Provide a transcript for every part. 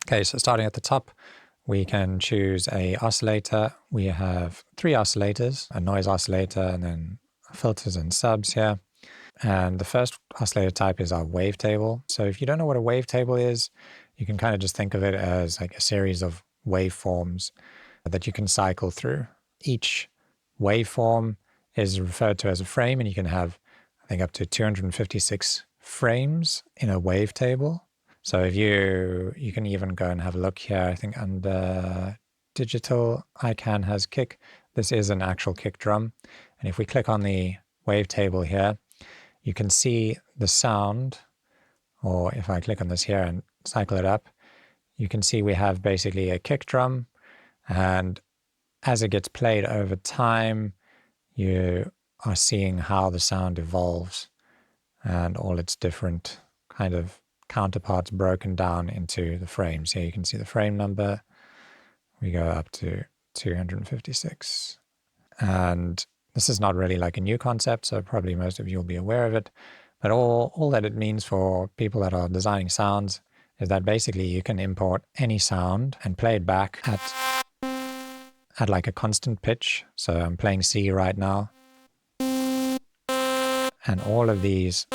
Okay, so starting at the top, we can choose a oscillator. We have 3 oscillators, a noise oscillator, and then filters and subs here. And the first oscillator type is our wavetable. So if you don't know what a wavetable is, you can kind of just think of it as like a series of waveforms that you can cycle through. Each waveform is referred to as a frame, and you can have, I think, up to 256 frames in a wavetable. So if you can even go and have a look here, I think under digital, ICANN has kick. This is an actual kick drum. And if we click on the wavetable here, you can see the sound, or if I click on this here and cycle it up, you can see we have basically a kick drum, and as it gets played over time, you are seeing how the sound evolves and all its different kind of counterparts broken down into the frames. Here you can see the frame number. We go up to 256. And this is not really like a new concept, so probably most of you will be aware of it. But all that it means for people that are designing sounds is that basically you can import any sound and play it back at like a constant pitch. So I'm playing C right now. And all of these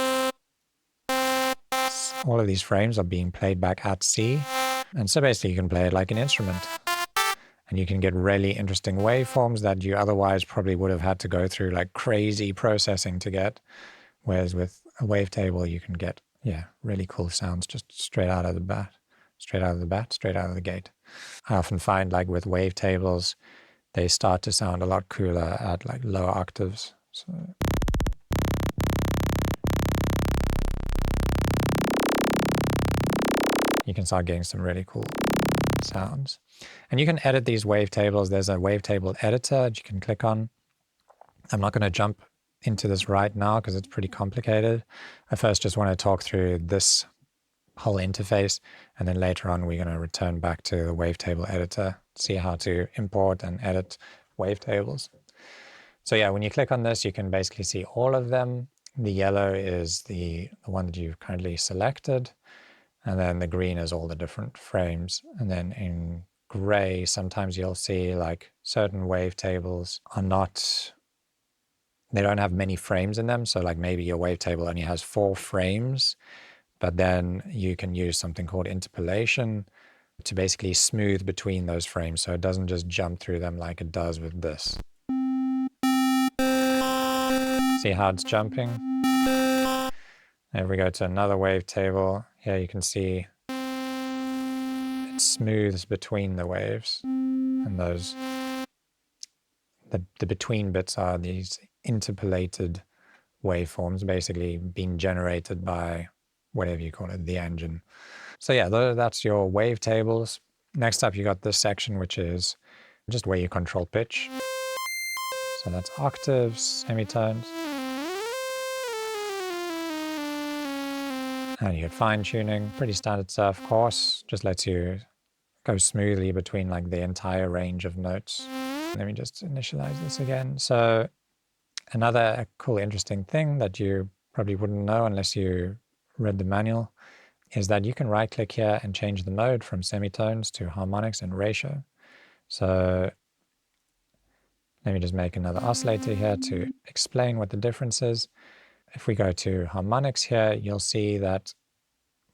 frames are being played back at C. And so basically you can play it like an instrument. And you can get really interesting waveforms that you otherwise probably would have had to go through like crazy processing to get. Whereas with a wavetable, you can get, really cool sounds just straight out of the gate. I often find like with wavetables, they start to sound a lot cooler at like lower octaves. So you can start getting some really cool sounds. And you can edit these wavetables. There's a wavetable editor that you can click on. I'm not going to jump into this right now because it's pretty complicated. I first just want to talk through this whole interface, and then later on we're going to return back to the wavetable editor, see how to import and edit wavetables. So yeah, when you click on this, you can basically see all of them. The yellow is the one that you've currently selected, and then the green is all the different frames. And then in gray, sometimes you'll see like certain wavetables are not, they don't have many frames in them. So like maybe your wavetable only has 4 frames, but then you can use something called interpolation to basically smooth between those frames so it doesn't just jump through them like it does with this. See how it's jumping? If we go to another wavetable, here you can see it smooths between the waves, and those, the between bits are these interpolated waveforms basically being generated by whatever you call it, the engine. So yeah, that's your wavetables. Next up, you got this section, which is just where you control pitch. So that's octaves, semitones. And you get fine tuning, pretty standard stuff. Coarse just lets you go smoothly between like the entire range of notes. Let me just initialize this again. So another cool, interesting thing that you probably wouldn't know unless you read the manual is that you can right click here and change the mode from semitones to harmonics and ratio. So let me just make another oscillator here to explain what the difference is. If we go to harmonics here, you'll see that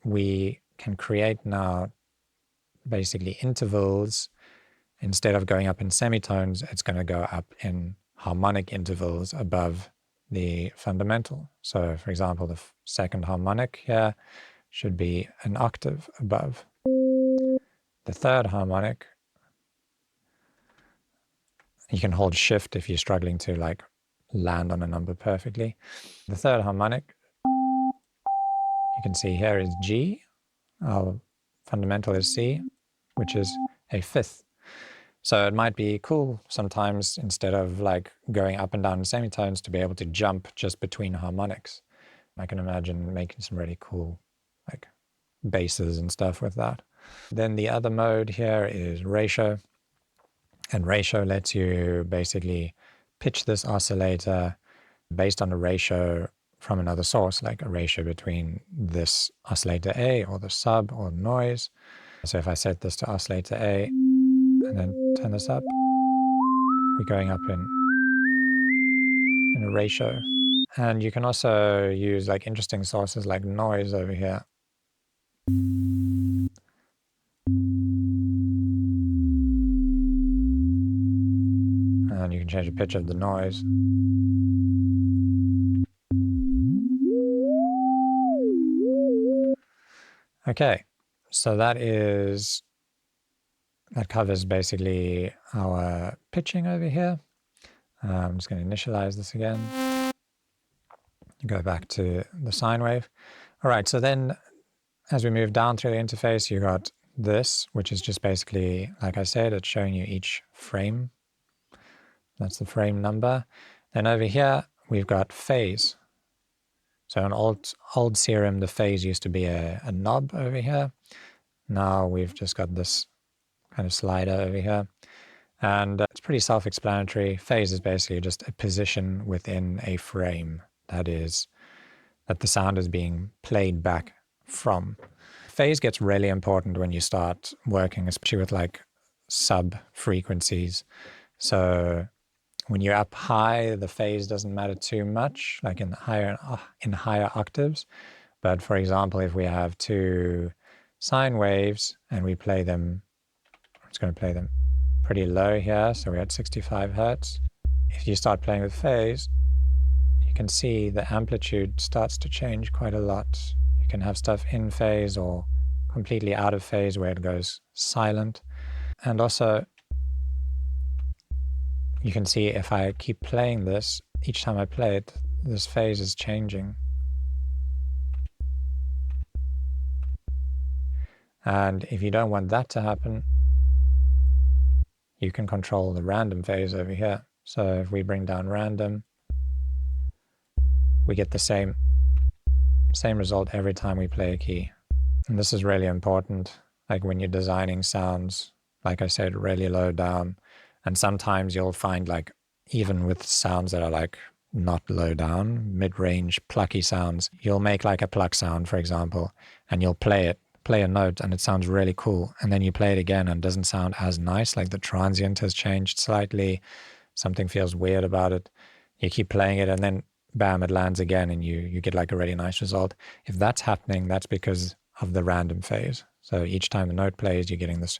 we can create now basically intervals. Instead of going up in semitones, it's going to go up in harmonic intervals above the fundamental. So for example, the second harmonic here should be an octave above. The third harmonic, you can hold shift if you're struggling to like land on a number perfectly. The third harmonic, you can see here is G. Our fundamental is C, which is a fifth. So it might be cool sometimes, instead of like going up and down in semitones, to be able to jump just between harmonics. I can imagine making some really cool like basses and stuff with that. Then the other mode here is ratio. And ratio lets you basically pitch this oscillator based on a ratio from another source, like a ratio between this oscillator A or the sub or noise. So if I set this to oscillator A and then turn this up, we're going up in a ratio. And you can also use like interesting sources like noise over here. And you can change the pitch of the noise. Okay, so that covers basically our pitching over here. I'm just going to initialize this again. Go back to the sine wave. All right, so then as we move down through the interface, you got this, which is just basically, like I said, it's showing you each frame. That's the frame number. Then over here, we've got phase. So in old Serum, the phase used to be a knob over here. Now we've just got this kind of slider over here. And it's pretty self-explanatory. Phase is basically just a position within a frame that the sound is being played back from. Phase gets really important when you start working, especially with like sub frequencies. So when you're up high, the phase doesn't matter too much, like in higher octaves. But for example, if we have two sine waves and we play them, I'm just going to play them pretty low here, so we're at 65 hertz. If you start playing with phase, you can see the amplitude starts to change quite a lot. You can have stuff in phase or completely out of phase where it goes silent. And also, you can see if I keep playing this, each time I play it, this phase is changing. And if you don't want that to happen, you can control the random phase over here. So if we bring down random, we get the same result every time we play a key. And this is really important, like when you're designing sounds, like I said, really low down. And sometimes you'll find like, even with sounds that are like not low down, mid-range plucky sounds, you'll make like a pluck sound, for example, and you'll play a note and it sounds really cool. And then you play it again and it doesn't sound as nice, like the transient has changed slightly, something feels weird about it. You keep playing it and then bam, it lands again and you get like a really nice result. If that's happening, that's because of the random phase. So each time the note plays, you're getting this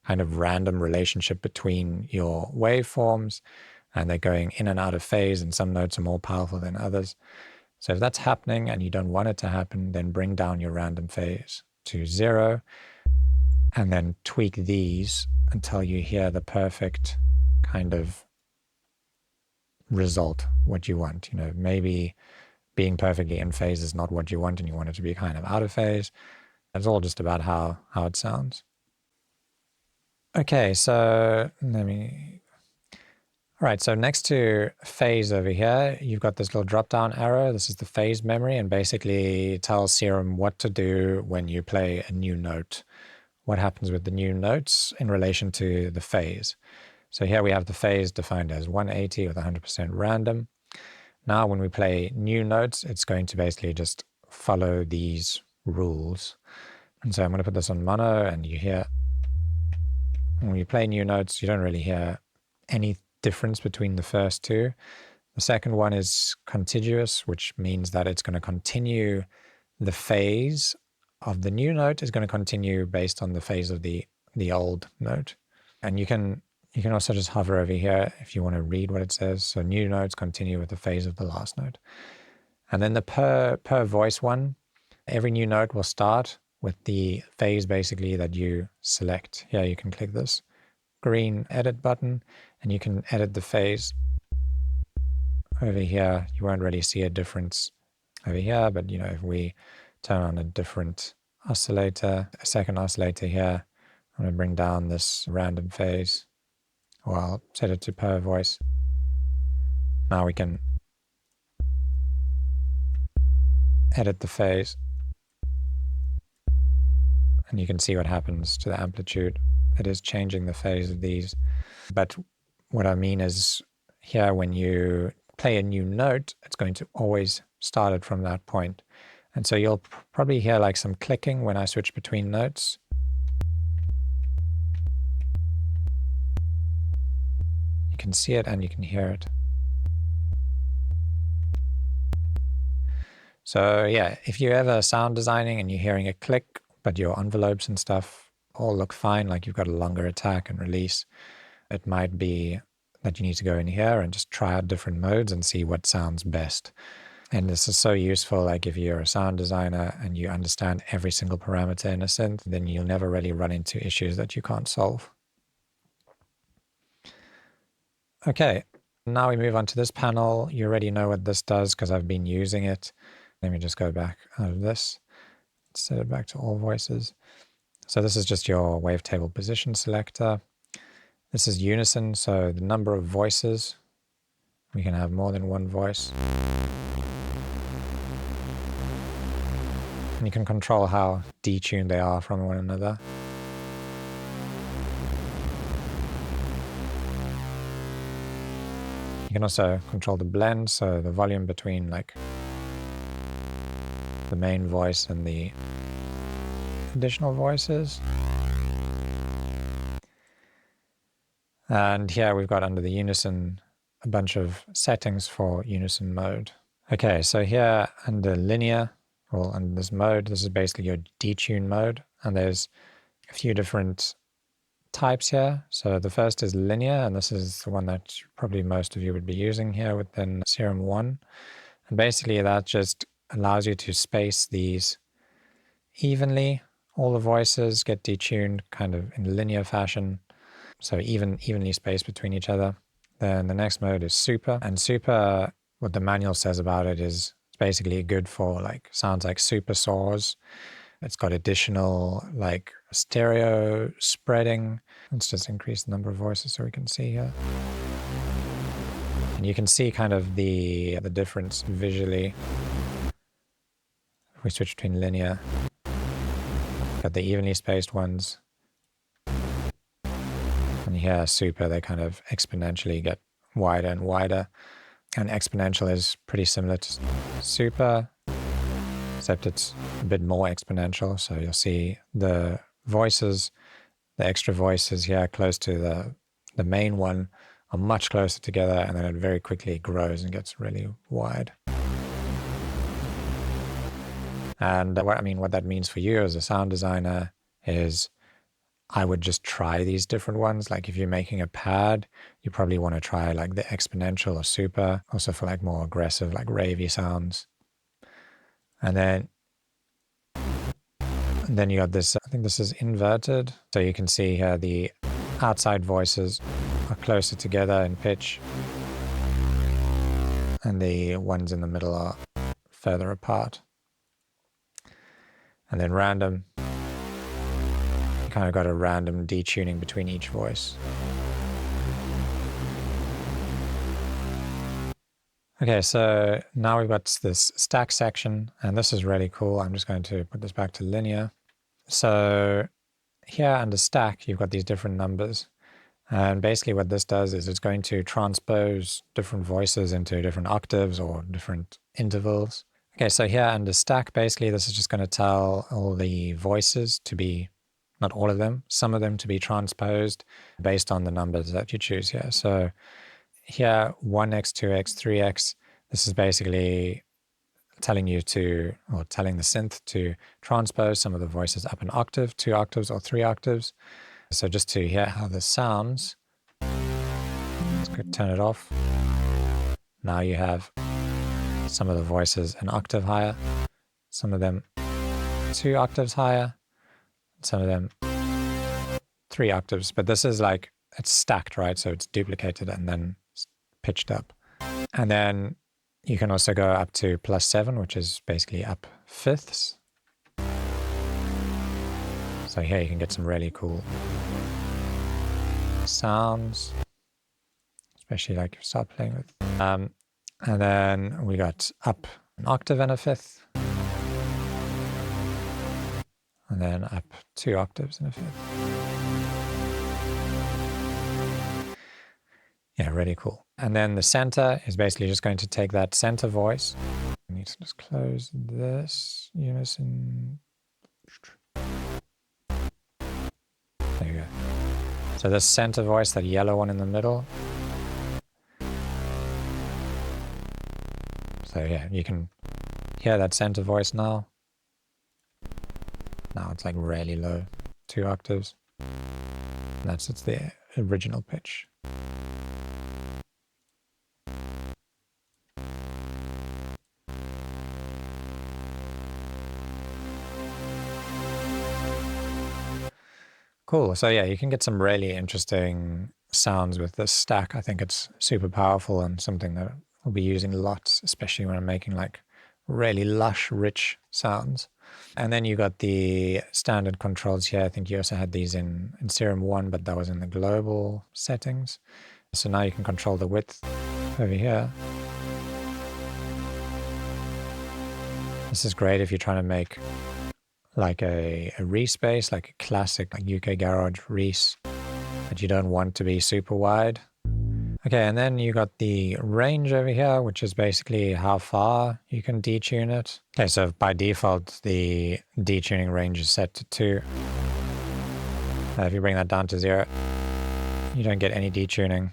kind of random relationship between your waveforms, and they're going in and out of phase, and some notes are more powerful than others. So if that's happening and you don't want it to happen, then bring down your random phase to 0, and then tweak these until you hear the perfect kind of result, what you want. You know, maybe being perfectly in phase is not what you want and you want it to be kind of out of phase. It's all just about how it sounds. Okay, so all right, so next to phase over here, you've got this little drop-down arrow. This is the phase memory, and basically tells Serum what to do when you play a new note. What happens with the new notes in relation to the phase. So here we have the phase defined as 180 with 100% random. Now when we play new notes, it's going to basically just follow these rules. And so I'm going to put this on mono, and you hear, when you play new notes, you don't really hear any difference between the first two. The second one is contiguous, which means that it's going to continue the phase of the new note is going to continue based on the phase of the old note. And you can also just hover over here if you want to read what it says. So new notes continue with the phase of the last note. And then the per voice one, every new note will start with the phase basically that you select. Here you can click this green edit button and you can edit the phase. Over here, you won't really see a difference over here, but you know, if we turn on a different oscillator, a second oscillator here, I'm going to bring down this random phase, or I'll set it to per voice. Now we can edit the phase and you can see what happens to the amplitude. It is changing the phase of these. But what I mean is here, when you play a new note, it's going to always start it from that point. And so you'll probably hear like some clicking when I switch between notes. can see it and you can hear it. So yeah, if you're ever sound designing and you're hearing a click, but your envelopes and stuff all look fine, like you've got a longer attack and release, it might be that you need to go in here and just try out different modes and see what sounds best. And this is so useful, like if you're a sound designer and you understand every single parameter in a synth, then you'll never really run into issues that you can't solve. Okay, now we move on to this panel. You already know what this does because I've been using it. Let me just go back out of this, set it back to all voices. So this is just your wavetable position selector. This is unison, so the number of voices. We can have more than one voice. And you can control how detuned they are from one another. You can also control the blend, so the volume between like the main voice and the additional voices. And here we've got under the unison a bunch of settings for unison mode. Okay, so here under linear, well, under this mode, this is basically your detune mode, and there's a few different types here. So the first is linear, and this is the one that probably most of you would be using here within Serum 1. And basically that just allows you to space these evenly. All the voices get detuned kind of in linear fashion, so evenly spaced between each other. Then the next mode is super, and super, what the manual says about it is it's basically good for like sounds like super saws. It's got additional like stereo spreading. Let's just increase the number of voices so we can see here. And you can see kind of the difference visually. If we switch between linear, got the evenly spaced ones. And here super, they kind of exponentially get wider and wider. And exponential is pretty similar to super, except it's a bit more exponential. So you'll see the voices, the extra voices here close to the main one are much closer together, and then it very quickly grows and gets really wide. And what that means for you as a sound designer is I would just try these different ones. Like if you're making a pad, you probably want to try like the exponential or super, also for like more aggressive, like ravey sounds. And then you got this, I think this is inverted. So you can see here the outside voices are closer together in pitch, and the ones in the middle are further apart. And then random, you kind of got a random detuning between each voice. Okay, so now we've got this stack section, and this is really cool. I'm just going to put this back to linear. So here under stack, you've got these different numbers. And basically what this does is it's going to transpose different voices into different octaves or different intervals. Okay, so here under stack, basically this is just going to tell all the voices to be, not all of them, some of them to be transposed based on the numbers that you choose here. So here 1x, 2x, 3x, this is basically telling you to, or telling the synth to transpose some of the voices up an octave, 2 octaves, or 3 octaves. So just to hear how this sounds, let's go turn it off. Now you have some of the voices an octave higher, some of them 2 octaves higher, some of them 3 octaves. But this is like, it's stacked, right? So it's duplicated and then pitched up. And then you can also go up to +7, which is basically up fifths. So here you can get some really cool sounds, especially like you start playing with. And then we got up an octave and a fifth. And then up 2 octaves and a fifth. Yeah, really cool. And then the center is basically just going to take that center voice. I need to just close this unison. There you go. So this center voice, that yellow one in the middle, So yeah, you can hear that center voice now. Now it's like really low, 2 octaves. And that's the original pitch. Cool. So yeah, you can get some really interesting sounds with this stack. I think it's super powerful and something that we'll be using lots, especially when I'm making like really lush, rich sounds. And then you got the standard controls here. I think you also had these in Serum 1, but that was in the global settings. So now you can control the width over here. This is great if you're trying to make like a Reese bass, like a classic like UK garage Reese, but you don't want to be super wide. Okay, and then you got the range over here, which is basically how far you can detune it. Okay, so by default, the detuning range is set to 2. If you bring that down to 0, you don't get any detuning.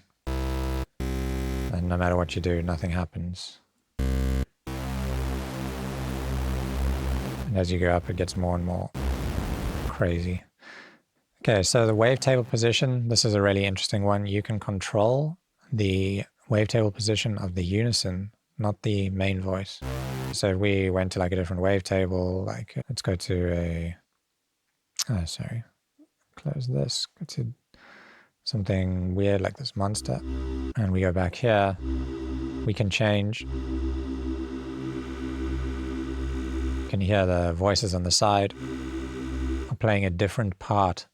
And no matter what you do, nothing happens. And as you go up, it gets more and more crazy. Okay, so the wavetable position, this is a really interesting one. You can control the wavetable position of the unison, not the main voice. So if we went to like a different wavetable, like let's go to a, oh, sorry, close this, go to something weird like this monster. And we go back here, we can change. You can hear the voices on the side are playing a different part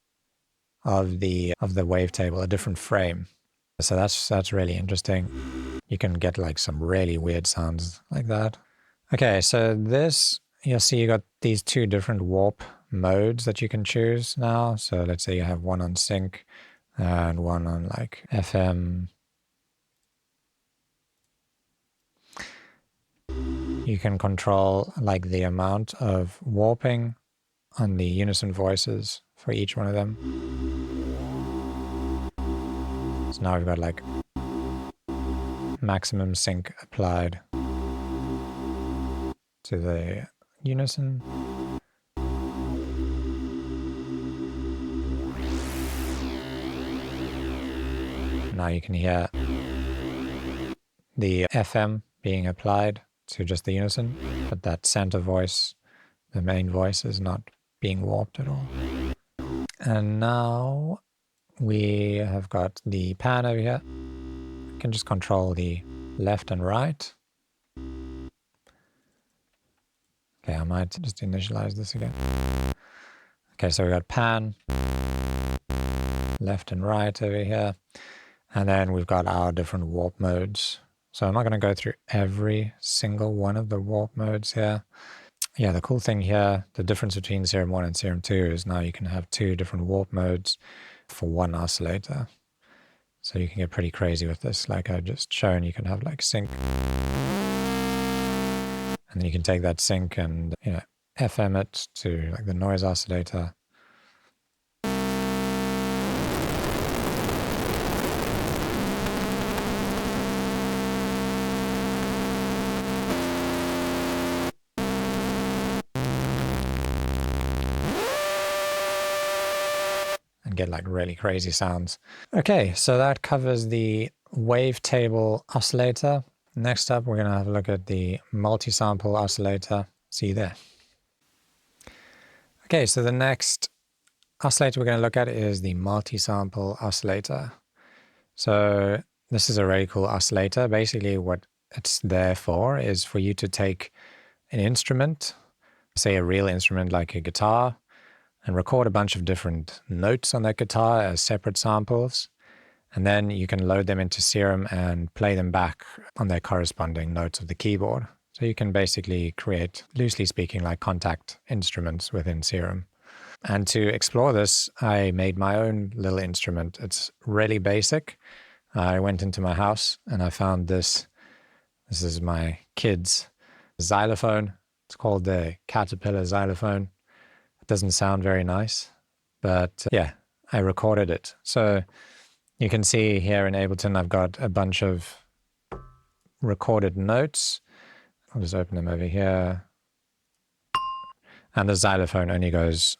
of the wavetable, a different frame. So that's really interesting. You can get like some really weird sounds like that. Okay, so this, you'll see you got these 2 different warp modes that you can choose now. So let's say you have one on sync and one on like FM. You can control like the amount of warping on the unison voices for each one of them. So now we've got like maximum sync applied to the unison. Now you can hear the FM being applied to just the unison, but that center voice, the main voice, is not being warped at all. And now we have got the pan over here. We can just control the left and right. Okay, I might just initialize this again. Okay, so we got pan, left and right over here. And then we've got our different warp modes. So I'm not going to go through every single one of the warp modes here. Yeah, the cool thing here, the difference between Serum 1 and Serum 2 is now you can have 2 different warp modes for one oscillator. So you can get pretty crazy with this. Like I've just shown, you can have like sync. And then you can take that sync and, you know, FM it to like the noise oscillator. Get like really crazy sounds. Okay, so that covers the Wavetable Oscillator. Next up, we're going to have a look at the Multisample Oscillator. See you there. Okay, so the next oscillator we're going to look at is the Multisample Oscillator. So this is a really cool oscillator. Basically what it's there for is for you to take an instrument, say a real instrument like a guitar, and record a bunch of different notes on that guitar as separate samples. And then you can load them into Serum and play them back on their corresponding notes of the keyboard. So you can basically create, loosely speaking, like contact instruments within Serum. And to explore this, I made my own little instrument. It's really basic. I went into my house and I found this. This is my kid's xylophone. It's called the Caterpillar xylophone. Doesn't sound very nice, but yeah, I recorded it. So you can see here in Ableton, I've got a bunch of recorded notes. I'll just open them over here. And the xylophone only goes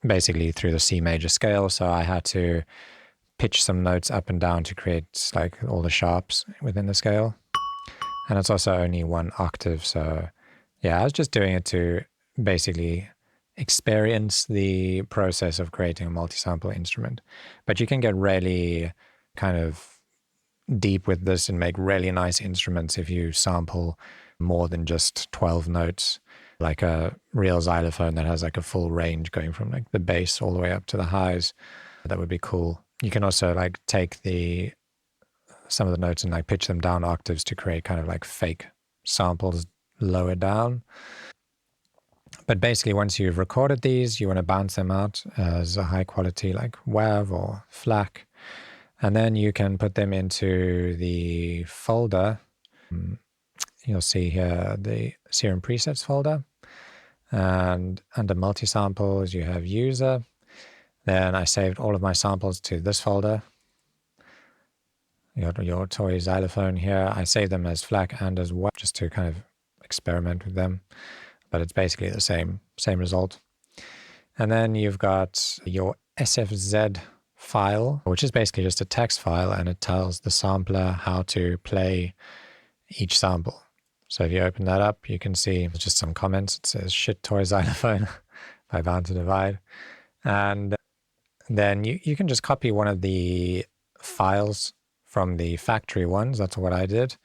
basically through the C major scale, so I had to pitch some notes up and down to create like all the sharps within the scale. And it's also only 1 octave, so yeah, I was just doing it to basically experience the process of creating a multi-sample instrument. But you can get really kind of deep with this and make really nice instruments if you sample more than just 12 notes, like a real xylophone that has like a full range going from like the bass all the way up to the highs. That would be cool. You can also like take some of the notes and like pitch them down octaves to create kind of like fake samples lower down. But basically, once you've recorded these, you want to bounce them out as a high quality like WAV or FLAC. And then you can put them into the folder. You'll see here the Serum presets folder. And under multi-samples, you have user. Then I saved all of my samples to this folder. You got your toy xylophone here. I save them as FLAC and as WAV just to kind of experiment with them. But it's basically the same result. And then you've got your SFZ file, which is basically just a text file, and it tells the sampler how to play each sample. So if you open that up, you can see just some comments. It says shit toy xylophone by Bound to Divide. And then you can just copy one of the files from the factory ones. That's what I did.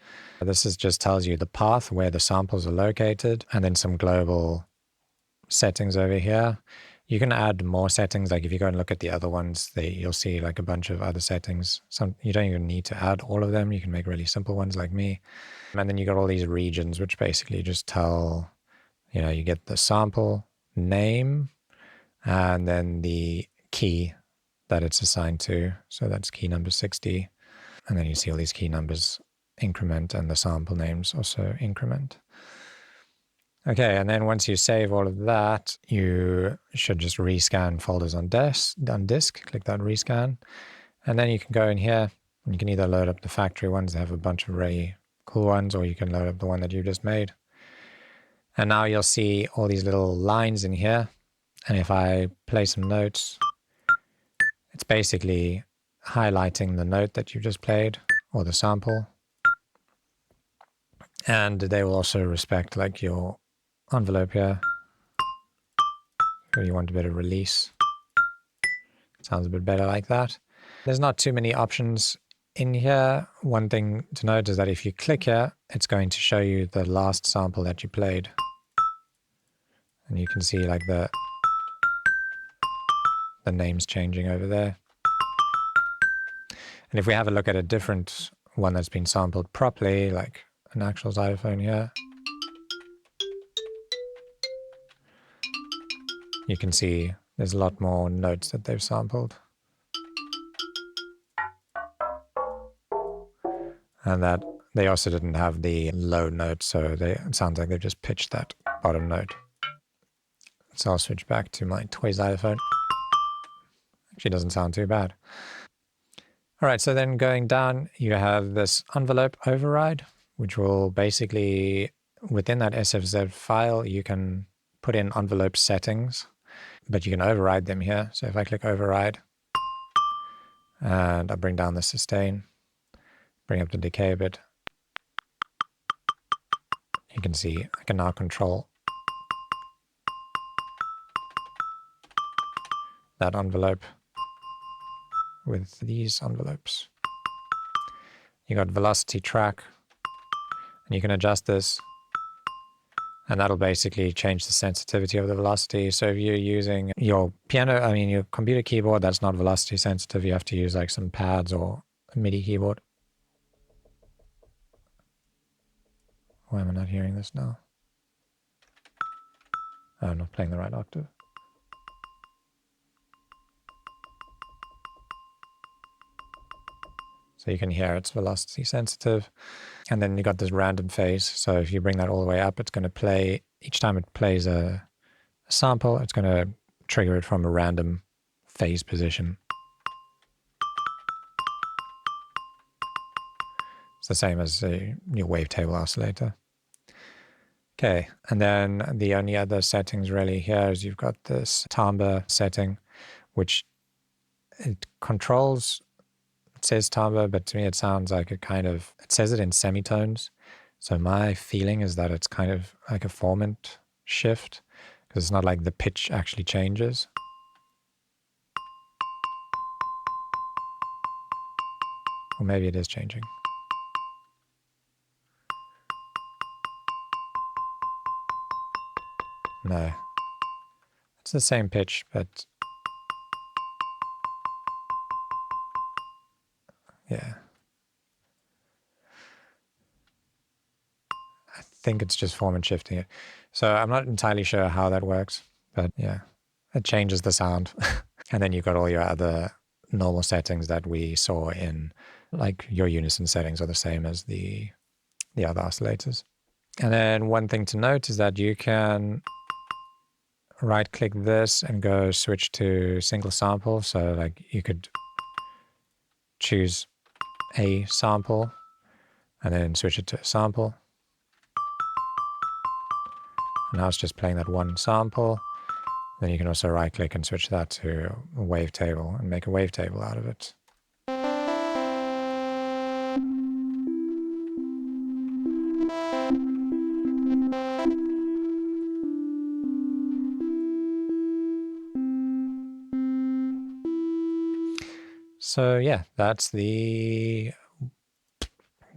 This just tells you the path where the samples are located, and then some global settings over here. You can add more settings. Like if you go and look at the other ones, you'll see like a bunch of other settings. You don't even need to add all of them. You can make really simple ones like me. And then you got all these regions, which basically just tell, you get the sample name and then the key that it's assigned to. So that's key number 60. And then you see all these key numbers increment and the sample names also increment. Okay, and then once you save all of that, you should just rescan folders on disk, click that rescan. And then you can go in here and you can either load up the factory ones, they have a bunch of really cool ones, or you can load up the one that you just made. And now you'll see all these little lines in here. And if I play some notes, it's basically highlighting the note that you just played or the sample. And they will also respect like your envelope here. So you want a bit of release. Sounds a bit better like that. There's not too many options in here. One thing to note is that if you click here, it's going to show you the last sample that you played. And you can see like the names changing over there. And if we have a look at a different one that's been sampled properly, like an actual xylophone here, you can see there's a lot more notes that they've sampled. And that they also didn't have the low note, so it sounds like they've just pitched that bottom note. So I'll switch back to my toy xylophone. Actually doesn't sound too bad. All right, so then going down, you have this envelope override, which will basically, within that SFZ file, you can put in envelope settings, but you can override them here. So if I click override, and I bring down the sustain, bring up the decay a bit, you can see I can now control that envelope with these envelopes. You got velocity track, and you can adjust this, and that'll basically change the sensitivity of the velocity. So if you're using your your computer keyboard that's not velocity sensitive, you have to use like some pads or a MIDI keyboard. Why am I not hearing this now? Oh, I'm not playing the right octave. So you can hear it's velocity sensitive. And then you got this random phase. So if you bring that all the way up, it's going to play, each time it plays a sample, it's going to trigger it from a random phase position. It's the same as your Wavetable Oscillator. Okay, and then the only other settings really here is you've got this timbre setting, which it controls, it says timbre, but to me it sounds like it says it in semitones. So my feeling is that it's kind of like a formant shift, because it's not like the pitch actually changes. Or maybe it is changing. No. It's the same pitch, but yeah. I think it's just formant shifting it. So I'm not entirely sure how that works, but yeah, it changes the sound. And then you've got all your other normal settings that we saw in, like your unison settings are the same as the other oscillators. And then one thing to note is that you can right click this and go switch to single sample. So like you could choose a sample and then switch it to a sample. Now it's just playing that one sample. Then you can also right click and switch that to a wavetable and make a wavetable out of it. So yeah, that was the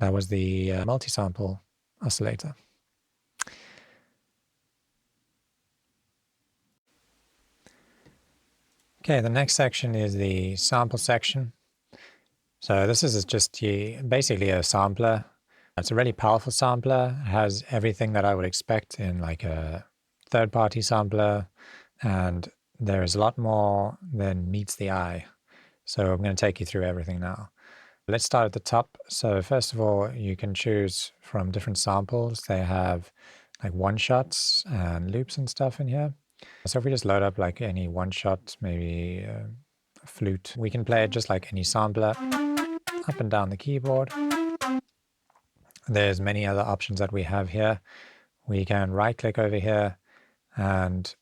multisample oscillator. Okay, the next section is the sample section. So this is just basically a sampler. It's a really powerful sampler. It has everything that I would expect in like a third-party sampler, and there is a lot more than meets the eye. So I'm going to take you through everything now. Let's start at the top. So first of all, you can choose from different samples. They have like one-shots and loops and stuff in here. So if we just load up like any one-shot, maybe a flute, we can play it just like any sampler, up and down the keyboard. There's many other options that we have here. We can right-click over here, and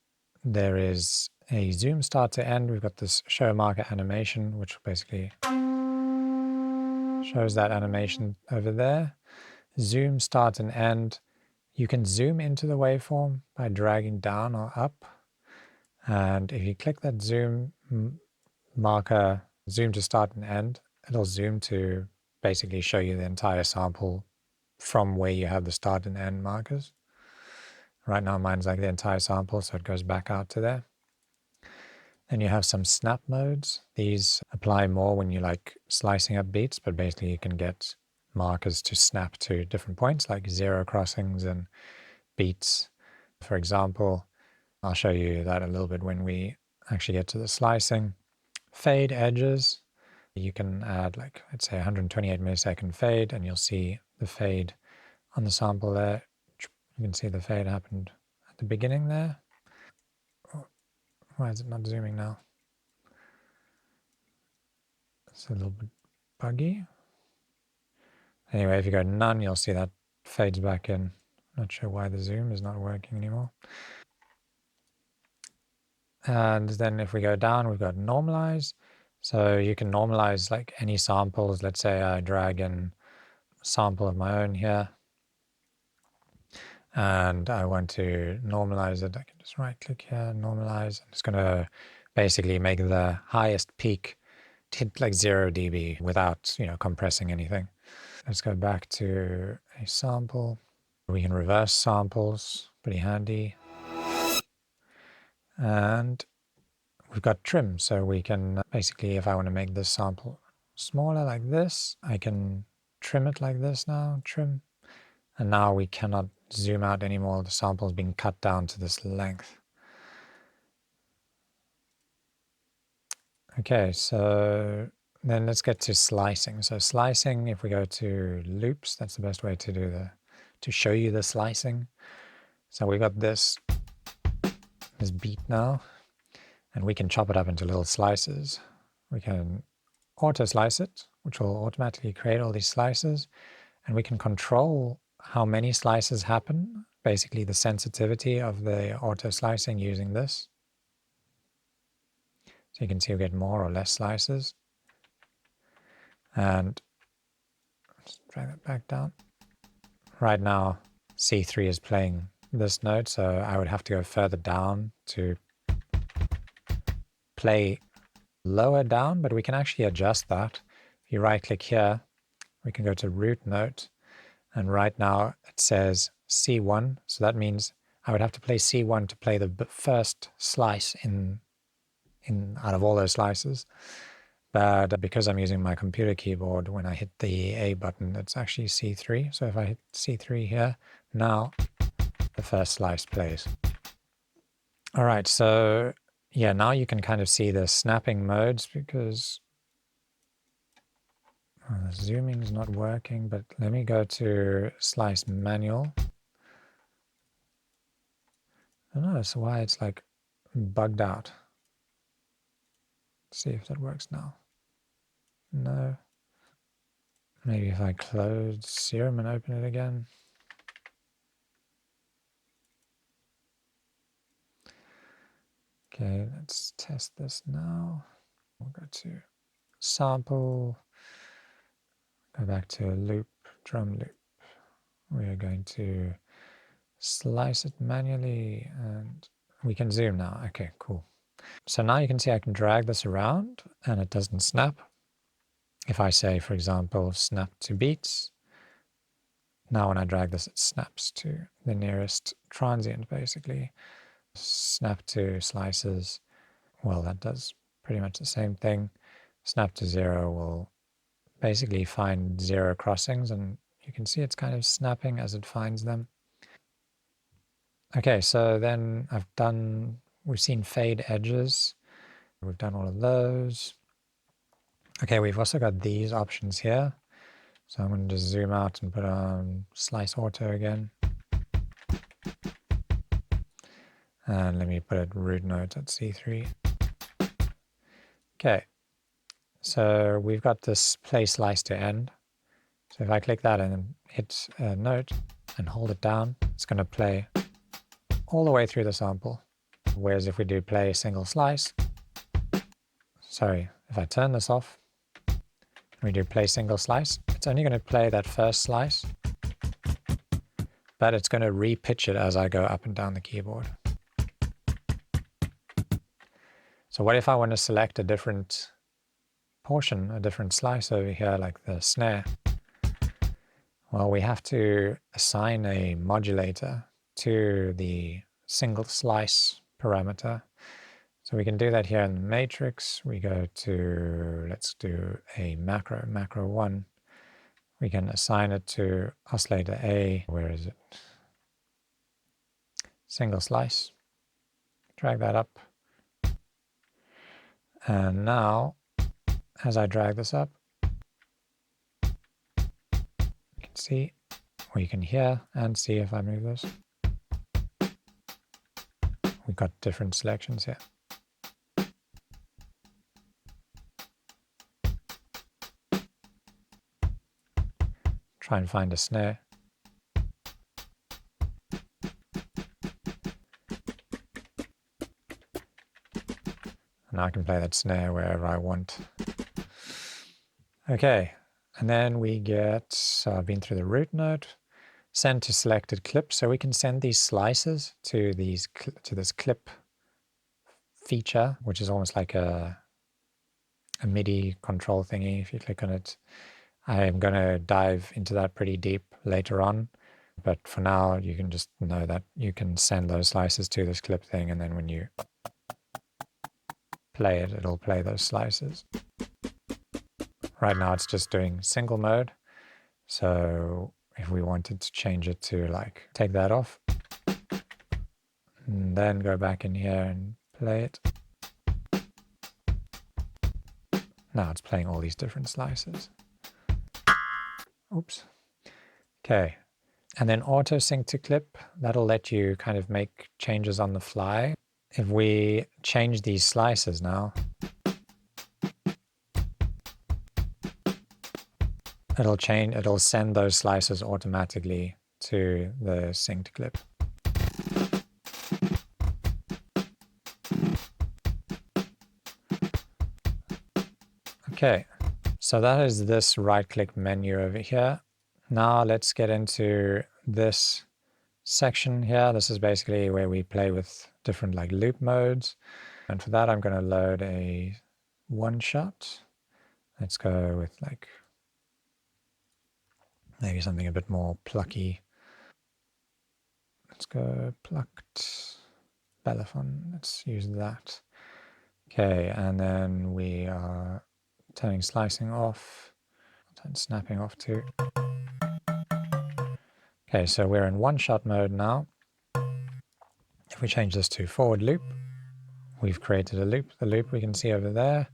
there is a zoom start to end. We've got this show marker animation, which basically shows that animation over there. Zoom start and end. You can zoom into the waveform by dragging down or up. And if you click that zoom marker, zoom to start and end, it'll zoom to basically show you the entire sample from where you have the start and end markers. Right now mine's like the entire sample, so it goes back out to there. Then you have some snap modes. These apply more when you're like slicing up beats, but basically you can get markers to snap to different points, like zero crossings and beats. For example, I'll show you that a little bit when we actually get to the slicing. Fade edges. You can add like, let's say 128 millisecond fade, and you'll see the fade on the sample there. You can see the fade happened at the beginning there. Why is it not zooming now? It's a little bit buggy. Anyway, if you go none, you'll see that fades back in. Not sure why the zoom is not working anymore. And then if we go down, we've got normalize. So you can normalize like any samples. Let's say I drag in a sample of my own here, and I want to normalize it. I can just right click here, normalize. I'm just going to basically make the highest peak hit like 0 dB without, compressing anything. Let's go back to a sample. We can reverse samples, pretty handy. And we've got trim, so we can basically, if I want to make this sample smaller like this, I can trim it like this now, trim. And now we cannot zoom out anymore. The sample is being cut down to this length. Okay, so then let's get to slicing. So slicing, if we go to loops, that's the best way to show you the slicing. So we've got this beat now, and we can chop it up into little slices. We can auto slice it, which will automatically create all these slices, and we can control how many slices happen. basically the sensitivity of the auto slicing using this. So you can see we get more or less slices. And let's drag that back down. Right now, C3 is playing this note, so I would have to go further down to play lower down, but we can actually adjust that. If you right click here, we can go to root note, and right now it says C1, so that means I would have to play C1 to play the first slice in out of all those slices. But because I'm using my computer keyboard, when I hit the A button, it's actually C3. So if I hit C3 here, now the first slice plays. All right, so yeah, now you can kind of see the snapping modes because the zooming is not working, but let me go to slice manual. I don't know why it's like bugged out. Let's see if that works now. No. Maybe if I close Serum and open it again. Okay, let's test this now. We'll go to sample, go back to loop, drum loop. We are going to slice it manually and we can zoom now. Okay, cool. So now you can see I can drag this around and it doesn't snap. If I say, for example, snap to beats, now when I drag this, it snaps to the nearest transient, basically. Snap to slices, well, that does pretty much the same thing. Snap to 0 will basically find 0 crossings, and you can see it's kind of snapping as it finds them. Okay, so then we've seen fade edges. We've done all of those. Okay, we've also got these options here. So I'm going to just zoom out and put on slice auto again. And let me put it root note at C3. Okay, so we've got this play slice to end. So if I click that and hit a note and hold it down, it's going to play all the way through the sample. Whereas if we do play a single slice, sorry, if I turn this off, we do play single slice, it's only going to play that first slice, but it's going to re-pitch it as I go up and down the keyboard. So what if I want to select a different portion, a different slice over here, like the snare? Well, we have to assign a modulator to the single slice parameter. So we can do that here in the matrix. We go to, let's do a macro 1. We can assign it to oscillator A. Where is it? Single slice. Drag that up. And now, as I drag this up, you can see, or you can hear and see if I move this. We've got different selections here. Try and find a snare. And I can play that snare wherever I want. Okay, and then we get, so I've been through the root note, send to selected clip. So we can send these slices to this clip feature, which is almost like a MIDI control thingy. If you click on it, I'm going to dive into that pretty deep later on. But for now, you can just know that you can send those slices to this clip thing, and then when you play it, it'll play those slices. Right now it's just doing single mode. So if we wanted to change it to like take that off, and then go back in here and play it. Now it's playing all these different slices. Oops. Okay. And then auto sync to clip, that'll let you kind of make changes on the fly. If we change these slices now, it'll send those slices automatically to the synced clip. Okay, so that is this right-click menu over here. Now let's get into this section here. This is basically where we play with different like loop modes. And for that, I'm going to load a one-shot. Let's go with like maybe something a bit more plucky. Let's go plucked Belaphon. Let's use that. Okay, and then we are turning slicing off, turn snapping off too. Okay, so we're in one-shot mode now. If we change this to forward loop, we've created a loop. The loop we can see over there.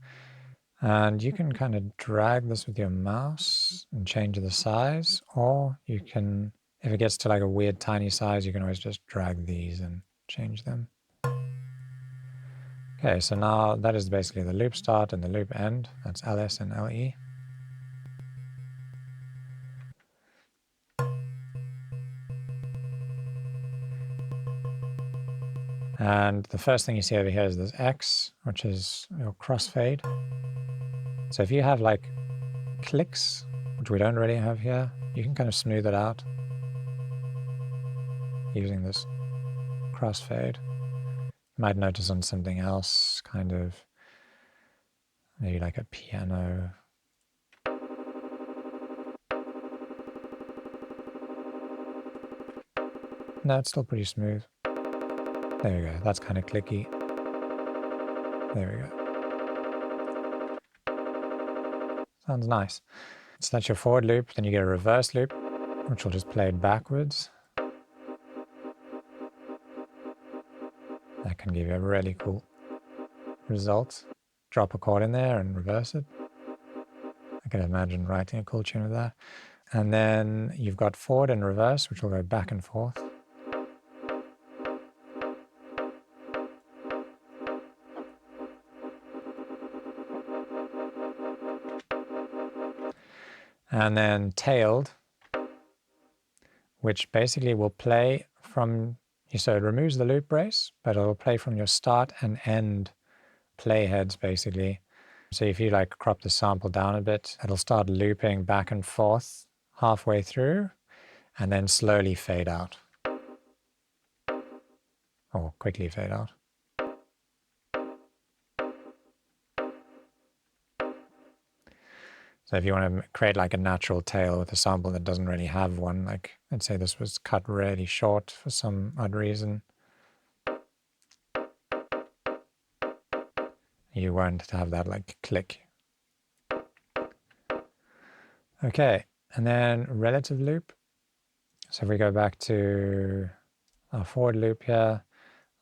And you can kind of drag this with your mouse and change the size, or you can, if it gets to like a weird tiny size, you can always just drag these and change them. Okay, so now that is basically the loop start and the loop end. That's LS and LE. And the first thing you see over here is this X, which is your crossfade. So if you have like clicks, which we don't really have here, you can kind of smooth it out using this crossfade. You might notice on something else, kind of maybe like a piano. No, it's still pretty smooth. There we go. That's kind of clicky. There we go. Sounds nice. So that's your forward loop. Then you get a reverse loop, which will just play it backwards. That can give you a really cool result. Drop a chord in there and reverse it. I can imagine writing a cool tune with that. And then you've got forward and reverse, which will go back and forth. And then tailed, which basically will play from, so it removes the loop brace, but it'll play from your start and end playheads basically. So if you like crop the sample down a bit, it'll start looping back and forth halfway through and then slowly fade out. Or quickly fade out. So if you want to create like a natural tail with a sample that doesn't really have one, like let's say this was cut really short for some odd reason, you won't have that like click. Okay, and then relative loop. So if we go back to our forward loop here,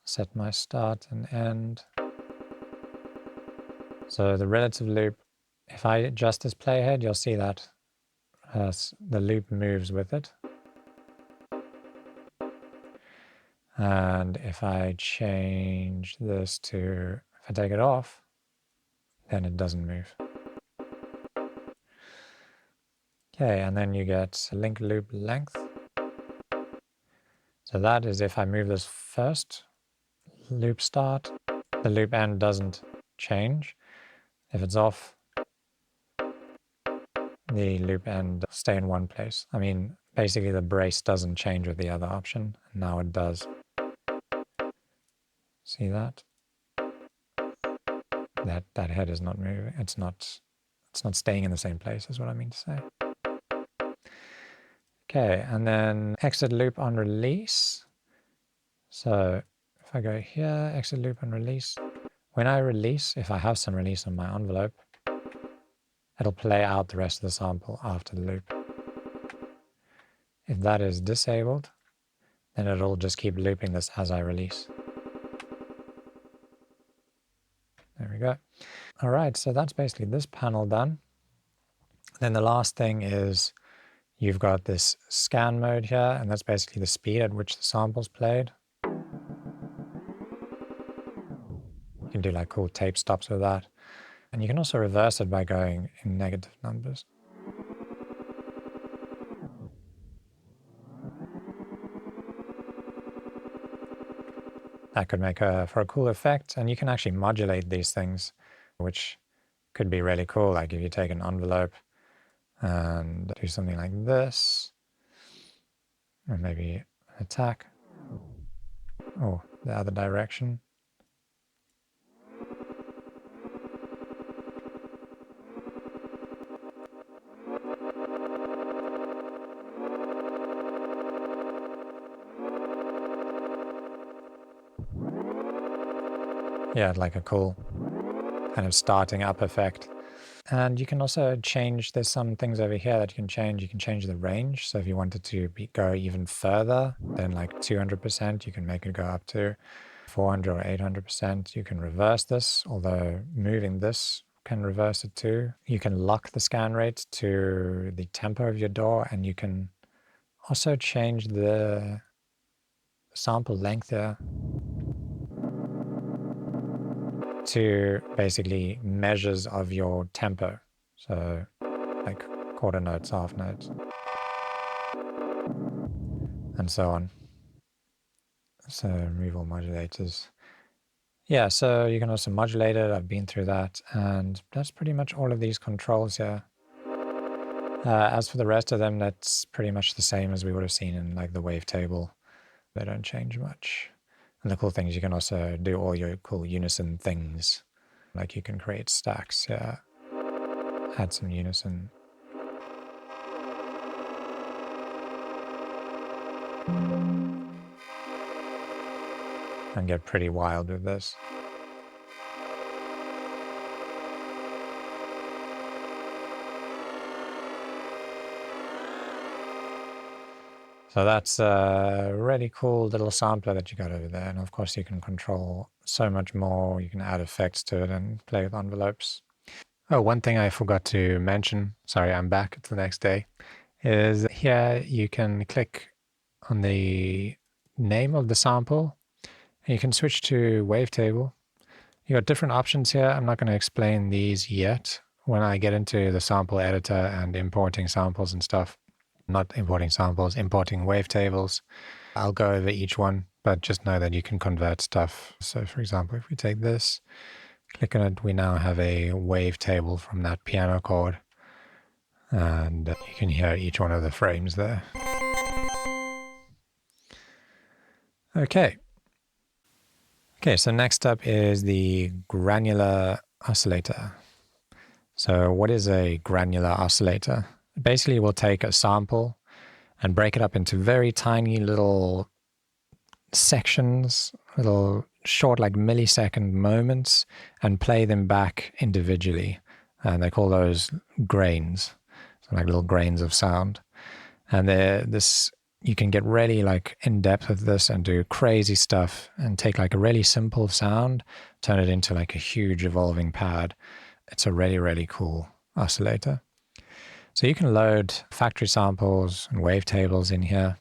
set my start and end. So the relative loop, if I adjust this playhead, you'll see that the loop moves with it. And if I change this to, if I take it off, then it doesn't move. Okay, and then you get link loop length. So that is if I move this first loop start, the loop end doesn't change. If it's off, the loop end stay in one place. I mean, basically the brace doesn't change with the other option, and now it does. See that? That head is not moving. It's not staying in the same place is what I mean to say. Okay, and then exit loop on release. So if I go here, exit loop on release, when I release, if I have some release on my envelope, it'll play out the rest of the sample after the loop. If that is disabled, then it'll just keep looping this as I release. There we go. All right, so that's basically this panel done. Then the last thing is you've got this scan mode here, and that's basically the speed at which the sample's played. You can do like cool tape stops with that. And you can also reverse it by going in negative numbers. That could make for a cool effect, and you can actually modulate these things, which could be really cool. Like if you take an envelope and do something like this, and maybe attack, or the other direction. Yeah, like a cool kind of starting up effect. And you can also change, there's some things over here that you can change. You can change the range. So if you wanted to go even further than like 200%, you can make it go up to 400 or 800%. You can reverse this, although moving this can reverse it too. You can lock the scan rate to the tempo of your DAW, and you can also change the sample length there to basically measures of your tempo. So like quarter notes, half notes, and so on. So remove all modulators. Yeah, so you can also modulate it. I've been through that, and that's pretty much all of these controls here. As for the rest of them, that's pretty much the same as we would have seen in like the Wavetable. They don't change much. And the cool thing is you can also do all your cool unison things. Like you can create stacks, yeah. Add some unison. And get pretty wild with this. So that's a really cool little sampler that you got over there. And of course you can control so much more. You can add effects to it and play with envelopes. Oh, one thing I forgot to mention, sorry, I'm back, it's the next day, is here you can click on the name of the sample and you can switch to Wavetable. You got different options here. I'm not going to explain these yet. When I get into the sample editor and importing samples and stuff, not importing samples, importing wavetables, I'll go over each one, but just know that you can convert stuff. So for example, if we take this, click on it, we now have a wavetable from that piano chord. And you can hear each one of the frames there. Okay. Okay, so next up is the Granular Oscillator. So what is a granular oscillator? Basically, we'll take a sample and break it up into very tiny little sections, little short like millisecond moments, and play them back individually. And they call those grains, so like little grains of sound. And you can get really like in depth with this and do crazy stuff and take like a really simple sound, turn it into like a huge evolving pad. It's a really, really cool oscillator. So you can load factory samples and wavetables in here,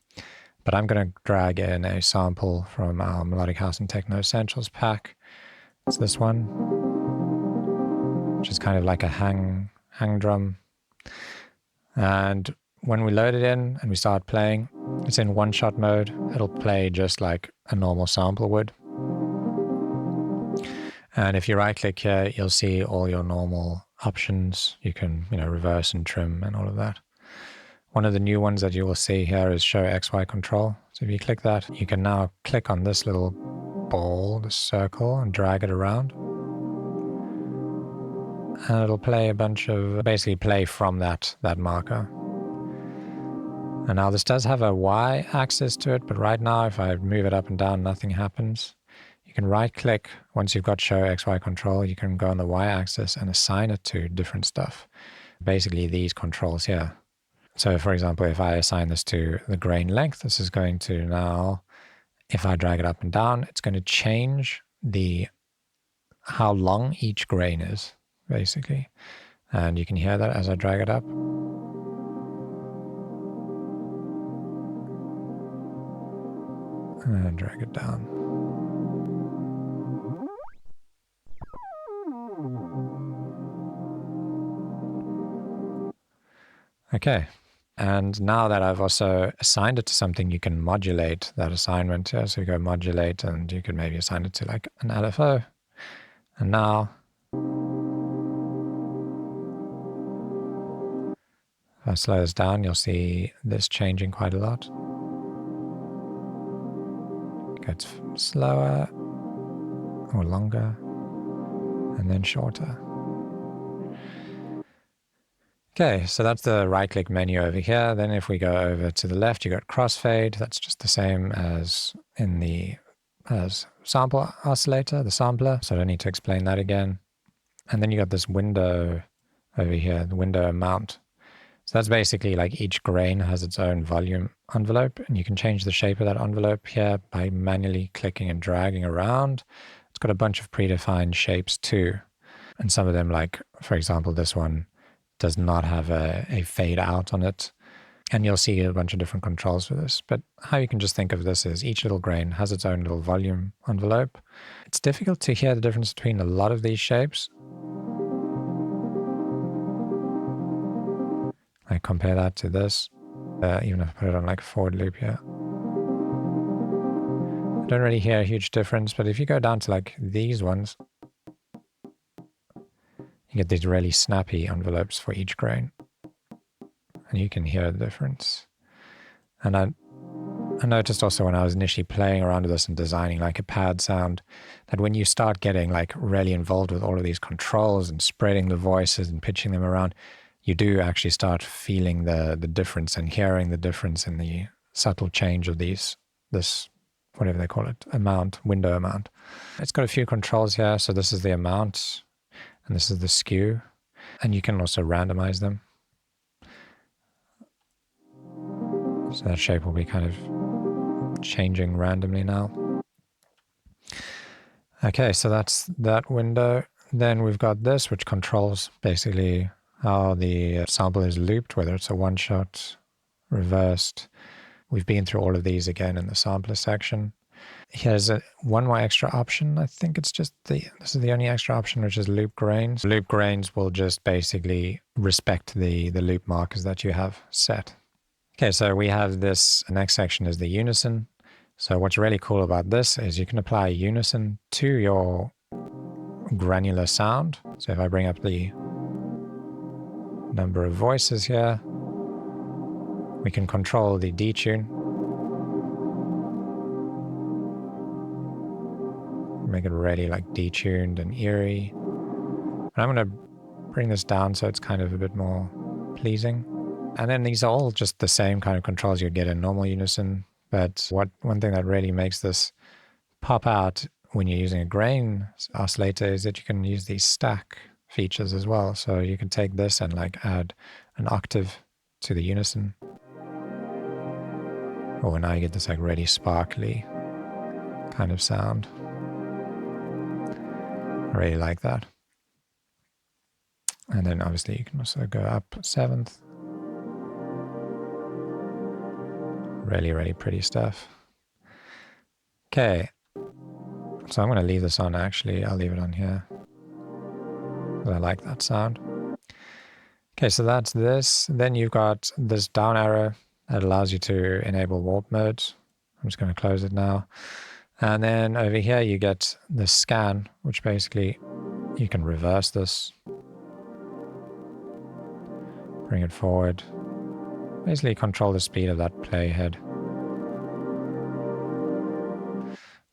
but I'm going to drag in a sample from our Melodic House and Techno Essentials pack. It's this one, which is kind of like a hang drum. And when we load it in and we start playing, it's in one-shot mode. It'll play just like a normal sample would. And if you right-click here, you'll see all your normal options. You can, reverse and trim and all of that. One of the new ones that you will see here is Show XY Control. So if you click that, you can now click on this little ball, this circle, and drag it around. And it'll play a bunch of, basically play from that marker. And now this does have a Y-axis to it, but right now if I move it up and down, nothing happens. You can right-click, once you've got Show XY Control, you can go on the Y-axis and assign it to different stuff. Basically these controls here. So for example, if I assign this to the grain length, this is going to now, if I drag it up and down, it's going to change how long each grain is, basically. And you can hear that as I drag it up. And drag it down. Okay, and now that I've also assigned it to something, you can modulate that assignment. So you go modulate, and you can maybe assign it to like an LFO. And now If I slow this down, you'll see this changing quite a lot. It gets slower or longer, and then shorter. Okay, so that's the right-click menu over here. Then if we go over to the left, you got crossfade. That's just the same as in the sample oscillator, the sampler. So I don't need to explain that again. And then you got this window over here, the window amount. So that's basically like each grain has its own volume envelope, and you can change the shape of that envelope here by manually clicking and dragging around. It's got a bunch of predefined shapes too. And some of them, like, for example, this one, does not have a fade out on it. And you'll see a bunch of different controls for this. But how you can just think of this is each little grain has its own little volume envelope. It's difficult to hear the difference between a lot of these shapes. I compare that to this, even if I put it on like a forward loop here. I don't really hear a huge difference, but if you go down to like these ones, you get these really snappy envelopes for each grain. And you can hear the difference. And I noticed also when I was initially playing around with this and designing like a pad sound, that when you start getting like really involved with all of these controls and spreading the voices and pitching them around, you do actually start feeling the difference and hearing the difference in the subtle change of this, whatever they call it, window amount. It's got a few controls here. So this is the amount, and this is the skew, and you can also randomize them. So that shape will be kind of changing randomly now. Okay, so that's that window. Then we've got this, which controls basically how the sample is looped, whether it's a one-shot, reversed. We've been through all of these again in the sampler section. Here's one more extra option. I think it's just this is the only extra option, which is loop grains. Loop grains will just basically respect the loop markers that you have set. Okay, so we have this next section is the unison. So what's really cool about this is you can apply unison to your granular sound. So if I bring up the number of voices here, we can control the detune. Make it really like detuned and eerie. And I'm going to bring this down so it's kind of a bit more pleasing. And then these are all just the same kind of controls you'd get in normal unison. But one thing that really makes this pop out when you're using a grain oscillator is that you can use these stack features as well. So you can take this and like add an octave to the unison. Oh, now you get this like really sparkly kind of sound. I really like that. And then obviously you can also go up seventh. Really, really pretty stuff. Okay. So I'm going to leave this on actually. I'll leave it on here. I like that sound. Okay, so that's this. Then you've got this down arrow that allows you to enable warp modes. I'm just going to close it now. And then over here you get the scan, which basically you can reverse this. Bring it forward. Basically control the speed of that playhead.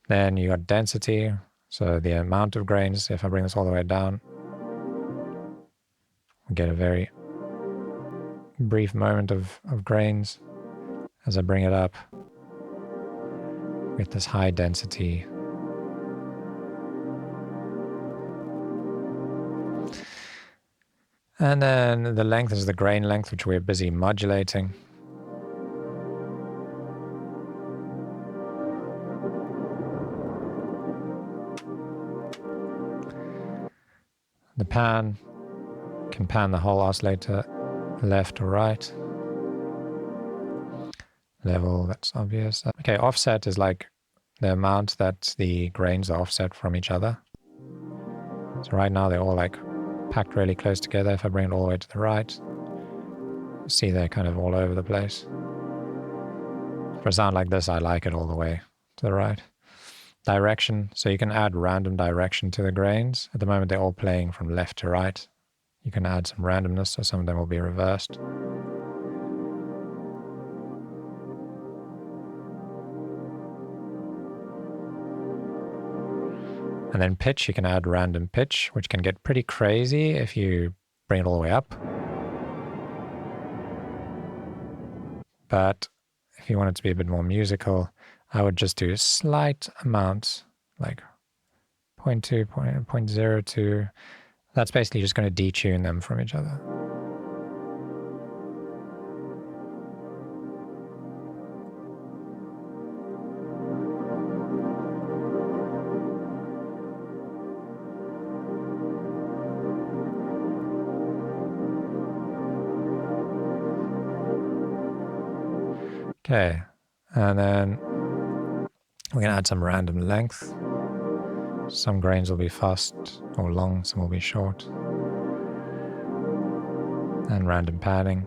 Then you got density, so the amount of grains. If I bring this all the way down, we get a very brief moment of grains. As I bring it up, we get this high density. And then the length is the grain length, which we're busy modulating. The pan can pan the whole oscillator left or right. Level, that's obvious. Okay, offset is like the amount that the grains are offset from each other. So right now they're all like packed really close together. If I bring it all the way to the right, see they're kind of all over the place. For a sound like this, I like it all the way to the right. Direction, so you can add random direction to the grains. At the moment they're all playing from left to right. You can add some randomness, so some of them will be reversed. And then pitch, you can add random pitch, which can get pretty crazy if you bring it all the way up. But if you want it to be a bit more musical, I would just do a slight amount, like 0.2, 0.02. That's basically just going to detune them from each other. Okay, and then we're going to add some random length. Some grains will be fast or long, some will be short. And random padding.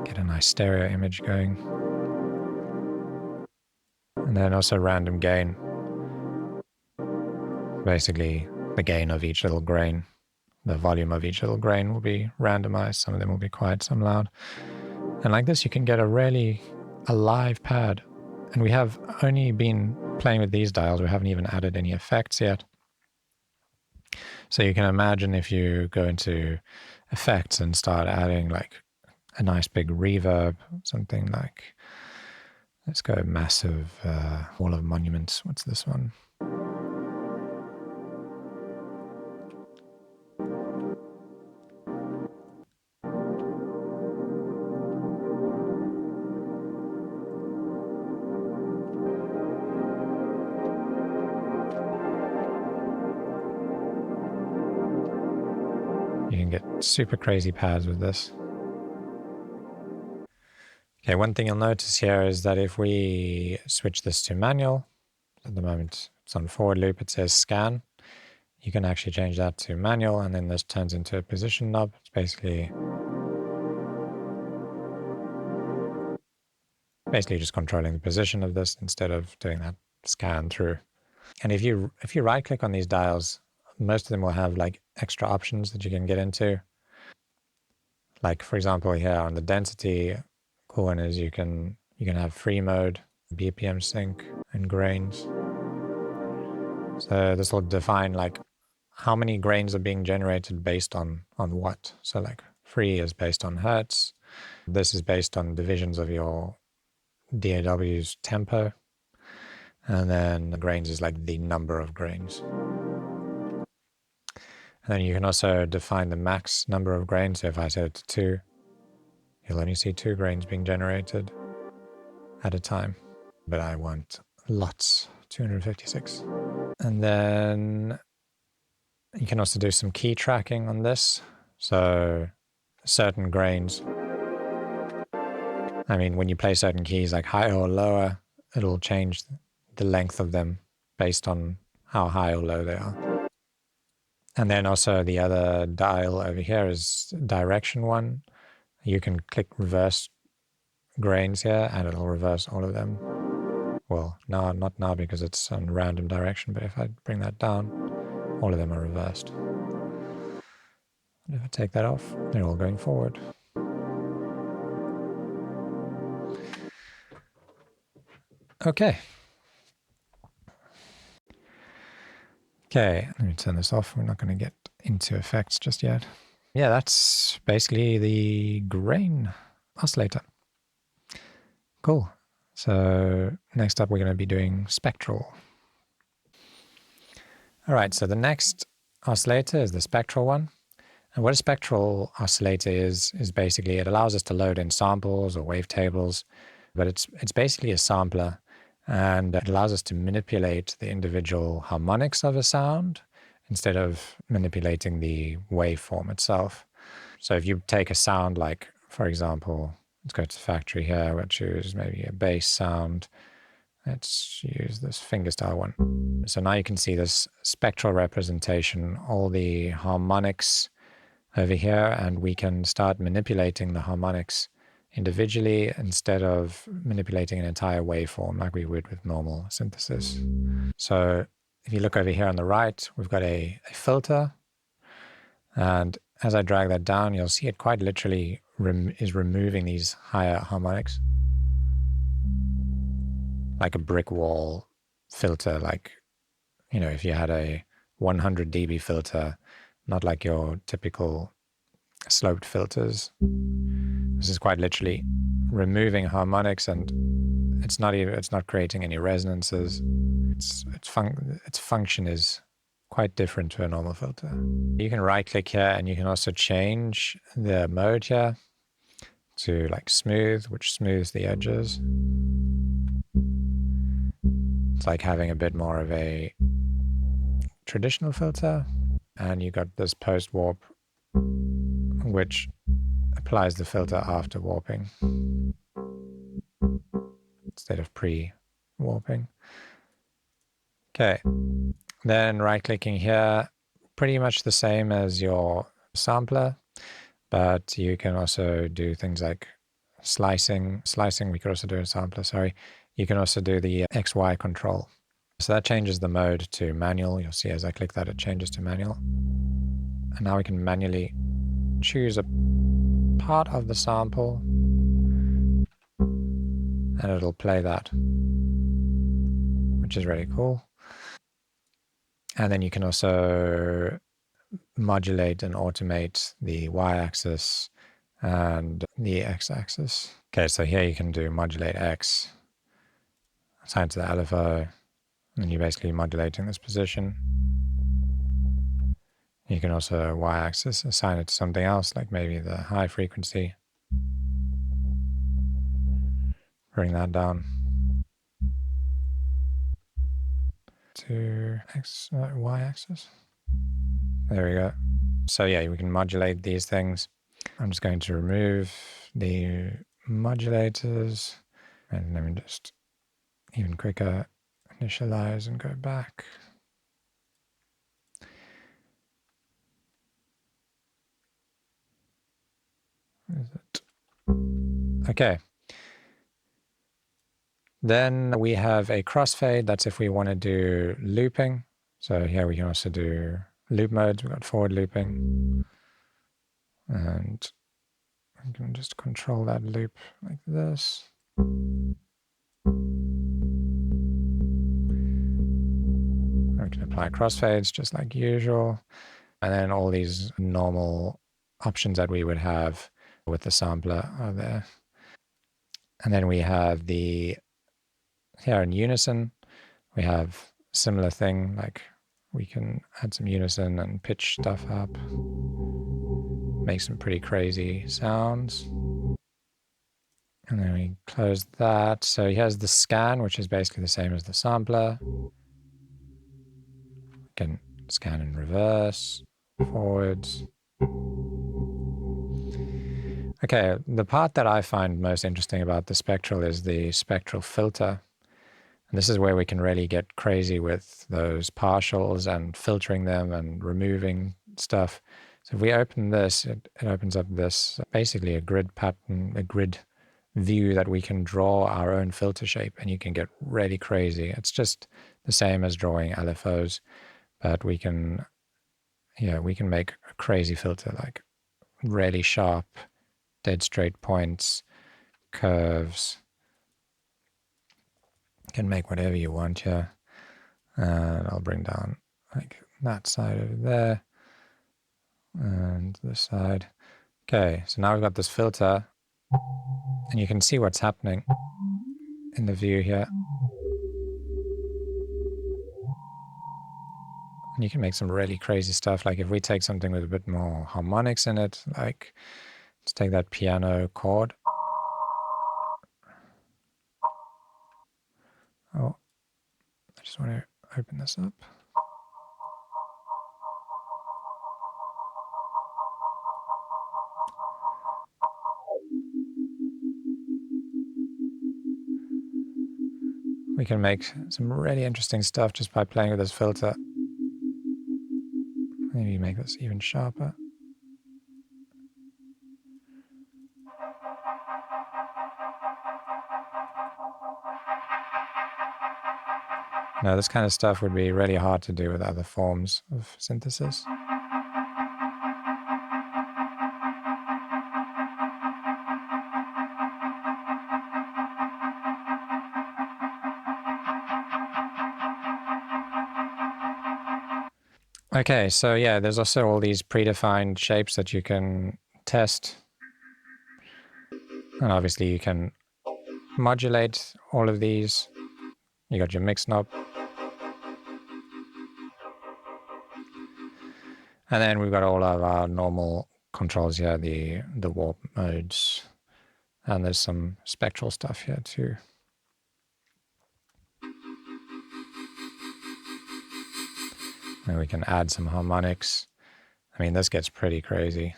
Get a nice stereo image going. And then also random gain. Basically, the gain of each little grain. The volume of each little grain will be randomized. Some of them will be quiet, some loud. And like this, you can get a really alive pad. And we have only been playing with these dials. We haven't even added any effects yet. So you can imagine if you go into effects and start adding like a nice big reverb, something like, let's go massive wall of monuments. What's this one? You can get super crazy pads with this. Okay, one thing you'll notice here is that if we switch this to manual, at the moment it's on forward loop, it says scan. You can actually change that to manual, and then this turns into a position knob. It's basically just controlling the position of this instead of doing that scan through. And if you right click on these dials, most of them will have like extra options that you can get into. Like for example here on the density, cool one is you can have free mode, BPM sync, and grains. So this will define like how many grains are being generated based on what. So like free is based on hertz. This is based on divisions of your DAW's tempo. And then the grains is like the number of grains. And then you can also define the max number of grains. So if I set it to 2, you'll only see 2 grains being generated at a time. But I want lots, 256. And then you can also do some key tracking on this. So certain grains, I mean, when you play certain keys like higher or lower, it'll change the length of them based on how high or low they are. And then also the other dial over here is direction 1. You can click reverse grains here and it'll reverse all of them. Well, no, not now because it's on random direction, but if I bring that down, all of them are reversed. And if I take that off, they're all going forward. Okay. Okay, let me turn this off. We're not going to get into effects just yet. Yeah, that's basically the grain oscillator. Cool. So next up, we're going to be doing spectral. All right, so the next oscillator is the spectral one. And what a spectral oscillator is basically it allows us to load in samples or wavetables, but it's basically a sampler, and it allows us to manipulate the individual harmonics of a sound instead of manipulating the waveform itself. So if you take a sound like, for example, let's go to the factory here, we'll choose maybe a bass sound. Let's use this fingerstyle one. So now you can see this spectral representation, all the harmonics over here, and we can start manipulating the harmonics individually instead of manipulating an entire waveform like we would with normal synthesis. So if you look over here on the right, we've got a filter, and as I drag that down, you'll see it quite literally is removing these higher harmonics. Like a brick wall filter, like You know, if you had a 100 dB filter, not like your typical sloped filters. This is quite literally removing harmonics, and it's not creating any resonances. Its function is quite different to a normal filter. You can right click here and you can also change the mode here to like smooth, which smooths the edges. It's like having a bit more of a traditional filter. And you got this post warp, which applies the filter after warping instead of pre-warping. Okay, then right-clicking here, pretty much the same as your sampler, but you can also do things like slicing. We could also do a sampler, sorry. You can also do the XY control. So that changes the mode to manual. You'll see as I click that, it changes to manual. And now we can manually choose a part of the sample and it'll play that, which is really cool. And then you can also modulate and automate the y-axis and the x-axis. Okay, so here you can do modulate x, assign to the LFO, and you're basically modulating this position. You can also y-axis assign it to something else, like maybe the high frequency. Bring that down to y-axis. There we go. So yeah, we can modulate these things. I'm just going to remove the modulators, and let me just even quicker initialize and go back. Is it? Okay. Then we have a crossfade. That's if we want to do looping. So here we can also do loop modes. We've got forward looping. And we can just control that loop like this. We can apply crossfades just like usual. And then all these normal options that we would have with the sampler are there. And then we have the, here in unison, we have similar thing, like we can add some unison and pitch stuff up, make some pretty crazy sounds. And then we close that. So here's the scan, which is basically the same as the sampler. We can scan in reverse, forwards. Okay, the part that I find most interesting about the spectral is the spectral filter. And this is where we can really get crazy with those partials and filtering them and removing stuff. So if we open this, it opens up this basically a grid pattern, a grid view that we can draw our own filter shape, and you can get really crazy. It's just the same as drawing LFOs, but we can, yeah, we can make a crazy filter, like really sharp, dead straight points, curves. You can make whatever you want here. And I'll bring down like that side over there and this side. Okay, so now we've got this filter and you can see what's happening in the view here. And you can make some really crazy stuff. Like if we take something with a bit more harmonics in it, like let's take that piano chord. Oh, I just want to open this up. We can make some really interesting stuff just by playing with this filter. Maybe make this even sharper. Now, this kind of stuff would be really hard to do with other forms of synthesis. Okay, so yeah, there's also all these predefined shapes that you can test. And obviously you can modulate all of these. You got your mix knob. And then we've got all of our normal controls here, the warp modes. And there's some spectral stuff here too. And we can add some harmonics. I mean, this gets pretty crazy.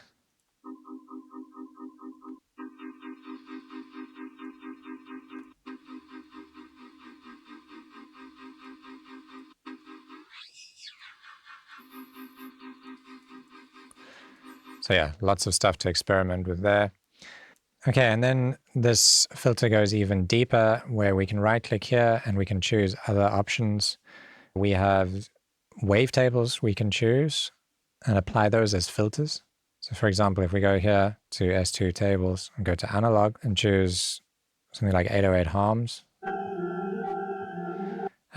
So yeah, lots of stuff to experiment with there. Okay, and then this filter goes even deeper where we can right click here and we can choose other options. We have wavetables we can choose and apply those as filters. So for example, if we go here to S2 tables and go to analog and choose something like 808 harms,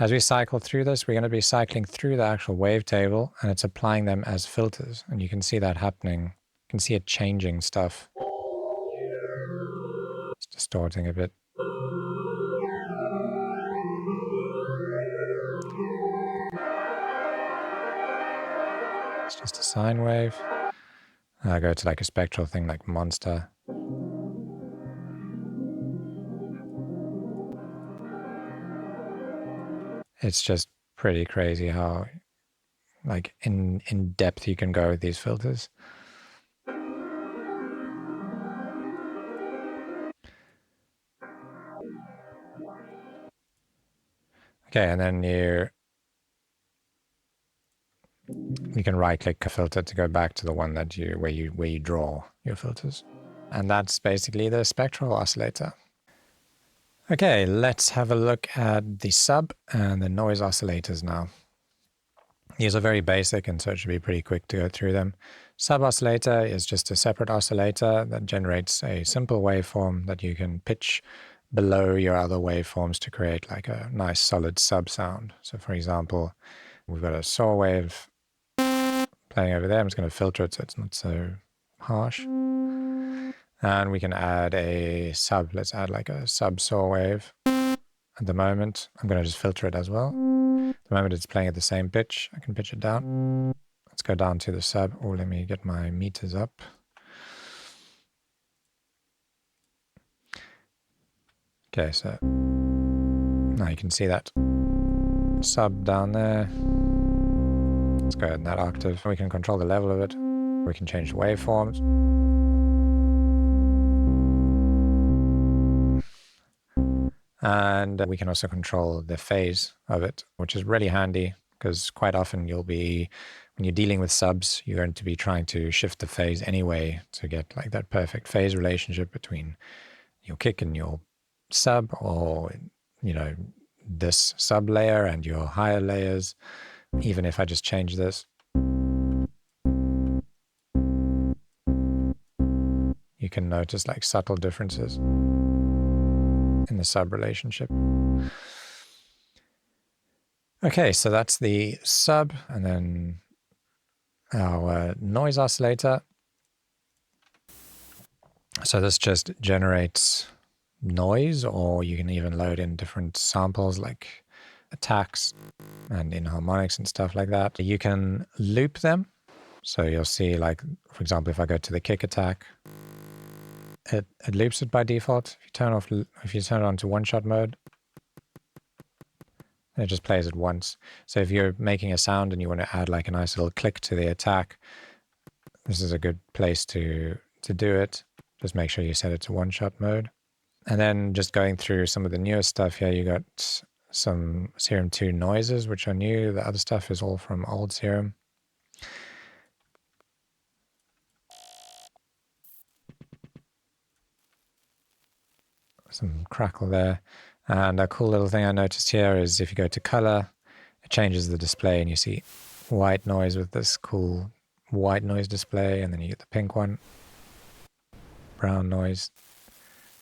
as we cycle through this, we're going to be cycling through the actual wavetable and it's applying them as filters. And you can see that happening. You can see it changing stuff. It's distorting a bit. It's just a sine wave. I go to like a spectral thing like monster. It's just pretty crazy how like in depth you can go with these filters. Okay, and then you can right click a filter to go back to the one that where you draw your filters. And that's basically the spectral oscillator. Okay, let's have a look at the sub and the noise oscillators now. These are very basic and so it should be pretty quick to go through them. Sub oscillator is just a separate oscillator that generates a simple waveform that you can pitch below your other waveforms to create like a nice solid sub sound. So for example, we've got a saw wave playing over there. I'm just going to filter it so it's not so harsh. And we can add a sub. Let's add like a sub saw wave. At the moment, I'm going to just filter it as well. At the moment, it's playing at the same pitch. I can pitch it down. Let's go down to the sub. Oh, let me get my meters up. Okay, so now you can see that sub down there. Let's go in that octave. We can control the level of it. We can change the waveforms. And we can also control the phase of it, which is really handy because quite often you'll be, when you're dealing with subs, you're going to be trying to shift the phase anyway to get like that perfect phase relationship between your kick and your sub, or, you know, this sub layer and your higher layers. Even if I just change this, you can notice like subtle differences in the sub relationship. Okay, so that's the sub, and then our noise oscillator. So this just generates noise, or you can even load in different samples like attacks and inharmonics and stuff like that. You can loop them. So you'll see, like, for example, if I go to the kick attack, it loops it by default. If you turn it on to one-shot mode, it just plays it once. So if you're making a sound and you want to add like a nice little click to the attack, this is a good place to do it. Just make sure you set it to one-shot mode. And then just going through some of the newer stuff here, you got some Serum 2 noises, which are new. The other stuff is all from old Serum. Some crackle there. And a cool little thing I noticed here is if you go to color, it changes the display and you see white noise with this cool white noise display, and then you get the pink one, brown noise,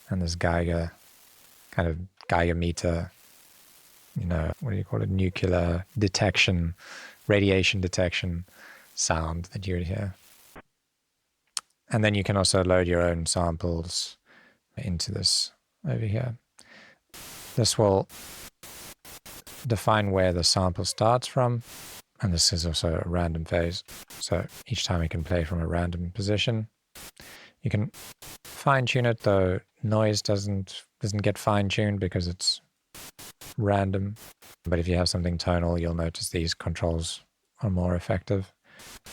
and this Geiger, kind of Geiger meter, you know, what do you call it, nuclear detection radiation detection sound that you would hear. And then you can also load your own samples into this over here. This will define where the sample starts from, and this is also a random phase. So each time you can play from a random position. You can fine-tune it, though noise doesn't get fine-tuned because it's random. But if you have something tonal, you'll notice these controls are more effective.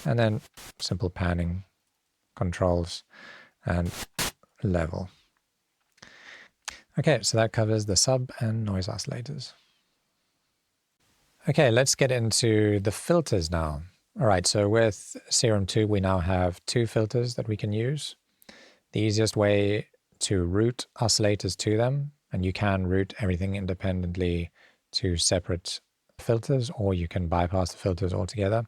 And then simple panning controls and level. Okay, so that covers the sub and noise oscillators. Okay, let's get into the filters now. All right, so with Serum 2, we now have 2 filters that we can use. The easiest way to route oscillators to them, and you can route everything independently to separate filters, or you can bypass the filters altogether.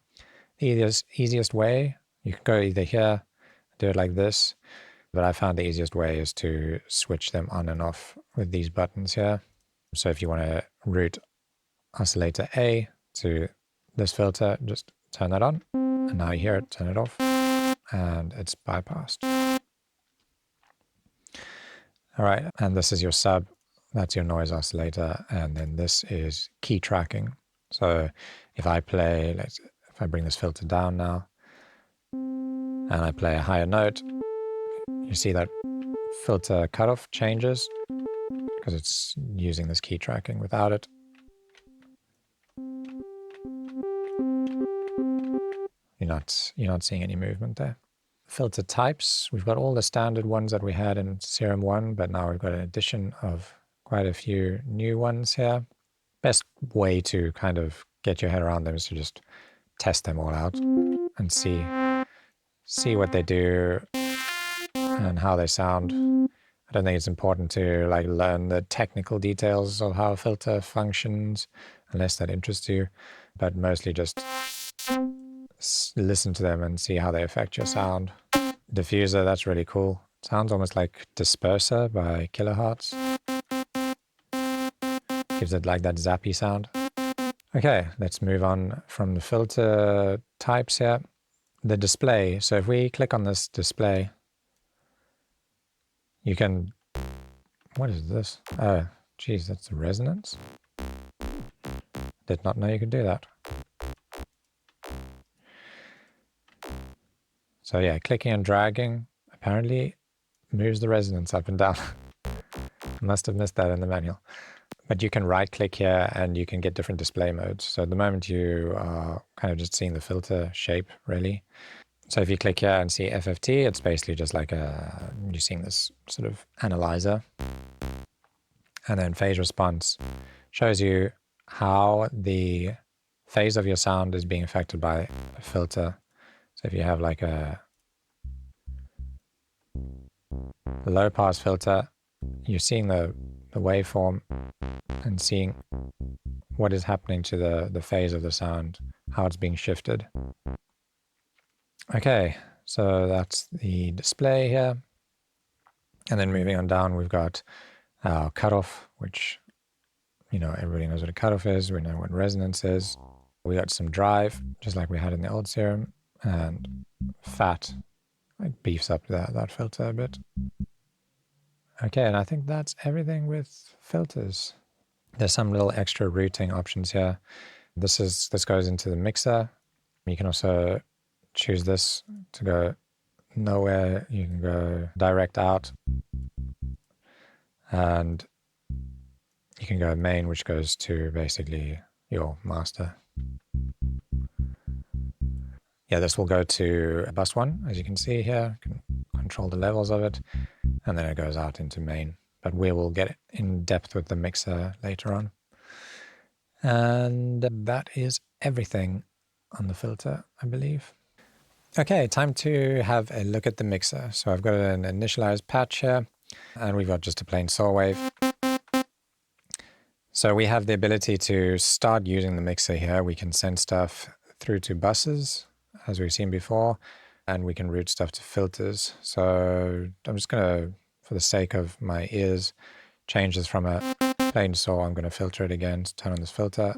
The easiest way, you can go either here, do it like this, but I found the easiest way is to switch them on and off with these buttons here. So if you want to route oscillator A to this filter, just turn that on, and now you hear it, turn it off, and it's bypassed. All right, and this is your sub, that's your noise oscillator, and then this is key tracking. So if I play, if I bring this filter down now, and I play a higher note, you see that filter cutoff changes because it's using this key tracking. Without it, you're not seeing any movement there. Filter types, we've got all the standard ones that we had in Serum 1, but now we've got an addition of quite a few new ones here. Best way to kind of get your head around them is to just test them all out and see what they do and how they sound. I don't think it's important to like learn the technical details of how a filter functions unless that interests you, but mostly just listen to them and see how they affect your sound. Diffuser, that's really cool. Sounds almost like Disperser by Kilohertz. Gives it like that zappy sound. Okay, let's move on from the filter types here. The display, so if we click on this display, you can, what is this? Oh, geez, that's the resonance. Did not know you could do that. So yeah, clicking and dragging apparently moves the resonance up and down. Must have missed that in the manual. But you can right click here and you can get different display modes. So at the moment you are kind of just seeing the filter shape really. So if you click here and see FFT, it's basically just like you're seeing this sort of analyzer. And then phase response shows you how the phase of your sound is being affected by a filter. So if you have like a low pass filter, you're seeing the waveform and seeing what is happening to the phase of the sound, how it's being shifted. Okay, so that's the display here. And then moving on down, we've got our cutoff, which, you know, everybody knows what a cutoff is. We know what resonance is. We got some drive, just like we had in the old Serum, and fat. It beefs up that filter a bit. Okay, and I think that's everything with filters. There's some little extra routing options here. This goes into the mixer. You can also choose this to go nowhere. You can go direct out, and you can go main, which goes to basically your master. Yeah, this will go to bus 1, as you can see here. You can control the levels of it, and then it goes out into main. But we will get in depth with the mixer later on. And that is everything on the filter, I believe. Okay, time to have a look at the mixer. So I've got an initialized patch here, and we've got just a plain saw wave. So we have the ability to start using the mixer here. We can send stuff through to buses, as we've seen before, and we can route stuff to filters. So I'm just going to, for the sake of my ears, change this from a plain saw. I'm going to filter it again, turn on this filter.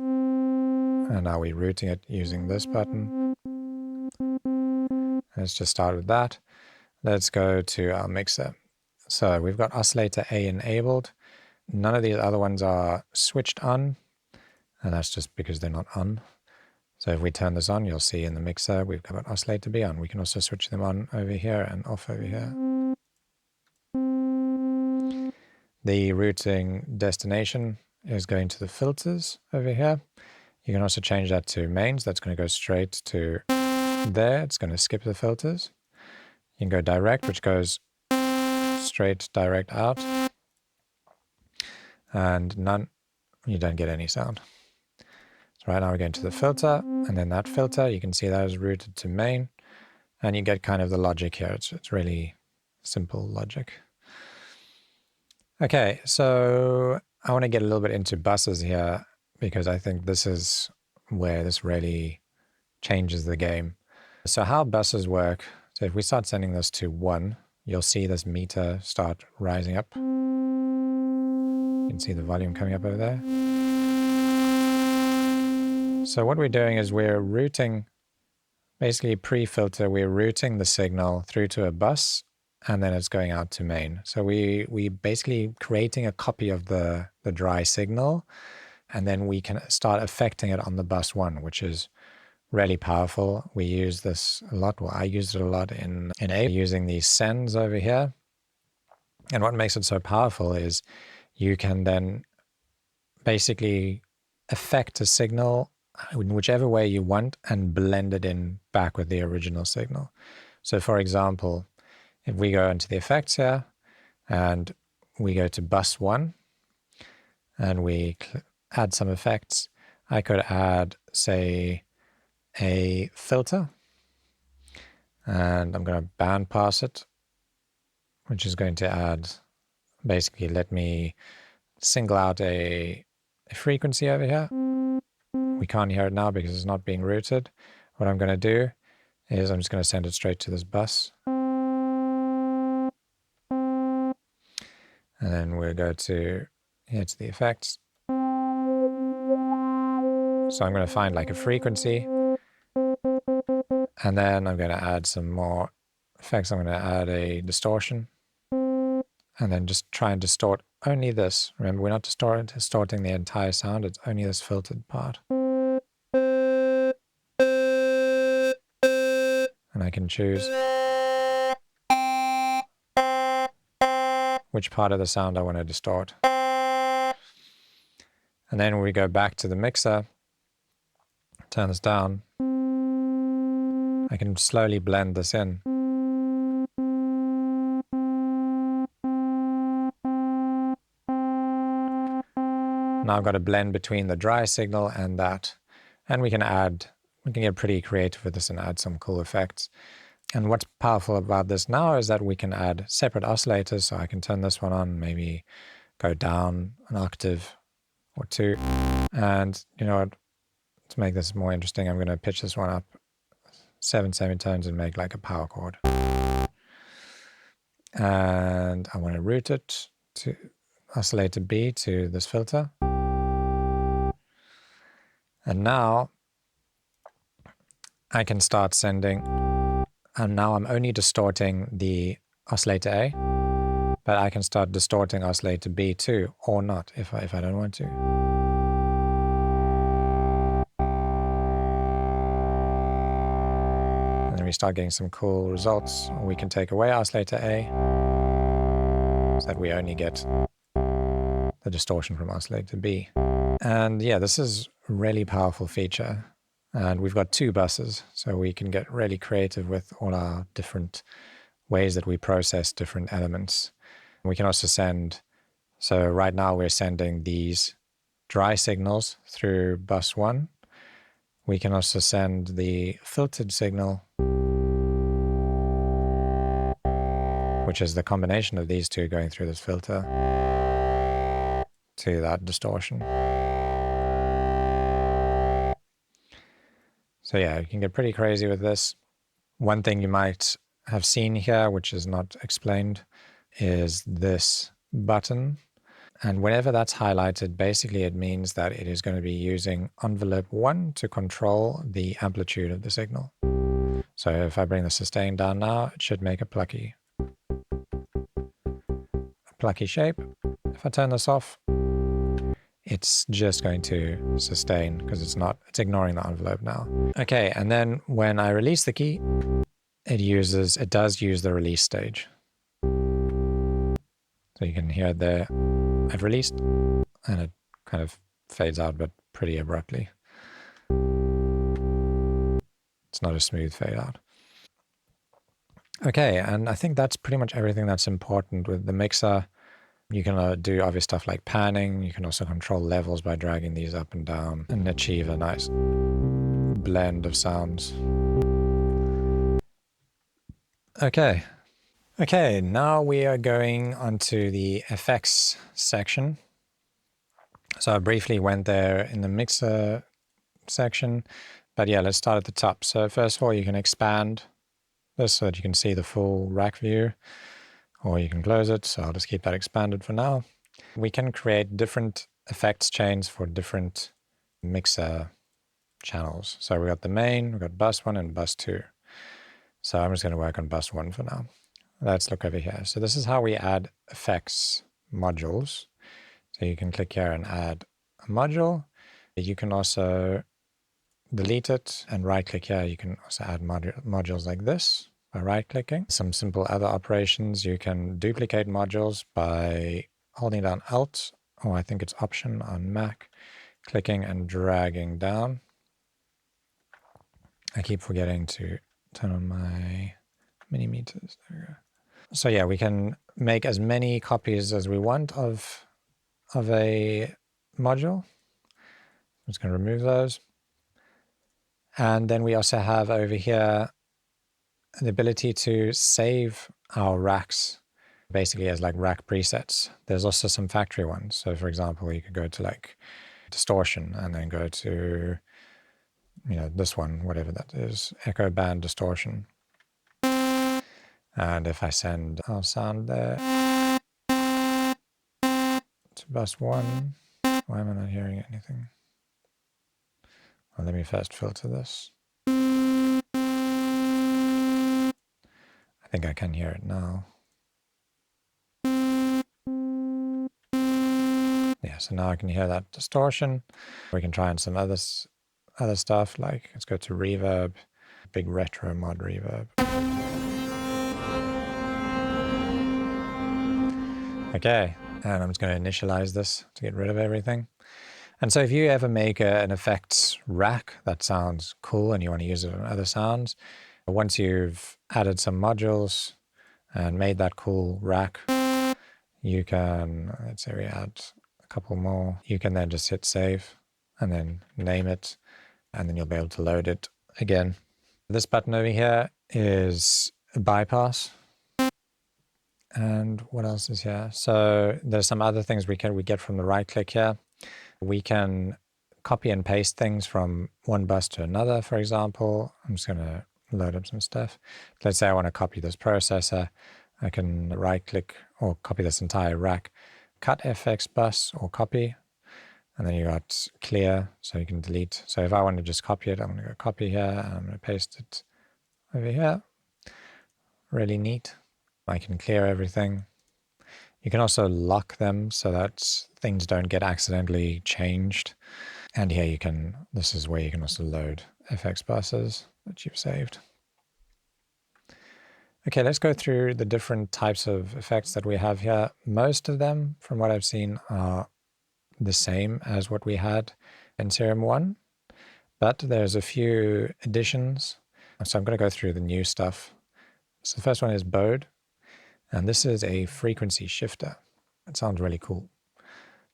And now we're routing it using this button. Let's just start with that. Let's go to our mixer. So we've got oscillator A enabled. None of these other ones are switched on, and that's just because they're not on. So if we turn this on, you'll see in the mixer we've got oscillator B on. We can also switch them on over here and off over here. The routing destination is going to the filters over here. You can also change that to mains. That's going to go straight to there. It's going to skip the filters. You can go direct, which goes straight direct out. And none, you don't get any sound. So right now we're going to the filter, and then that filter, you can see that is routed to main, and you get kind of the logic here. It's really simple logic. Okay, so I want to get a little bit into buses here, because I think this is where this really changes the game. So how buses work, so if we start sending this to 1, you'll see this meter start rising up. You can see the volume coming up over there. So what we're doing is we're routing, basically pre-filter, we're routing the signal through to a bus, and then it's going out to main. So we basically creating a copy of the dry signal, and then we can start affecting it on the bus 1, which is really powerful. We use this a lot. Well, I used it a lot in A, using these sends over here. And what makes it so powerful is you can then basically affect a signal in whichever way you want and blend it in back with the original signal. So for example, if we go into the effects here and we go to bus 1 and we add some effects, I could add, say, a filter, and I'm going to band pass it, which is going to add, basically let me single out a frequency over here. We can't hear it now because it's not being routed. What I'm going to do is I'm just going to send it straight to this bus. And then we'll go to here to the effects. So I'm going to find like a frequency. And then I'm going to add some more effects. I'm going to add a distortion. And then just try and distort only this. Remember, we're not distorting the entire sound. It's only this filtered part. And I can choose which part of the sound I want to distort. And then when we go back to the mixer, turn this down, I can slowly blend this in. Now I've got a blend between the dry signal and that. And we can get pretty creative with this and add some cool effects. And what's powerful about this now is that we can add separate oscillators. So I can turn this one on, maybe go down an octave or 2. And you know what, to make this more interesting, I'm going to pitch this one up 7 semitones and make like a power chord. And I want to route it to oscillator B to this filter. And now I can start sending, and now I'm only distorting the oscillator A, but I can start distorting oscillator B too, or not, if I don't want to. And then we start getting some cool results. We can take away oscillator A, so that we only get the distortion from oscillator B. And yeah, this is a really powerful feature. And we've got 2 buses, so we can get really creative with all our different ways that we process different elements. We can also send, so right now we're sending these dry signals through bus 1. We can also send the filtered signal, which is the combination of these 2 going through this filter, to that distortion. So yeah, you can get pretty crazy with this. One thing you might have seen here, which is not explained, is this button. And whenever that's highlighted, basically it means that it is going to be using envelope 1 to control the amplitude of the signal. So if I bring the sustain down now, it should make a plucky shape. If I turn this off, it's just going to sustain because it's ignoring the envelope now. Okay, and then when I release the key, it does use the release stage. So you can hear it there. I've released, and it kind of fades out, but pretty abruptly. It's not a smooth fade out. Okay, and I think that's pretty much everything that's important with the mixer. You can do obvious stuff like panning. You can also control levels by dragging these up and down and achieve a nice blend of sounds. Okay, now we are going onto the effects section. So I briefly went there in the mixer section, but yeah, let's start at the top. So first of all, you can expand this so that you can see the full rack view, or you can close it. So I'll just keep that expanded for now. We can create different effects chains for different mixer channels. So we got the main, we've got bus 1 and bus 2. So I'm just going to work on bus 1 for now. Let's look over here. So this is how we add effects modules. So you can click here and add a module. You can also delete it and right click here. You can also add modules like this by right clicking. Some simple other operations. You can duplicate modules by holding down Alt, or I think it's Option on Mac, clicking and dragging down. I keep forgetting to turn on my mini meters. There we go. So yeah, we can make as many copies as we want of a module. I'm just going to remove those. And then we also have over here the ability to save our racks basically as like rack presets. There's also some factory ones. So for example, you could go to like distortion and then go to, this one, whatever that is, echo band distortion. And if I send our sound there to bus 1, why am I not hearing anything? Well, let me first filter this. I think I can hear it now. Yeah, so now I can hear that distortion. We can try on some other stuff, like let's go to reverb, big retro mod reverb. Okay, and I'm just going to initialize this to get rid of everything. And so if you ever make an effects rack that sounds cool and you want to use it on other sounds, once you've added some modules and made that cool rack, you can, let's say we add a couple more, you can then just hit save and then name it, and then you'll be able to load it again. This button over here is a bypass. And what else is here? So there's some other things we get from the right click here. We can copy and paste things from one bus to another, for example. I'm just going to load up some stuff. Let's say I want to copy this processor. I can right click or copy this entire rack, cut FX bus or copy, and then you got clear, so you can delete. So if I want to just copy it, I'm going to go copy here, and I'm going to paste it over here. Really neat. I can clear everything. You can also lock them so that things don't get accidentally changed. And here this is where you can also load FX buses that you've saved. Okay, let's go through the different types of effects that we have here. Most of them, from what I've seen, are the same as what we had in Serum 1, but there's a few additions. So I'm going to go through the new stuff. So the first one is Bode, and this is a frequency shifter. It sounds really cool.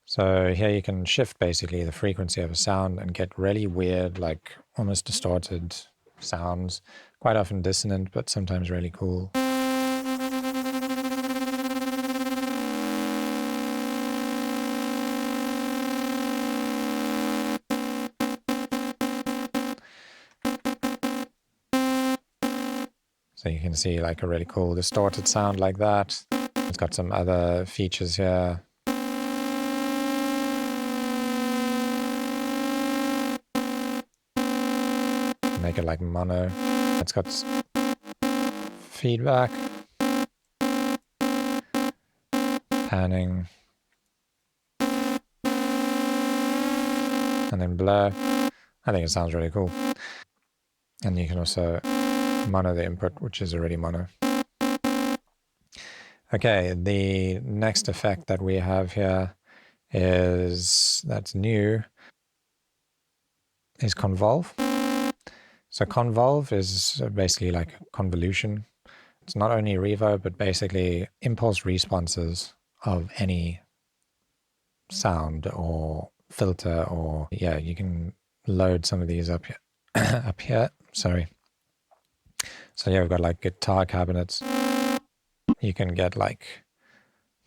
So here you can shift basically the frequency of a sound and get really weird, like almost distorted sounds, quite often dissonant, but sometimes really cool. So you can see like a really cool distorted sound like that. It's got some other features here. make it like mono. It's got feedback, panning, and then blur. I think it sounds really cool. And you can also mono the input, which is already mono. Okay, the next effect that we have here that's new, is convolve. So convolve is basically like convolution. It's not only reverb, but basically impulse responses of any sound or filter, or yeah, you can load some of these up here. Up here, sorry. So yeah, we've got like guitar cabinets. You can get like,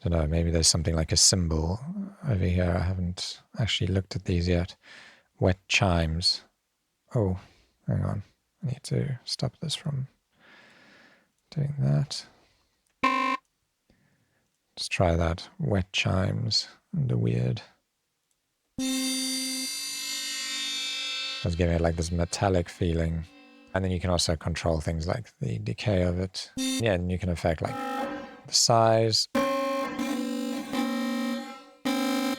I don't know, maybe there's something like a cymbal over here. I haven't actually looked at these yet. Wet chimes. Oh, hang on. I need to stop this from doing that. Let's try that. Wet chimes and the weird. I was giving it like this metallic feeling. And then you can also control things like the decay of it. Yeah, and you can affect like the size,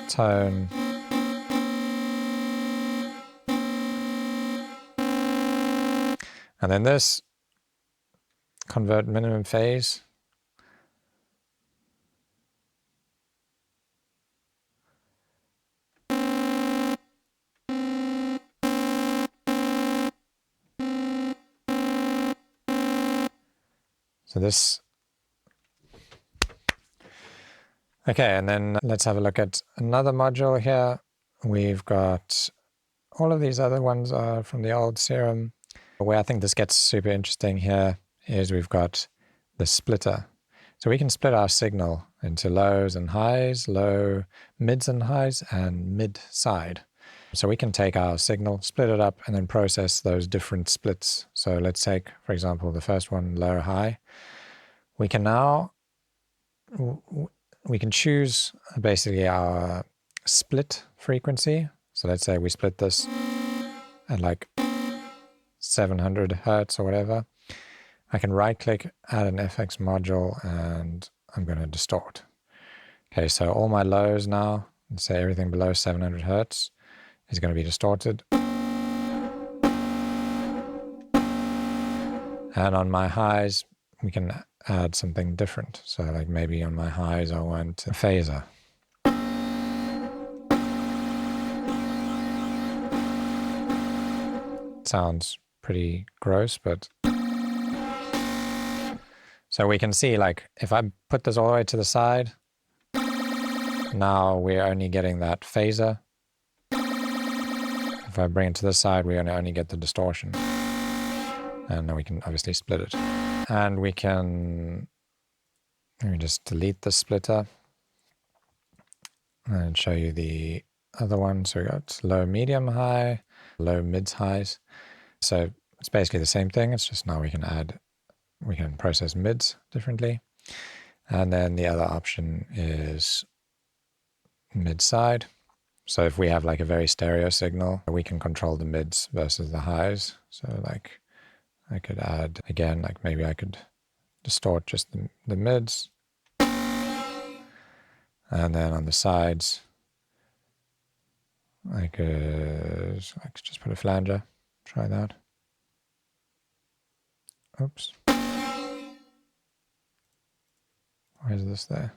tone, and then this, convert minimum phase. So this, okay, and then let's have a look at another module here. We've got all of these other ones are from the old Serum. Where I think this gets super interesting here is we've got the splitter. So we can split our signal into lows and highs, low, mids and highs, and mid side. So we can take our signal, split it up, and then process those different splits. So let's take, for example, the first one, low, high. We can now, we can choose basically our split frequency. So let's say we split this at like 700 hertz or whatever. I can right click, add an FX module, and I'm going to distort. Okay, so all my lows now, let's say everything below 700 hertz is going to be distorted. And on my highs, we can add something different. So like maybe on my highs, I want a phaser. Sounds pretty gross, but so we can see like if I put this all the way to the side, now we're only getting that phaser. If I bring it to this side, we only get the distortion. And then we can obviously split it. And we can, let me just delete the splitter and show you the other one. So we got low, medium, high, low, mids, highs. So it's basically the same thing. It's just now we can process mids differently. And then the other option is mid side. So if we have like a very stereo signal, we can control the mids versus the highs. So like I could add, again, like maybe I could distort just the mids. And then on the sides, I could just put a flanger. Try that. Oops. Why is this there?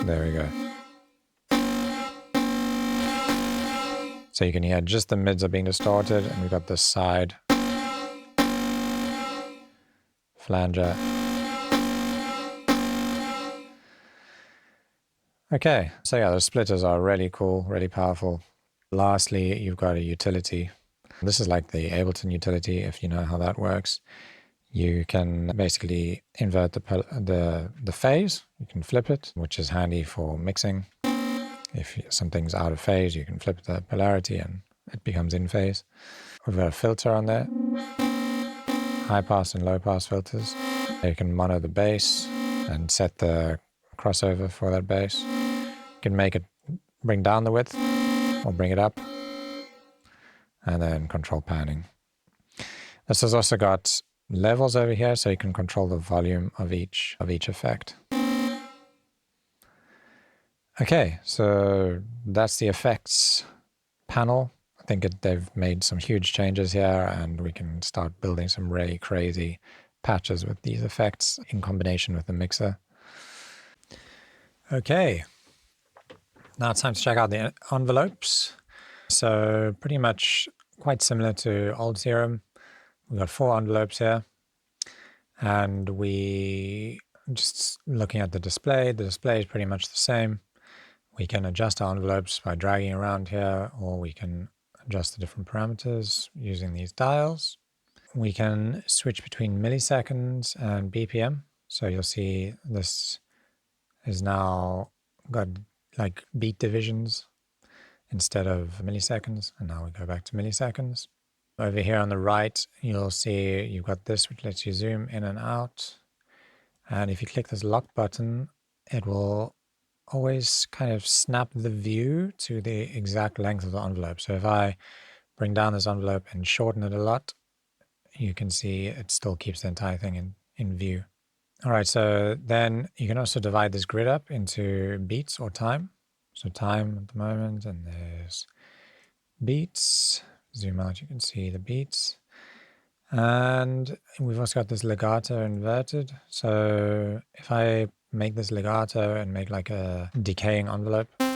There we go. So you can hear just the mids are being distorted, and we've got this side flanger. Okay, so yeah, the splitters are really cool, really powerful. Lastly, you've got a utility. This is like the Ableton utility, if you know how that works. You can basically invert the phase. You can flip it, which is handy for mixing. If something's out of phase, you can flip the polarity and it becomes in phase. We've got a filter on there. High pass and low pass filters. You can mono the bass and set the crossover for that bass. You can make it bring down the width or bring it up, and then control panning. This has also got levels over here, so you can control the volume of each effect. Okay, so that's the effects panel. I think they've made some huge changes here, and we can start building some really crazy patches with these effects in combination with the mixer. Okay, now it's time to check out the envelopes. So pretty much quite similar to old Serum. We've got 4 envelopes here, and we just looking at the display is pretty much the same. We can adjust our envelopes by dragging around here, or we can adjust the different parameters using these dials. We can switch between milliseconds and BPM. So you'll see this is now got like beat divisions instead of milliseconds. And now we go back to milliseconds. Over here on the right, you'll see you've got this, which lets you zoom in and out. And if you click this lock button, it will always kind of snap the view to the exact length of the envelope. So if I bring down this envelope and shorten it a lot, you can see it still keeps the entire thing in view. All right, so then you can also divide this grid up into beats or time. So time at the moment, and there's beats. Zoom out, you can see the beats. And we've also got this legato inverted. So if I make this legato and make like a decaying envelope, let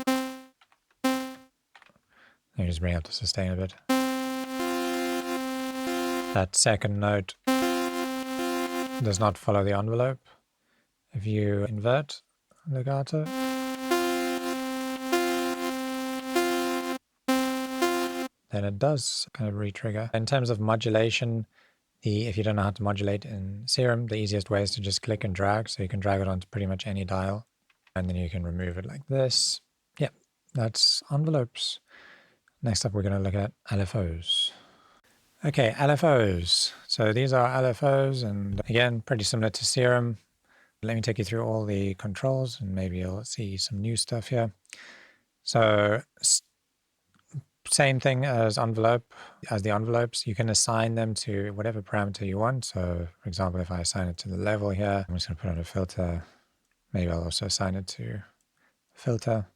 me just bring up the sustain a bit. That second note does not follow the envelope. If you invert legato, then it does kind of re-trigger. In terms of modulation, if you don't know how to modulate in Serum, the easiest way is to just click and drag. So you can drag it onto pretty much any dial, and then you can remove it like this. Yeah, that's envelopes. Next up, we're going to look at LFOs. Okay, LFOs. So these are LFOs, and again, pretty similar to Serum. Let me take you through all the controls, and maybe you'll see some new stuff here. So same thing as the envelopes, you can assign them to whatever parameter you want. So for example, if I assign it to the level here, I'm just going to put on a filter. Maybe I'll also assign it to filter.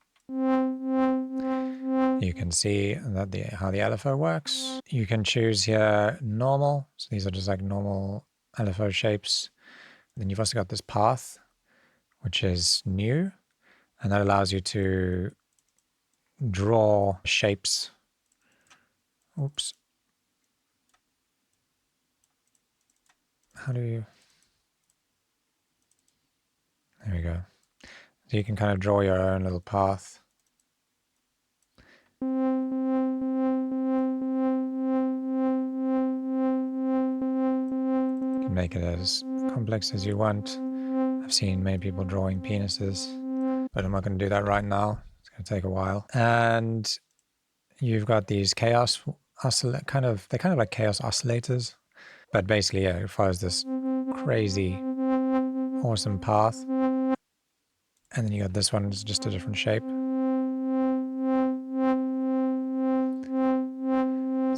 You can see that how the LFO works. You can choose here normal. So these are just like normal LFO shapes. Then you've also got this path, which is new, and that allows you to draw shapes. Oops. How do you... There we go. So you can kind of draw your own little path. You can make it as complex as you want. I've seen many people drawing penises, but I'm not going to do that right now. It's going to take a while. And you've got these chaos they're kind of like chaos oscillators, but basically, yeah, it follows this crazy, awesome path. And then you got this one, it's just a different shape.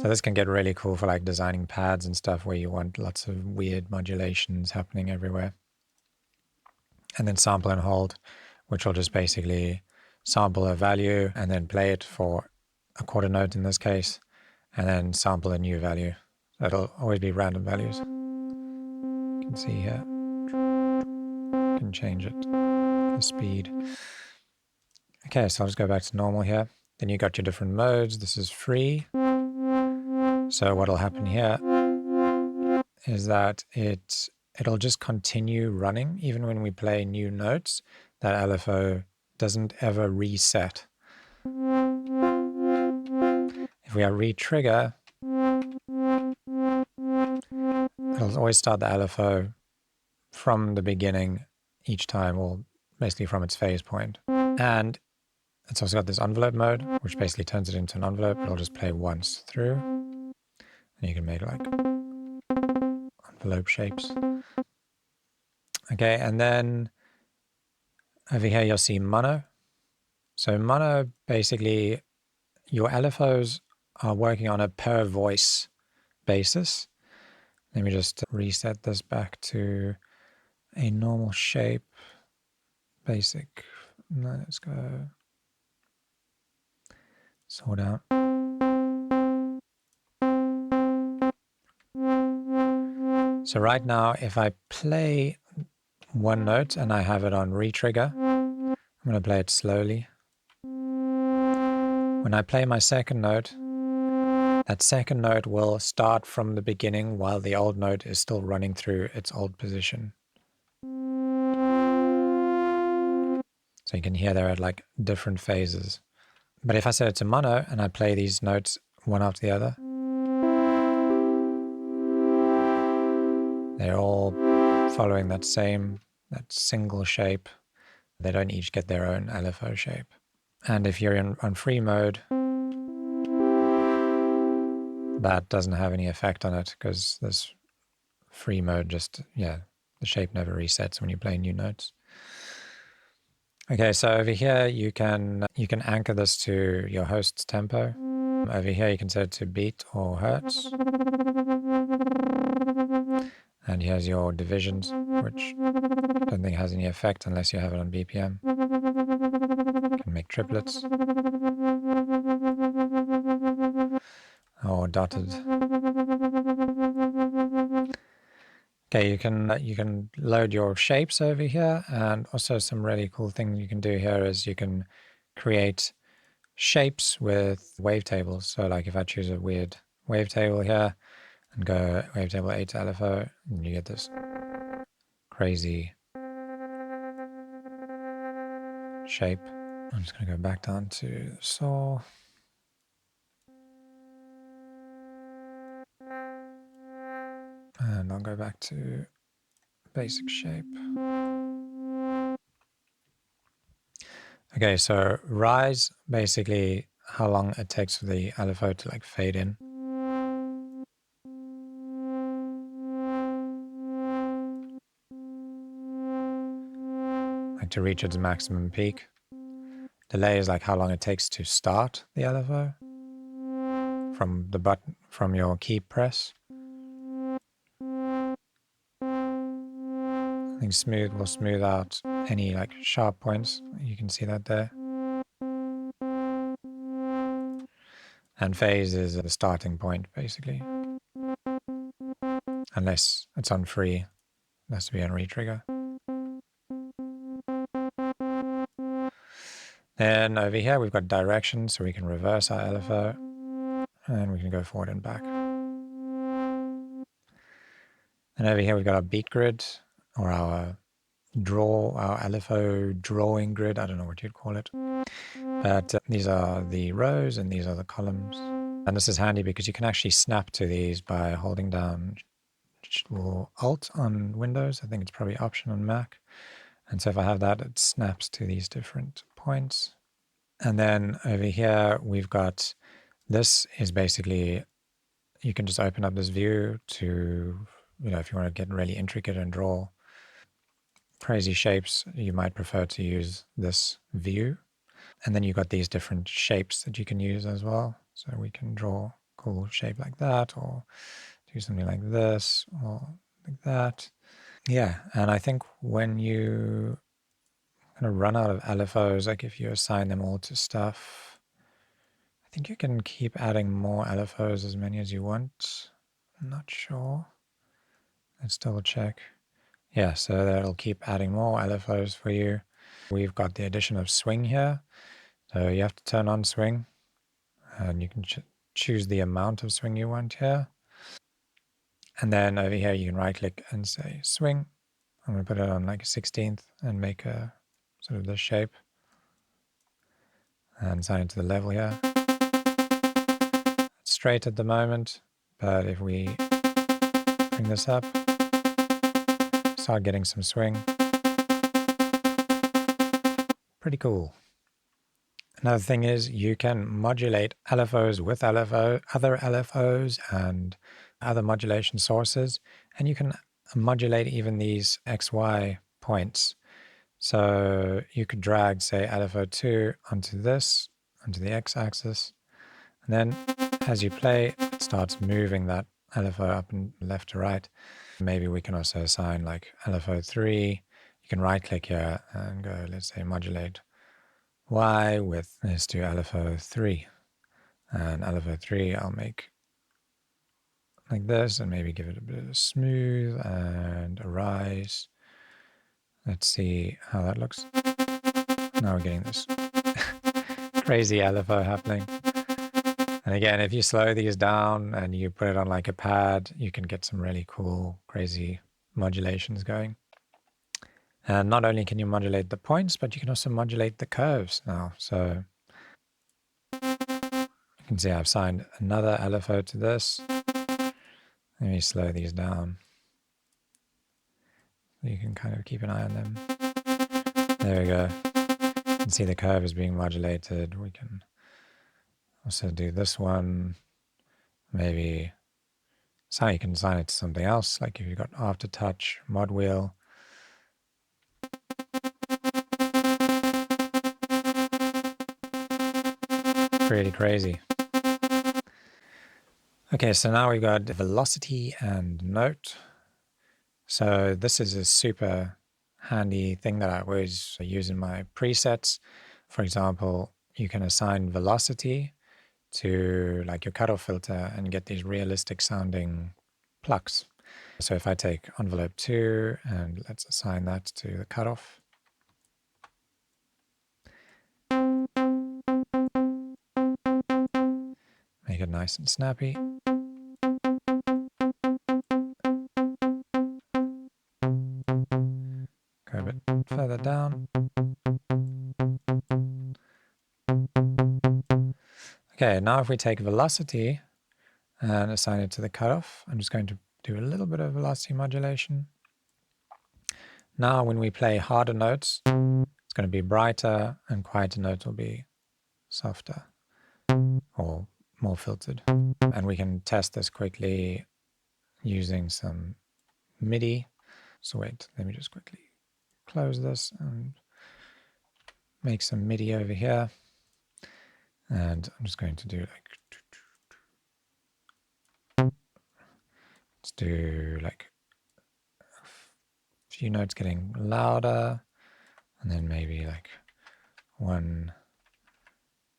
So this can get really cool for like designing pads and stuff where you want lots of weird modulations happening everywhere. And then sample and hold, which will just basically sample a value and then play it for a quarter note in this case, and then sample a new value. So it'll always be random values. You can see here. You can change it, the speed. Okay, so I'll just go back to normal here. Then you got your different modes. This is free. So what'll happen here is that it'll just continue running even when we play new notes. That LFO doesn't ever reset. If we re-trigger, it'll always start the LFO from the beginning each time, or basically from its phase point. And it's also got this envelope mode, which basically turns it into an envelope. It'll just play once through. And you can make like envelope shapes. Okay, and then Over here you'll see mono. So mono, basically your LFOs are working on a per voice basis. Let me just reset this back to a normal shape. Basic. No, let's go sort out. So right now, if I play one note and I have it on retrigger, I'm going to play it slowly. When I play my second note, that second note will start from the beginning while the old note is still running through its old position. So you can hear they're at like different phases. But if I set it to mono and I play these notes one after the other, they're all following that single shape. They don't each get their own LFO shape. And if you're on free mode, that doesn't have any effect on it because this free mode just, the shape never resets when you play new notes. Okay, so over here you can anchor this to your host's tempo. Over here you can set it to beat or hertz. And here's your divisions, which I don't think has any effect unless you have it on BPM. You can make triplets or dotted. Okay, you can load your shapes over here, and also some really cool thing you can do here is you can create shapes with wavetables. So like if I choose a weird wavetable here and go wavetable 8 to LFO, and you get this crazy shape. I'm just going to go back down to the saw. And I'll go back to basic shape. Okay, so rise, basically how long it takes for the LFO to like fade in. Like to reach its maximum peak. Delay is like how long it takes to start the LFO from the button, from your key press. I think smooth will smooth out any like sharp points. You can see that there. And phase is the starting point, basically. Unless it's on free, it has to be on retrigger. Then over here we've got direction, so we can reverse our LFO, and we can go forward and back. And over here we've got our beat grid, or our LFO drawing grid, I don't know what you'd call it. But these are the rows and these are the columns. And this is handy because you can actually snap to these by holding down or Alt on Windows. I think it's probably Option on Mac. And so if I have that, it snaps to these different points. And then over here, we've got, this is basically, you can just open up this view to, if you want to get really intricate and draw crazy shapes, you might prefer to use this view. And then you've got these different shapes that you can use as well. So we can draw a cool shape like that, or do something like this, or like that. Yeah, and I think when you kind of run out of LFOs, like if you assign them all to stuff, I think you can keep adding more LFOs, as many as you want. I'm not sure. Let's double check. Yeah, so that'll keep adding more LFOs for you. We've got the addition of swing here. So you have to turn on swing, and you can choose the amount of swing you want here. And then over here, you can right click and say swing. I'm going to put it on like a 16th and make a sort of this shape. And assign it to the level here. It's straight at the moment, but if we bring this up, start getting some swing. Pretty cool. Another thing is you can modulate LFOs with other LFOs and other modulation sources, and you can modulate even these XY points So you could drag, say, LFO2 onto this, onto the x-axis, and then as you play, it starts moving that LFO up and left to right. Maybe we can also assign like LFO3. You can right-click here and go, let's say, modulate Y with, let's do LFO3. And LFO3 I'll make like this and maybe give it a bit of a smooth and a rise. Let's see how that looks. Now we're getting this crazy LFO happening. And again, if you slow these down and you put it on like a pad, you can get some really cool, crazy modulations going. And not only can you modulate the points, but you can also modulate the curves now. So you can see I've assigned another LFO to this. Let me slow these down. You can kind of keep an eye on them. There we go. You can see the curve is being modulated. We can also do this one. Maybe so you can assign it to something else, like if you've got aftertouch, mod wheel. Pretty crazy. Okay, so now we've got velocity and note. So this is a super handy thing that I always use in my presets. For example, you can assign velocity to like your cutoff filter and get these realistic sounding plucks. So if I take envelope 2 and let's assign that to the cutoff. Make it nice and snappy. Go a bit further down. Okay, now if we take velocity and assign it to the cutoff, I'm just going to do a little bit of velocity modulation. Now when we play harder notes, it's going to be brighter, and quieter notes will be softer or more filtered. And we can test this quickly using some MIDI. So wait, let me just quickly close this and make some MIDI over here. And I'm just going to do like, let's do like a few notes getting louder, and then maybe like one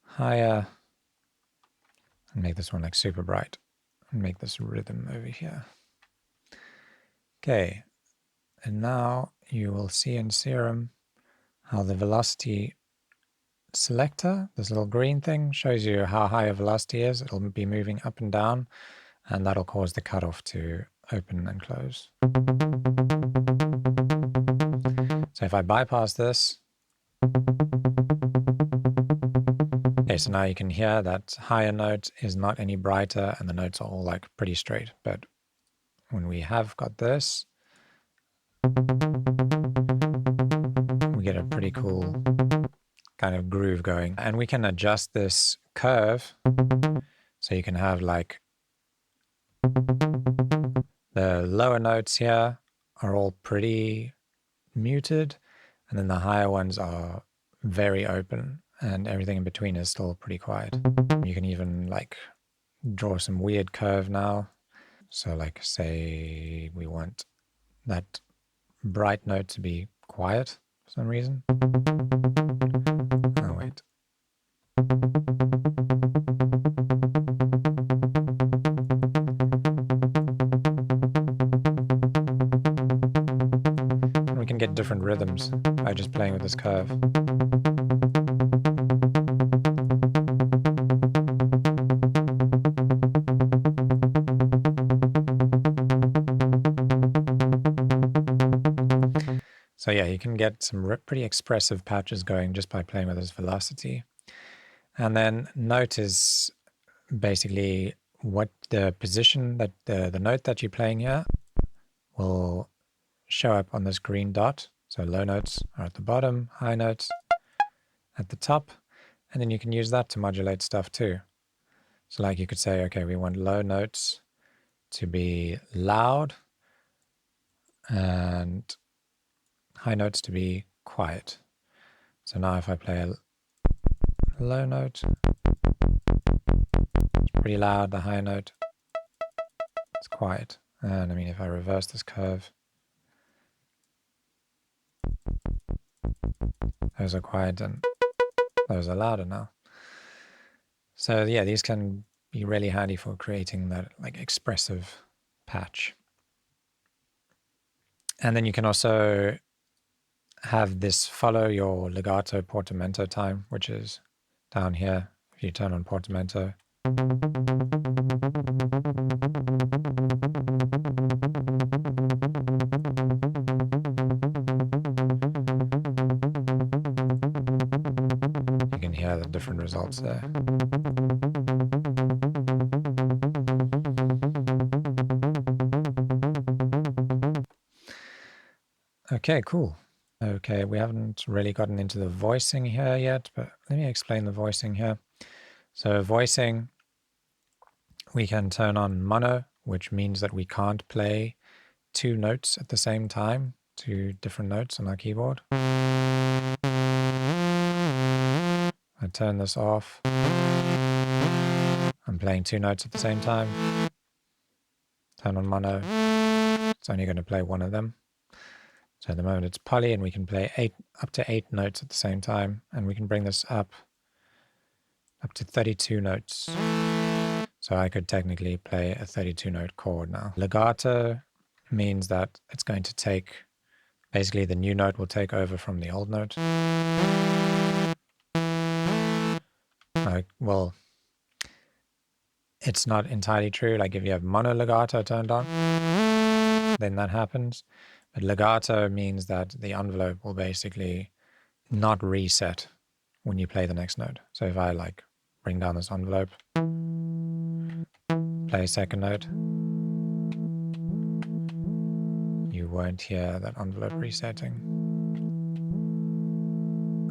higher, and make this one like super bright, and make this rhythm over here. Okay, and now you will see in Serum how the velocity selector, this little green thing, shows you how high a velocity is. It'll be moving up and down, and that'll cause the cutoff to open and close. So if I bypass this, okay, so now you can hear that higher note is not any brighter and the notes are all like pretty straight. But when we have got this, we get a pretty cool kind of groove going. And we can adjust this curve so you can have like the lower notes here are all pretty muted, and then the higher ones are very open, and everything in between is still pretty quiet. You can even like draw some weird curve now. So like say we want that bright note to be quiet for some reason. Oh wait. And we can get different rhythms by just playing with this curve. So yeah, you can get some pretty expressive patches going just by playing with this velocity. And then note is basically what the position that the note that you're playing here will show up on this green dot. So low notes are at the bottom, high notes at the top, and then you can use that to modulate stuff too. So like you could say, okay, we want low notes to be loud and high notes to be quiet. So now if I play a low note, it's pretty loud. The high note, it's quiet. And I mean, if I reverse this curve, those are quiet and those are louder now. So yeah, these can be really handy for creating that like expressive patch. And then you can also have this follow your legato portamento time, which is down here. If you turn on portamento, you can hear the different results there. Okay, cool. Okay, we haven't really gotten into the voicing here yet, but let me explain the voicing here. So voicing, we can turn on mono, which means that we can't play two notes at the same time, two different notes on our keyboard. I turn this off. I'm playing two notes at the same time. Turn on mono. It's only going to play one of them. So at the moment it's poly, and we can play up to 8 notes at the same time, and we can bring this up to 32 notes. So I could technically play a 32-note chord now. Legato means that it's going to take, basically the new note will take over from the old note. Well, it's not entirely true. Like if you have mono legato turned on, then that happens. But legato means that the envelope will basically not reset when you play the next note. So if I like bring down this envelope, play a second note, you won't hear that envelope resetting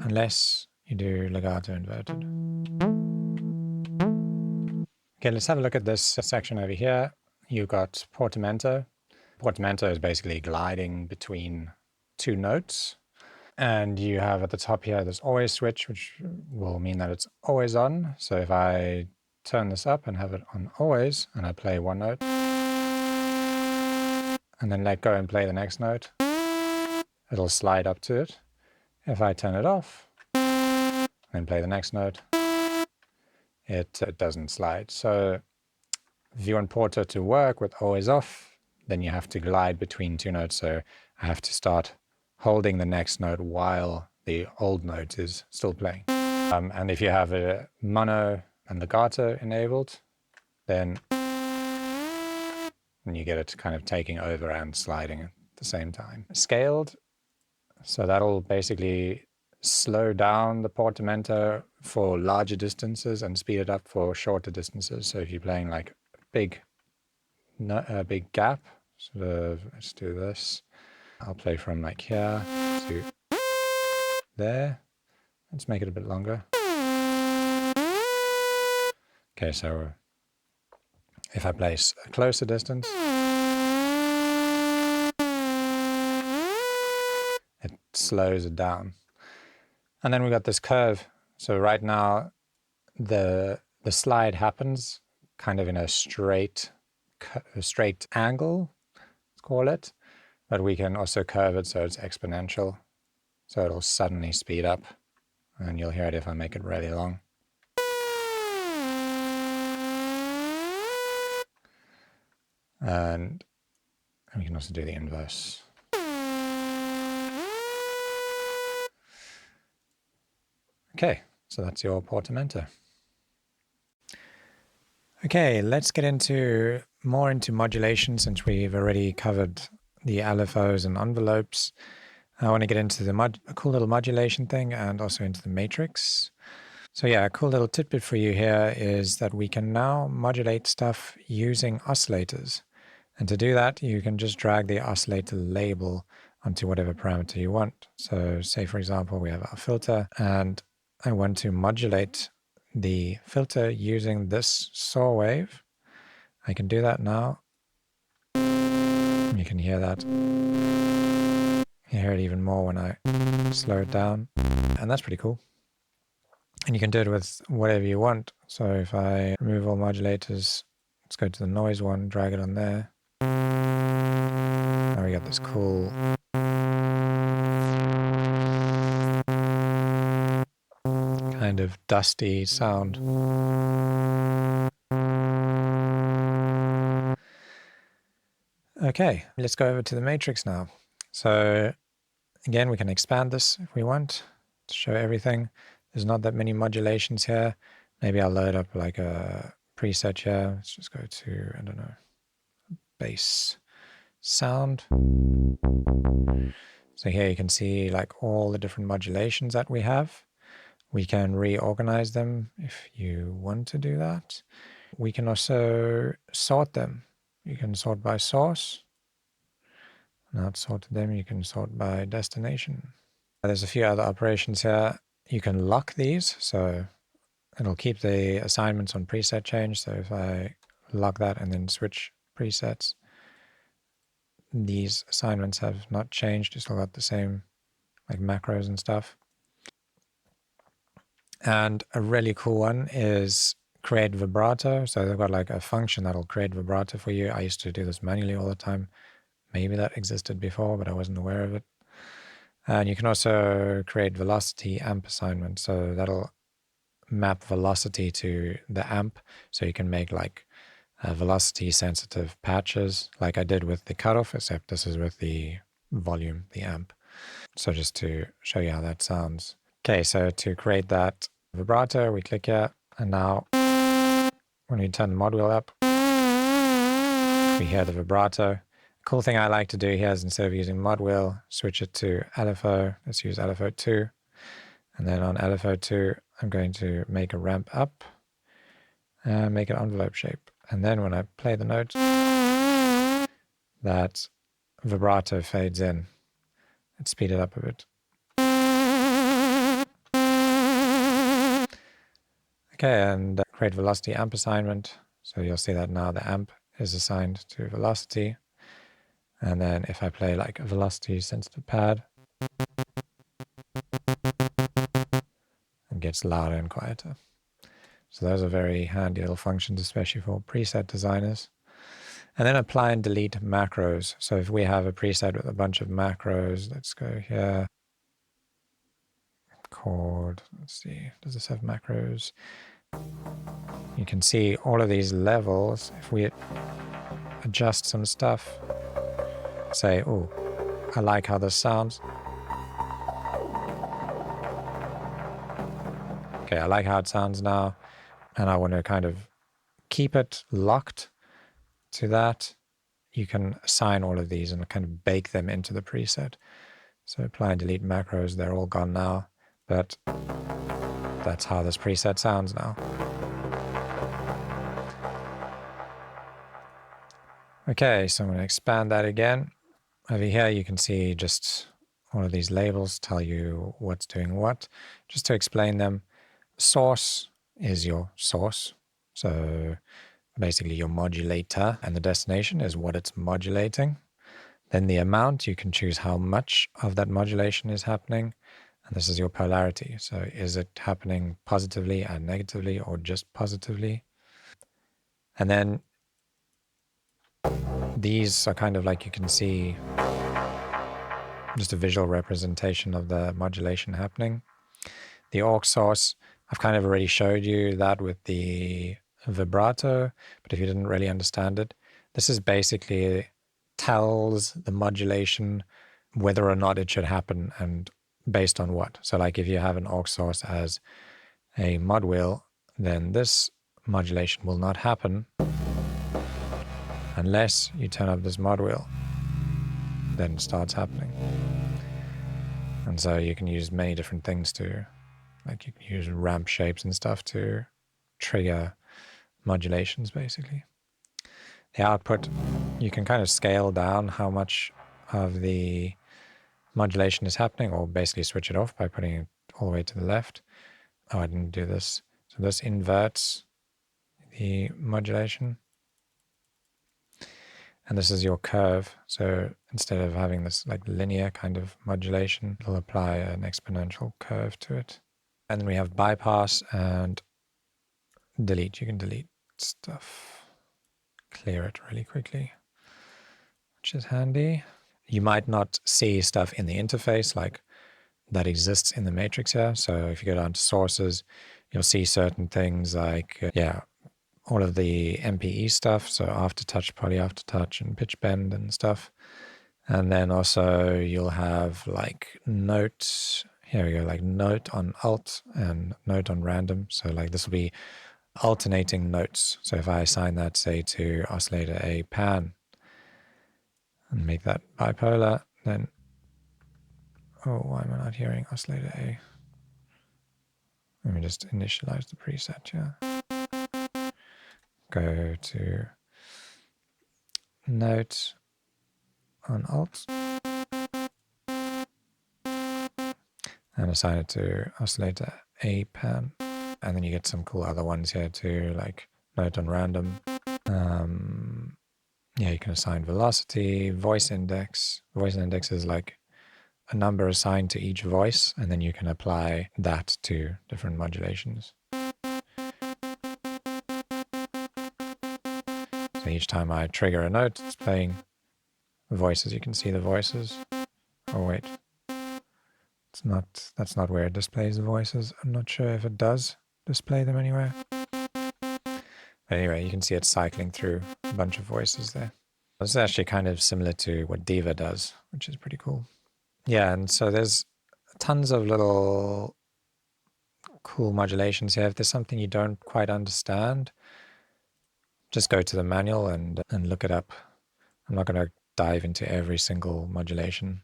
unless you do legato inverted. Okay, let's have a look at this section over here. You've got portamento. Portamento is basically gliding between two notes. And you have at the top here this always switch, which will mean that it's always on. So if I turn this up and have it on always, and I play one note, and then let go and play the next note, it'll slide up to it. If I turn it off, and play the next note, it doesn't slide. So if you want Porto to work with always off, then you have to glide between two notes. So I have to start holding the next note while the old note is still playing. And if you have a mono and legato enabled, then you get it kind of taking over and sliding at the same time. Scaled, so that'll basically slow down the portamento for larger distances and speed it up for shorter distances. So if you're playing like a big gap, sort of, let's do this. I'll play from like here to there. Let's make it a bit longer. Okay, so if I play a closer distance, it slows it down. And then we got this curve. So right now, the slide happens kind of in a straight angle, let's call it. But we can also curve it so it's exponential. So it'll suddenly speed up. And you'll hear it if I make it really long. And we can also do the inverse. Okay, so that's your portamento. Okay, let's get more into modulation, since we've already covered the LFOs and envelopes. I want to get into a cool little modulation thing and also into the matrix. So yeah, a cool little tidbit for you here is that we can now modulate stuff using oscillators. And to do that, you can just drag the oscillator label onto whatever parameter you want. So say, for example, we have our filter, and I want to modulate the filter using this saw wave. I can do that now. You can hear that. You hear it even more when I slow it down, and that's pretty cool. And you can do it with whatever you want. So if I remove all modulators, let's go to the noise one, drag it on there. Now we got this cool kind of dusty sound. Okay, let's go over to the matrix now. So again, we can expand this if we want to show everything. There's not that many modulations here. Maybe I'll load up like a preset here. Let's just go to, I don't know, bass sound. So here you can see like all the different modulations that we have. We can reorganize them if you want to do that. We can also sort them. You can sort by source. Not sort them, you can sort by destination. There's a few other operations here. You can lock these, so it'll keep the assignments on preset change. So if I lock that and then switch presets, these assignments have not changed. You still got the same like macros and stuff. And a really cool one is create vibrato. So they've got like a function that'll create vibrato for you. I used to do this manually all the time. Maybe that existed before, but I wasn't aware of it. And you can also create velocity amp assignment. So that'll map velocity to the amp. So you can make like velocity sensitive patches like I did with the cutoff, except this is with the volume, the amp. So just to show you how that sounds. Okay, so to create that vibrato, we click here, and now when we turn the mod wheel up, we hear the vibrato. Cool thing I like to do here is instead of using mod wheel, switch it to LFO. Let's use LFO 2. And then on LFO 2, I'm going to make a ramp up and make an envelope shape. And then when I play the note, that vibrato fades in. Let's speed it up a bit. Okay, and create velocity amp assignment. So you'll see that now the amp is assigned to velocity. And then if I play like a velocity sensitive pad, it gets louder and quieter. So those are very handy little functions, especially for preset designers. And then apply and delete macros. So if we have a preset with a bunch of macros, let's go here. Chord, let's see, does this have macros? You can see all of these levels. If we adjust some stuff, say, oh, I like how this sounds. Okay, I like how it sounds now, and I want to kind of keep it locked to that. You can assign all of these and kind of bake them into the preset. So apply and delete macros, they're all gone now, but that's how this preset sounds now. Okay, so I'm going to expand that again. Over here you can see just all of these labels tell you what's doing what. Just to explain them, source is your source. So basically your modulator, and the destination is what it's modulating. Then the amount, you can choose how much of that modulation is happening. And this is your polarity. So is it happening positively and negatively, or just positively? And then these are kind of like, you can see just a visual representation of the modulation happening. The aux source, I've kind of already showed you that with the vibrato, but if you didn't really understand it, this is basically tells the modulation whether or not it should happen and based on what. So like if you have an aux source as a mod wheel, then this modulation will not happen unless you turn up this mod wheel. Then it starts happening. And so you can use many different things to, like you can use ramp shapes and stuff to trigger modulations basically. The output, you can kind of scale down how much of the modulation is happening, or basically switch it off by putting it all the way to the left. Oh, I didn't do this. So this inverts the modulation. And this is your curve. So instead of having this like linear kind of modulation, it'll apply an exponential curve to it. And then we have bypass and delete. You can delete stuff, clear it really quickly, which is handy. You might not see stuff in the interface like that exists in the matrix here. So if you go down to sources, you'll see certain things like, all of the MPE stuff. So aftertouch, poly aftertouch, and pitch bend and stuff. And then also you'll have like note, here we go, like note on alt and note on random. So like this will be alternating notes. So if I assign that, say, to oscillator A pan and make that bipolar, then, oh, why am I not hearing oscillator A? Let me just initialize the preset here. Go to note on alt and assign it to oscillator A pan. And then you get some cool other ones here too, like note on random. You can assign velocity, voice index. Voice index is like a number assigned to each voice, and then you can apply that to different modulations. So each time I trigger a note, it's playing voices. You can see the voices. Oh wait, it's not. That's not where it displays the voices. I'm not sure if it does display them anywhere. But anyway, you can see it cycling through a bunch of voices there. This is actually kind of similar to what Diva does, which is pretty cool. Yeah, and so there's tons of little cool modulations here. If there's something you don't quite understand, just go to the manual and look it up. I'm not going to dive into every single modulation.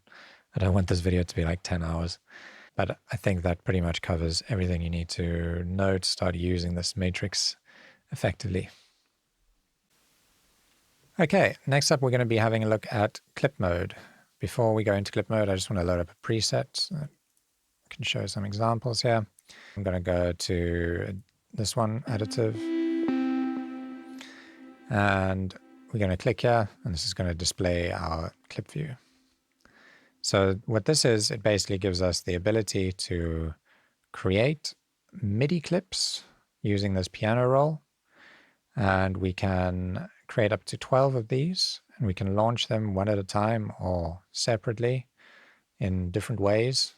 I don't want this video to be like 10 hours. But I think that pretty much covers everything you need to know to start using this matrix effectively. Okay, next up we're going to be having a look at clip mode. Before we go into clip mode, I just want to load up a preset so that I can show some examples here. I'm going to go to this one, additive, and we're going to click here, and this is going to display our clip view. So what this is, it basically gives us the ability to create MIDI clips using this piano roll, and we can create up to 12 of these, and we can launch them one at a time or separately in different ways.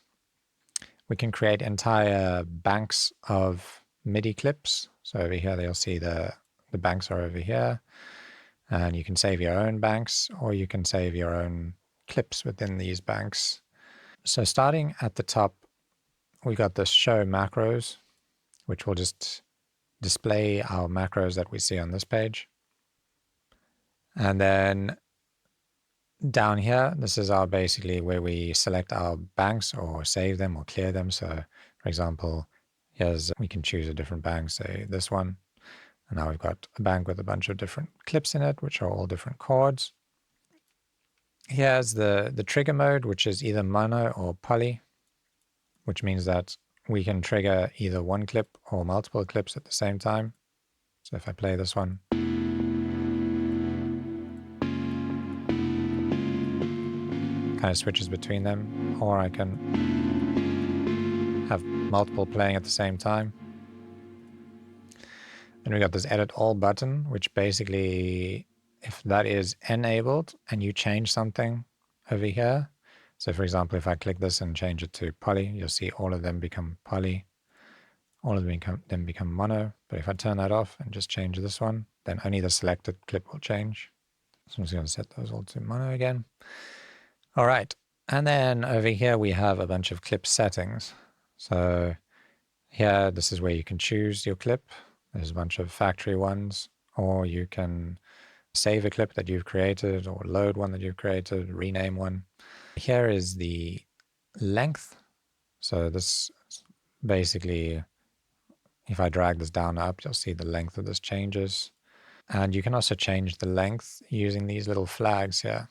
We can create entire banks of MIDI clips. So over here, they'll see the banks are over here, and you can save your own banks, or you can save your own clips within these banks. So starting at the top, we got this show macros, which will just display our macros that we see on this page. And then down here, this is our basically where we select our banks or save them or clear them. So for example, we can choose a different bank, say this one. And now we've got a bank with a bunch of different clips in it, which are all different chords. Here's the trigger mode, which is either mono or poly, which means that we can trigger either one clip or multiple clips at the same time. So if I play this one, kind of switches between them, or I can have multiple playing at the same time. Then we got this edit all button, which basically, if that is enabled and you change something over here, so for example, if I click this and change it to poly, you'll see all of them become poly, all of them become mono. But if I turn that off and just change this one, then only the selected clip will change. So I'm just going to set those all to mono again. All right, and then over here we have a bunch of clip settings. So here, this is where you can choose your clip. There's a bunch of factory ones, or you can save a clip that you've created or load one that you've created, rename one. Here is the length. So this basically, if I drag this down up, you'll see the length of this changes. And you can also change the length using these little flags here.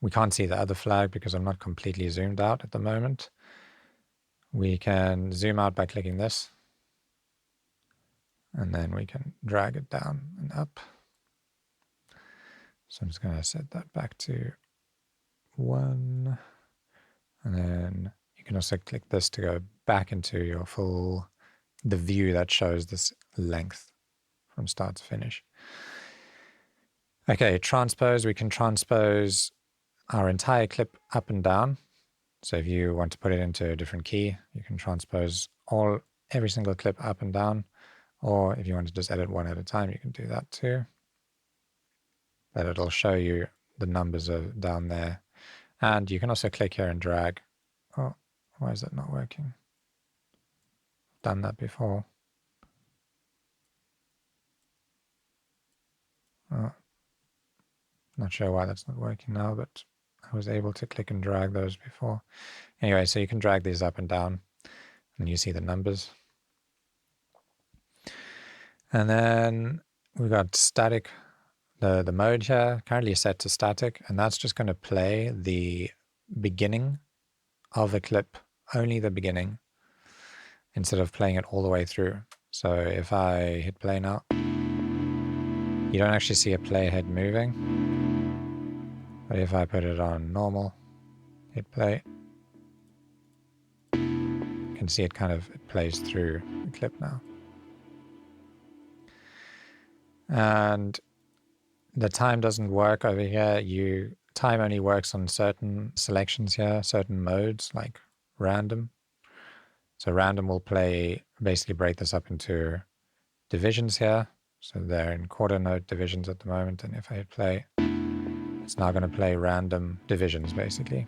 We can't see the other flag because I'm not completely zoomed out at the moment. We can zoom out by clicking this. And then we can drag it down and up. So I'm just going to set that back to 1. And then you can also click this to go back into your the view that shows this length from start to finish. Okay, transpose. We can transpose our entire clip up and down. So if you want to put it into a different key, you can transpose every single clip up and down. Or if you want to just edit one at a time, you can do that too. But it'll show you the numbers down there. And you can also click here and drag. Oh, why is that not working? I've done that before. Oh, not sure why that's not working now, but I was able to click and drag those before. Anyway, so you can drag these up and down, and you see the numbers. And then we've got static, the mode here, currently set to static, and that's just going to play the beginning of a clip, only the beginning, instead of playing it all the way through. So if I hit play now, you don't actually see a playhead moving. But if I put it on normal, hit play, you can see it plays through the clip now. And the time doesn't work over here. Time only works on certain selections here, certain modes like random. So random will basically break this up into divisions here. So they're in quarter note divisions at the moment. And if I hit play, it's now going to play random divisions basically.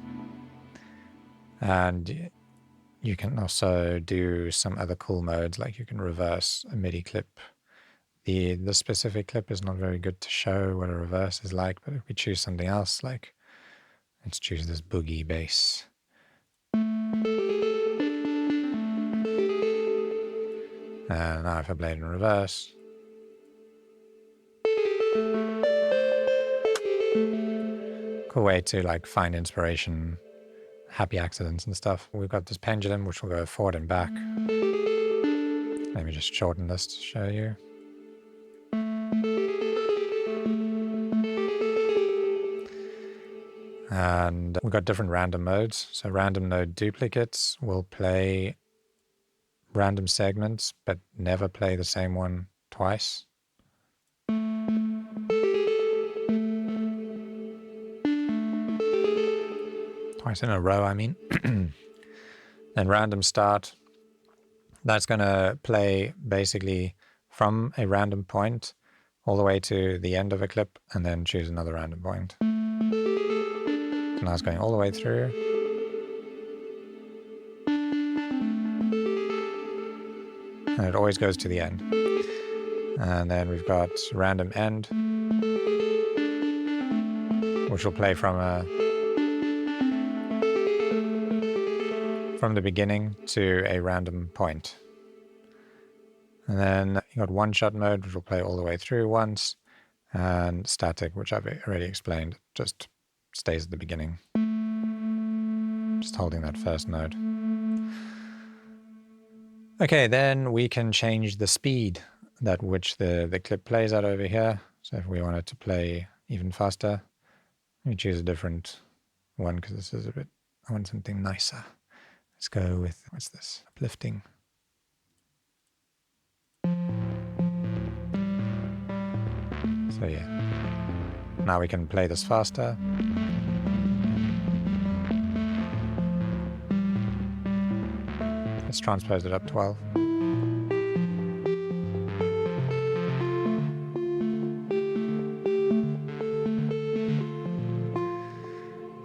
And you can also do some other cool modes, like you can reverse a MIDI clip. The specific clip is not very good to show what a reverse is like, but if we choose something else, like let's choose this boogie bass. And now if I play it in reverse, cool way to find inspiration, happy accidents and stuff. We've got this pendulum which will go forward and back. Let me just shorten this to show you. And we've got different random modes. So random node duplicates will play random segments, but never play the same one twice. Twice in a row, I mean. Then random start, that's going to play basically from a random point all the way to the end of a clip and then choose another random point. So now it's going all the way through. And it always goes to the end. And then we've got random end, which will play from the beginning to a random point. And then you got one-shot mode, which will play all the way through once, and static, which I've already explained, just stays at the beginning, just holding that first note. Okay, then we can change the speed at which the clip plays at over here. So if we want it to play even faster, we choose a different one because this is I want something nicer. Let's go with, what's this? Uplifting. So yeah, now we can play this faster. Let's transpose it up 12.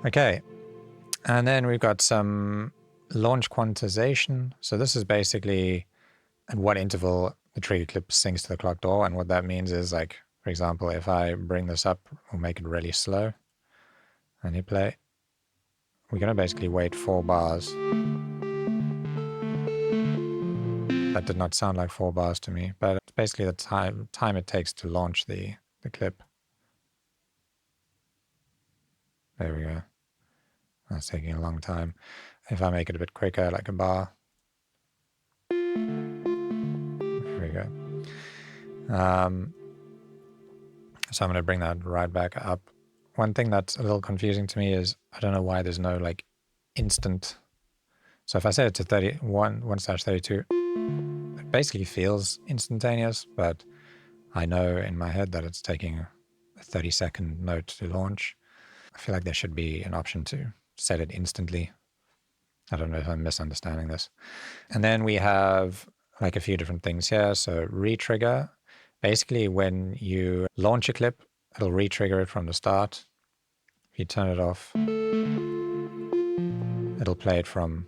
Okay, and then we've got some launch quantization. So this is basically at what interval the trigger clip syncs to the clock door, and what that means is, like, for example, if I bring this up, we'll make it really slow, and hit play, we're going to basically wait 4 bars. That did not sound like 4 bars to me, but it's basically the time it takes to launch the clip. There we go. That's taking a long time. If I make it a bit quicker, like a bar. There we go. So I'm going to bring that right back up. One thing that's a little confusing to me is I don't know why there's no like instant. So if I set it to 1/32, it basically feels instantaneous, but I know in my head that it's taking a 30-second note to launch. I feel like there should be an option to set it instantly. I don't know if I'm misunderstanding this. And then we have like a few different things here. So re-trigger, basically when you launch a clip, it'll re-trigger it from the start. If you turn it off, it'll play it from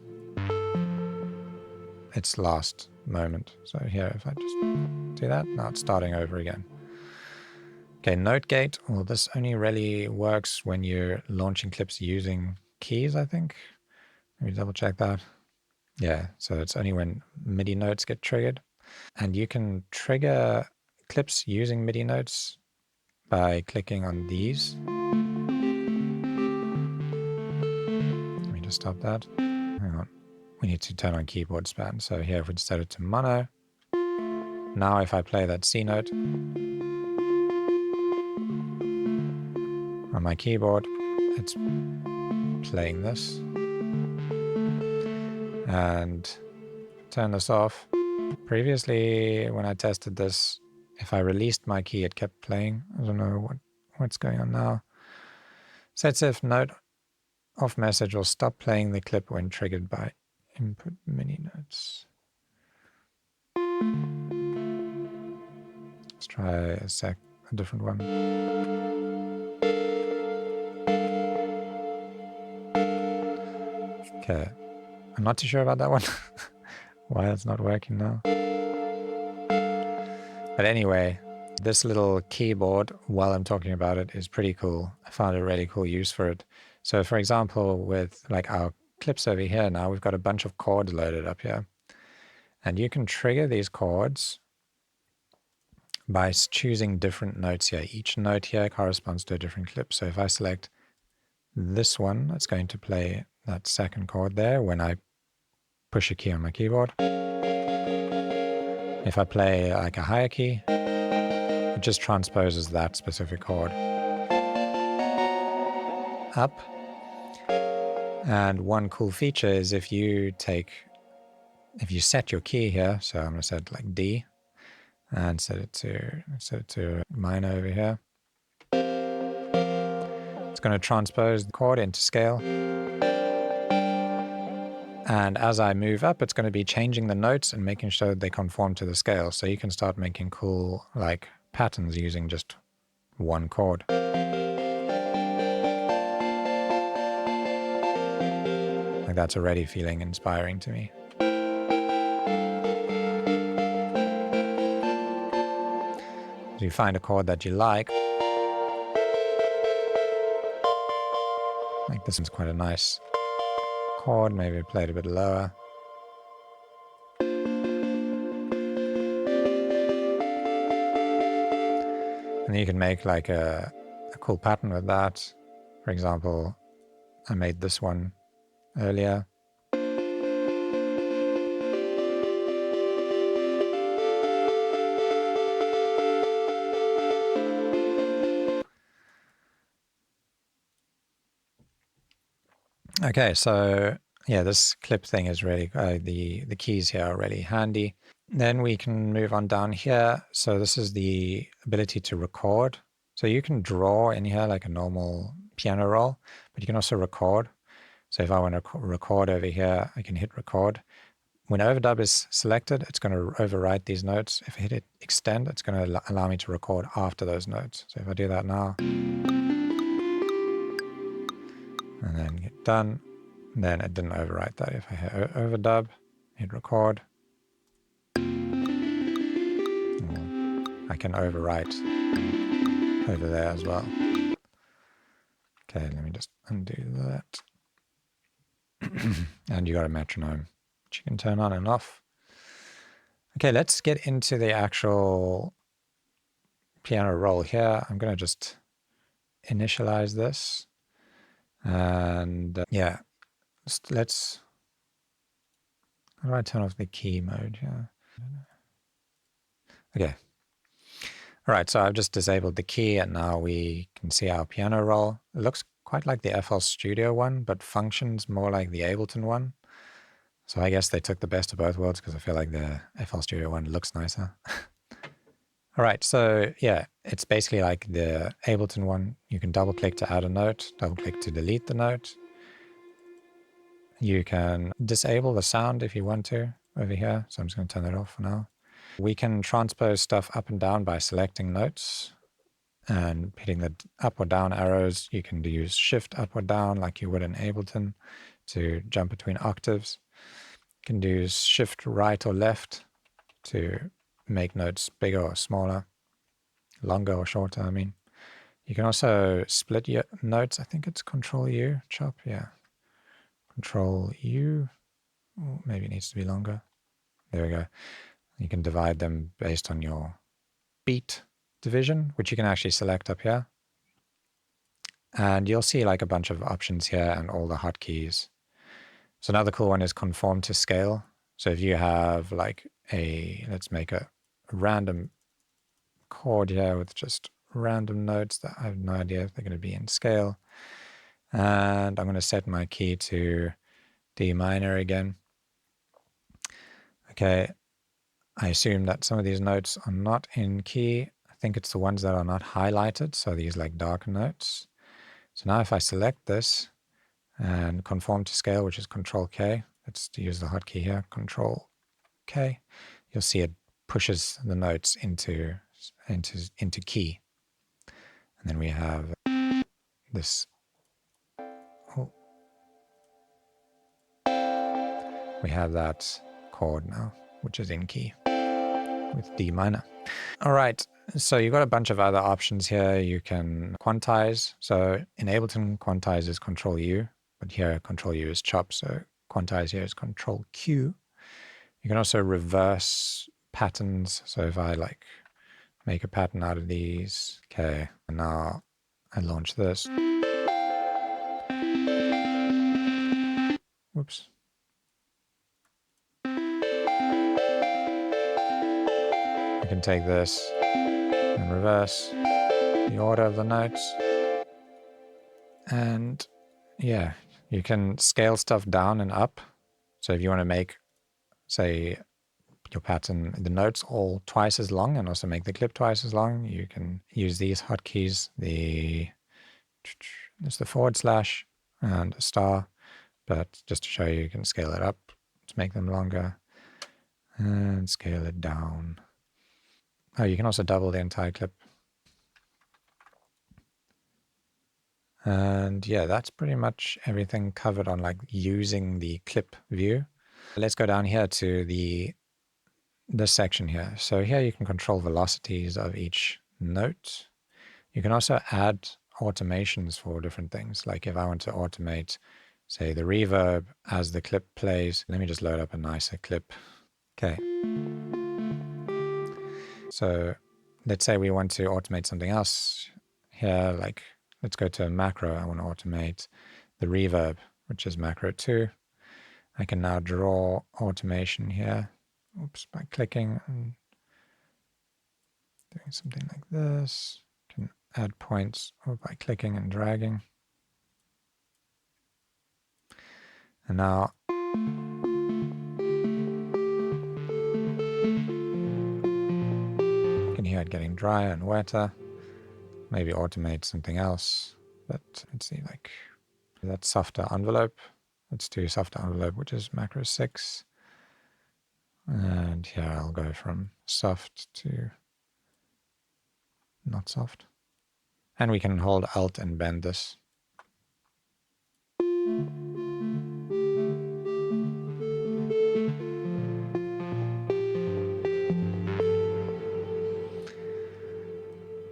its last moment. So here, if I just do that, now it's starting over again. Okay, note gate. Well, this only really works when you're launching clips using keys, I think. Let me double check that. Yeah, so it's only when MIDI notes get triggered. And you can trigger clips using MIDI notes by clicking on these. Let me just stop that. Hang on. We need to turn on keyboard span. So here, if we set it to mono, now if I play that C note on my keyboard, it's playing this. And turn this off. Previously, when I tested this, if I released my key, it kept playing. I don't know what's going on now. Sets if note off message will stop playing the clip when triggered by input MIDI notes. Let's try a different one. Okay, I'm not too sure about that one. Why it's not working now. But anyway, this little keyboard, while I'm talking about it, is pretty cool. I found a really cool use for it. So for example, with like our clips over here now, we've got a bunch of chords loaded up here. And you can trigger these chords by choosing different notes here. Each note here corresponds to a different clip. So if I select this one, it's going to play that second chord there when I push a key on my keyboard. If I play like a higher key, it just transposes that specific chord up. And one cool feature is if you set your key here, so I'm going to set like D and set it to minor over here. It's going to transpose the chord into scale. And as I move up, it's going to be changing the notes and making sure they conform to the scale. So you can start making cool like patterns using just one chord. Like that's already feeling inspiring to me. So you find a chord that you like this one's quite a nice chord, maybe play it a bit lower. And you can make like a cool pattern with that. For example, I made this one earlier. Okay, so yeah, this clip thing is really, the keys here are really handy. Then we can move on down here. So this is the ability to record. So you can draw in here like a normal piano roll, but you can also record. So if I want to record over here, I can hit record. When overdub is selected, it's going to overwrite these notes. If I hit extend, it's going to allow me to record after those notes. So if I do that now, and then get done, then it didn't overwrite that. If I hit overdub, hit record, I can overwrite over there as well. Okay, let me just undo that. And you got a metronome, which you can turn on and off. Okay, let's get into the actual piano roll here. I'm going to just initialize this. And yeah, let's, how do I turn off the key mode here? Okay. All right, so I've just disabled the key and now we can see our piano roll. It looks quite like the FL Studio one, but functions more like the Ableton one. So I guess they took the best of both worlds because I feel like the FL Studio one looks nicer. All right, so yeah, it's basically like the Ableton one. You can double click to add a note, double click to delete the note. You can disable the sound if you want to over here. So I'm just going to turn that off for now. We can transpose stuff up and down by selecting notes and hitting the up or down arrows. You can use shift up or down like you would in Ableton to jump between octaves. You can do shift right or left to make notes bigger or smaller, longer or shorter, I mean. You can also split your notes. I think it's Control U, chop, yeah. Control U, maybe it needs to be longer. There we go. You can divide them based on your beat division, which you can actually select up here. And you'll see like a bunch of options here and all the hotkeys. So another cool one is conform to scale. So if you have like let's make a random chord here with just random notes that I have no idea if they're going to be in scale. And I'm going to set my key to D minor again. Okay, I assume that some of these notes are not in key. I think it's the ones that are not highlighted, so these like darker notes. So now if I select this and conform to scale, which is Control K, let's use the hotkey here, Control K, you'll see it pushes the notes into key. And then we have this, we have that chord now, which is in key with D minor. All right, so you've got a bunch of other options here. You can quantize. So in Ableton, quantize is Control U, but here Control U is chop. So quantize here is Control Q. You can also reverse patterns. So if I like make a pattern out of these, okay, and now I launch this. Whoops. I can take this and reverse the order of the notes. And yeah, you can scale stuff down and up. So if you want to make, say, your pattern, the notes all twice as long and also make the clip twice as long, you can use these hotkeys. There's the / and a star, but just to show you, you can scale it up to make them longer and scale it down. Oh, you can also double the entire clip. And yeah, that's pretty much everything covered on like using the clip view. Let's go down here to this section here. So here you can control velocities of each note. You can also add automations for different things. Like if I want to automate, say, the reverb as the clip plays, let me just load up a nicer clip. Okay. So let's say we want to automate something else here, like let's go to a macro. I want to automate the reverb, which is macro 2. I can now draw automation here. Oops, by clicking and doing something like this. Can add points or by clicking and dragging. And now you can hear it getting drier and wetter. Maybe automate something else. But let's see, like that softer envelope. Let's do softer envelope, which is macro 6. And here I'll go from soft to not soft. And we can hold Alt and bend this.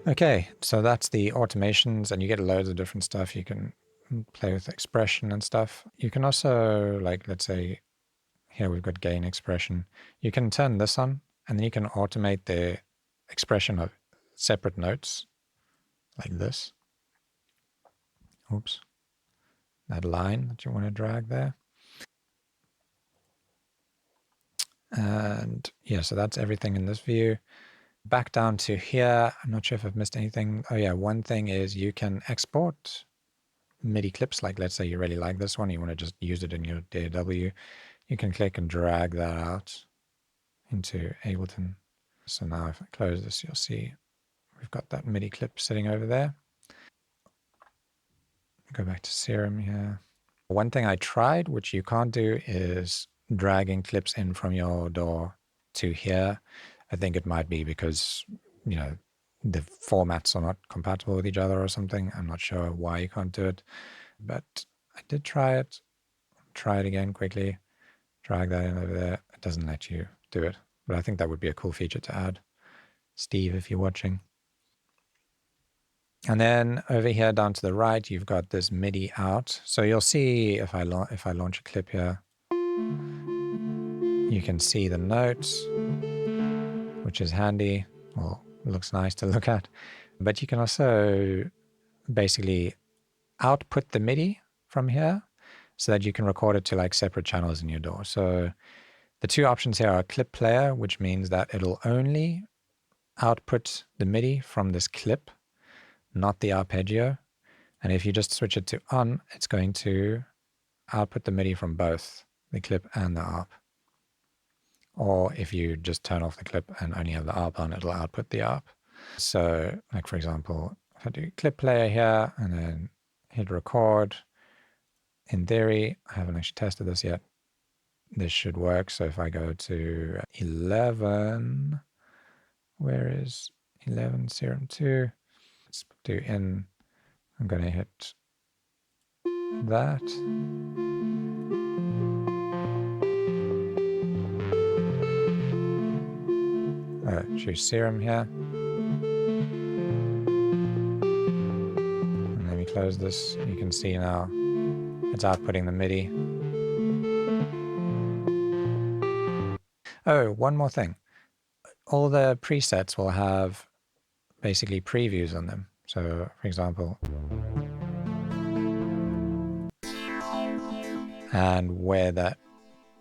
Okay, so that's the automations, and you get loads of different stuff. You can play with expression and stuff. You can also, like, let's say, here we've got gain expression. You can turn this on, and then you can automate the expression of separate notes, like this. Oops. That line that you want to drag there. And yeah, so that's everything in this view. Back down to here, I'm not sure if I've missed anything. Oh yeah, one thing is you can export MIDI clips. Like let's say you really like this one, you want to just use it in your DAW. You can click and drag that out into Ableton. So now if I close this, you'll see we've got that MIDI clip sitting over there. Go back to Serum here. One thing I tried, which you can't do, is dragging clips in from your DAW to here. I think it might be because, you know, the formats are not compatible with each other or something. I'm not sure why you can't do it, but I did try it. Try it again quickly. Drag that in over there. It doesn't let you do it, but I think that would be a cool feature to add. Steve, if you're watching. And then over here down to the right, you've got this MIDI out. So you'll see if I launch a clip here, you can see the notes, which is handy. Well, looks nice to look at. But you can also basically output the MIDI from here so that you can record it to like separate channels in your DAW. So the two options here are clip player, which means that it'll only output the MIDI from this clip, not the arpeggio. And if you just switch it to on, it's going to output the MIDI from both the clip and the ARP. Or if you just turn off the clip and only have the ARP on, it'll output the ARP. So like for example, if I do clip player here and then hit record, in theory, I haven't actually tested this yet, this should work. So if I go to 11, where is 11 Serum 2? Let's do in, I'm going to hit that. Choose Serum here. And let me close this. You can see now it's outputting the MIDI. Oh, one more thing. All the presets will have basically previews on them. So for example, and where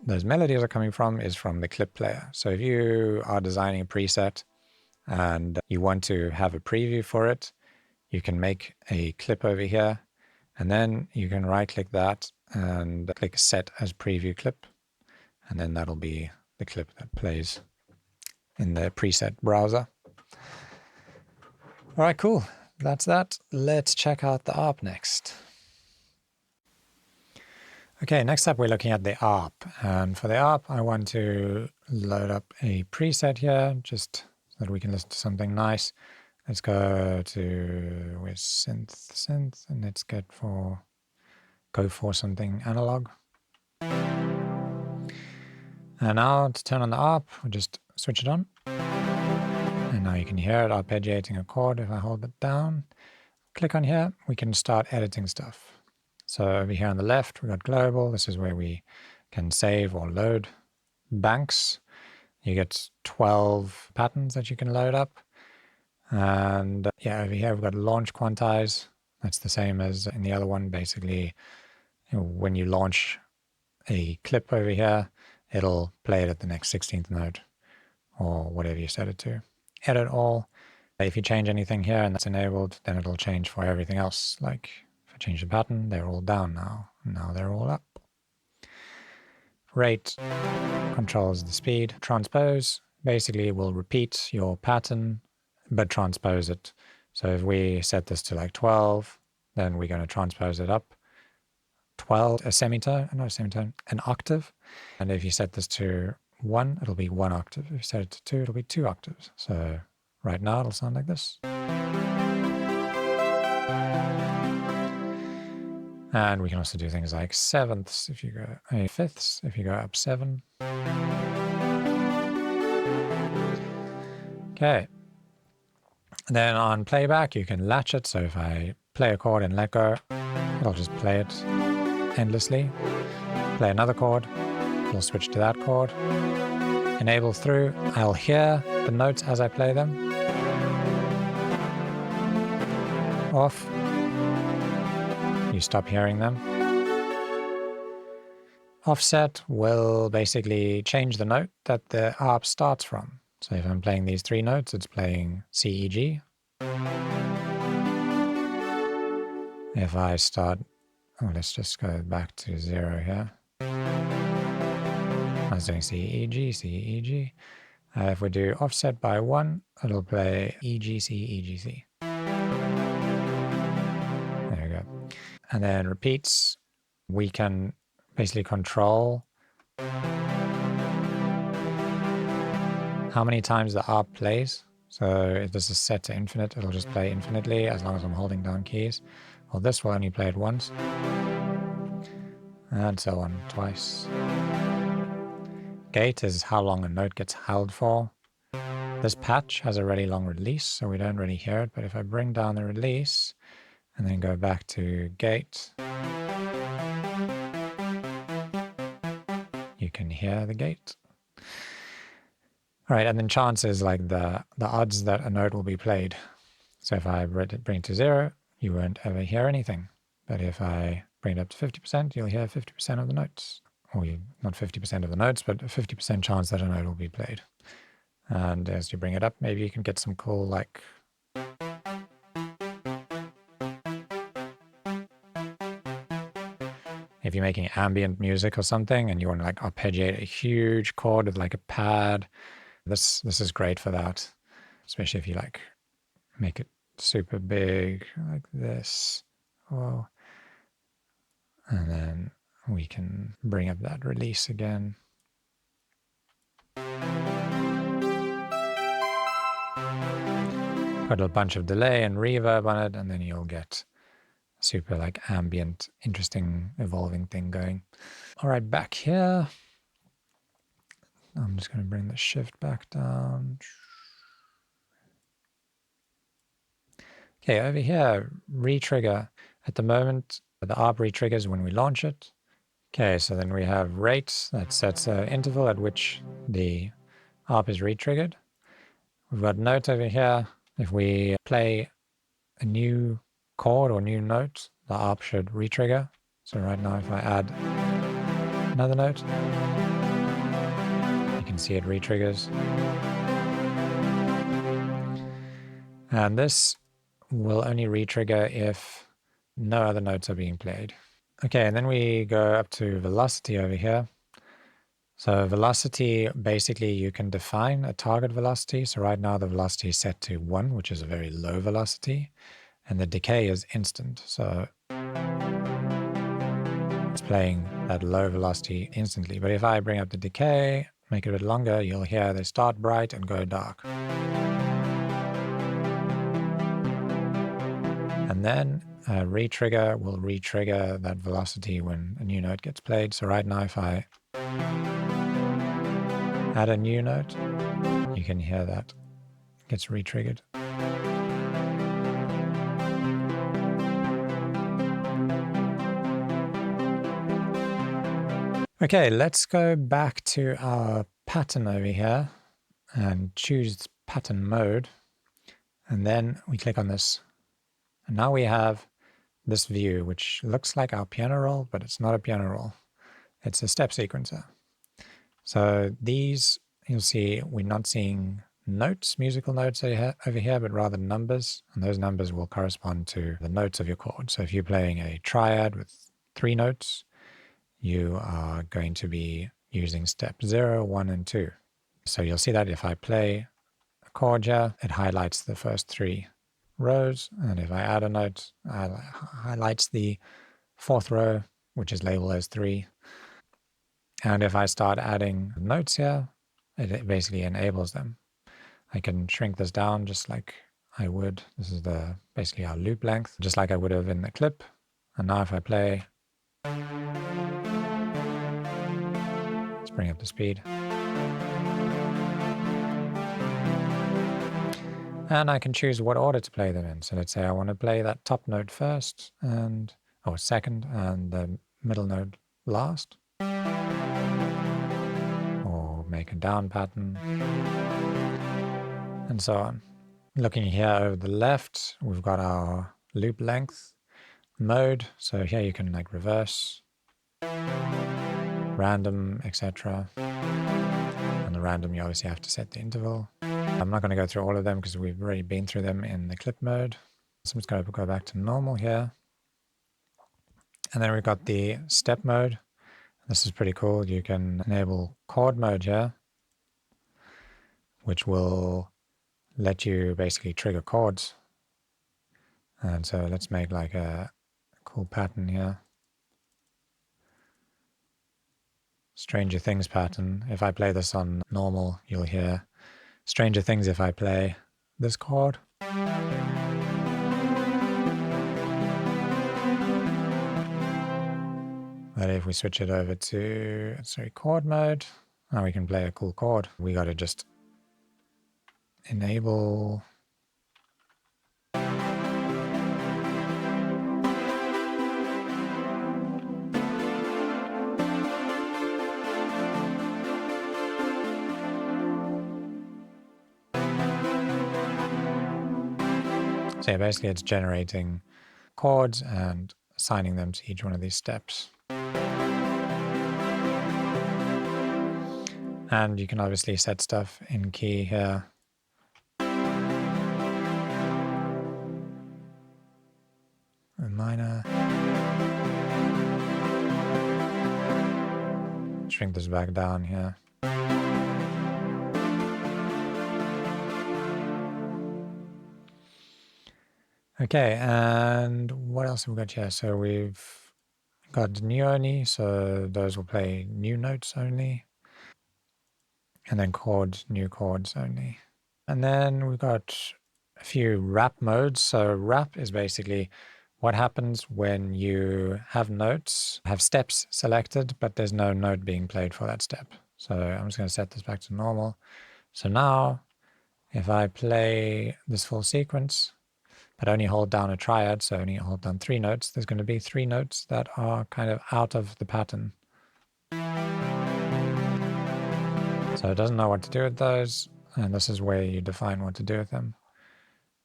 those melodies are coming from is from the clip player. So if you are designing a preset and you want to have a preview for it, you can make a clip over here, and then you can right click that and click set as preview clip, and then that'll be the clip that plays in the preset browser. All right, cool. That's that. Let's check out the ARP next. Okay, next up we're looking at the ARP, and for the ARP I want to load up a preset here just so that we can listen to something nice. Let's go to with synth, and let's go for something analog. And now to turn on the ARP, we'll just switch it on. And now you can hear it arpeggiating a chord. If I hold it down, click on here, we can start editing stuff. So over here on the left, we've got global. This is where we can save or load banks. You get 12 patterns that you can load up. And yeah, over here we've got launch quantize. That's the same as in the other one. Basically, when you launch a clip over here, it'll play it at the next 16th note or whatever you set it to. Edit all. If you change anything here and that's enabled, then it'll change for everything else. Like if I change the pattern, they're all down now. Now they're all up. Rate controls the speed. Transpose basically will repeat your pattern, but transpose it. So if we set this to like 12, then we're going to transpose it up 12, a semitone, not a semitone, an octave. And if you set this to 1, it'll be 1 octave. If you set it to 2, it'll be 2 octaves. So right now it'll sound like this. And we can also do things like sevenths if you go, fifths if you go up 7. Okay. And then on playback, you can latch it. So if I play a chord and let go, it'll just play it endlessly. Play another chord, it'll switch to that chord. Enable through, I'll hear the notes as I play them. Off, you stop hearing them. Offset will basically change the note that the ARP starts from. So if I'm playing these 3 notes, it's playing C, E, G. If I start, oh, let's just go back to 0 here. I was doing C, E, G, C, E, G. If we do offset by 1, it'll play E, G, C, E, G, C. There we go. And then repeats, we can basically control how many times the ARP plays. So if this is set to infinite, it'll just play infinitely as long as I'm holding down keys. Well, this will only play it once. And so on, twice. Gate is how long a note gets held for. This patch has a really long release, so we don't really hear it. But if I bring down the release and then go back to gate, you can hear the gate. All right, and then chance is like the odds that a note will be played. So if I bring it to 0, you won't ever hear anything. But if I bring it up to 50%, you'll hear 50% of the notes. Or not 50% of the notes, but a 50% chance that a note will be played. And as you bring it up, maybe you can get some cool, like, if you're making ambient music or something and you want to like arpeggiate a huge chord with like a pad, this is great for that. Especially if you like make it super big like this. Whoa. And then we can bring up that release again. Put a bunch of delay and reverb on it, and then you'll get super like ambient, interesting, evolving thing going. All right, back here. I'm just going to bring the shift back down. Okay, over here, retrigger. At the moment, the ARP retriggers when we launch it. Okay, so then we have rates that sets an interval at which the ARP is retriggered. We've got note over here. If we play a new chord or new note, the ARP should retrigger. So right now if I add another note, you can see it retriggers. And this will only retrigger if no other notes are being played. Okay, and then we go up to velocity over here. So velocity, basically you can define a target velocity. So right now the velocity is set to 1, which is a very low velocity. And the decay is instant. So it's playing that low velocity instantly. But if I bring up the decay, make it a bit longer, you'll hear they start bright and go dark. And then a retrigger will retrigger that velocity when a new note gets played. So right now if I add a new note, you can hear that it gets retriggered. Okay, let's go back to our pattern over here and choose pattern mode. And then we click on this. And now we have this view, which looks like our piano roll, but it's not a piano roll. It's a step sequencer. So these, you'll see we're not seeing notes, musical notes over here, but rather numbers. And those numbers will correspond to the notes of your chord. So if you're playing a triad with 3 notes, you are going to be using step 0, 1, and 2. So you'll see that if I play a chord here, it highlights the first 3 rows. And if I add a note, it highlights the 4th row, which is labeled as 3. And if I start adding notes here, it basically enables them. I can shrink this down just like I would. This is basically our loop length, just like I would have in the clip. And now if I play, let's bring up the speed. And I can choose what order to play them in. So let's say I want to play that top note first, or second, and the middle note last. Or make a down pattern, and so on. Looking here over the left, we've got our loop length mode. So here you can like reverse, random, etc. And the random, you obviously have to set the interval. I'm not going to go through all of them because we've already been through them in the clip mode. So I'm just going to go back to normal here. And then we've got the step mode. This is pretty cool. You can enable chord mode here, which will let you basically trigger chords. And so let's make like a cool pattern here. Stranger Things pattern. If I play this on normal, you'll hear Stranger Things if I play this chord. But if we switch it over to, chord mode, now we can play a cool chord. We got to just enable. So yeah, basically it's generating chords and assigning them to each one of these steps. And you can obviously set stuff in key here. A minor. Shrink this back down here. Okay, and what else have we got here? So we've got new only, so those will play new notes only. And then chords, new chords only. And then we've got a few wrap modes. So wrap is basically what happens when you have notes, have steps selected, but there's no note being played for that step. So I'm just going to set this back to normal. So now if I play this full sequence, but only hold down a triad, so only hold down 3 notes, there's going to be 3 notes that are kind of out of the pattern. So it doesn't know what to do with those, and this is where you define what to do with them.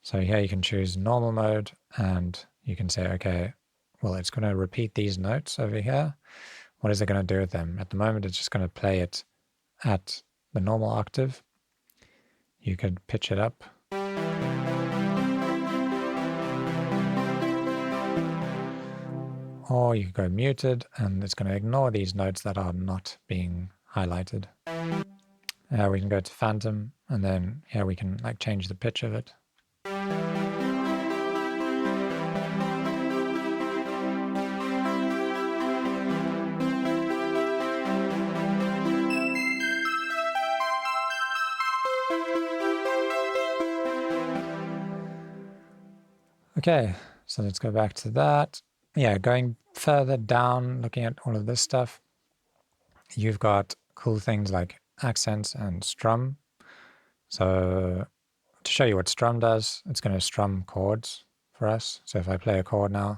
So here you can choose normal mode, and you can say, okay, well, it's going to repeat these notes over here. What is it going to do with them? At the moment, it's just going to play it at the normal octave. You could pitch it up. Or you could go muted, and it's going to ignore these notes that are not being highlighted. We can go to phantom, and then here we can like change the pitch of it. Okay, so let's go back to that. Yeah, going further down, looking at all of this stuff, you've got cool things like accents and strum. So to show you what strum does, it's going to strum chords for us. So if I play a chord now,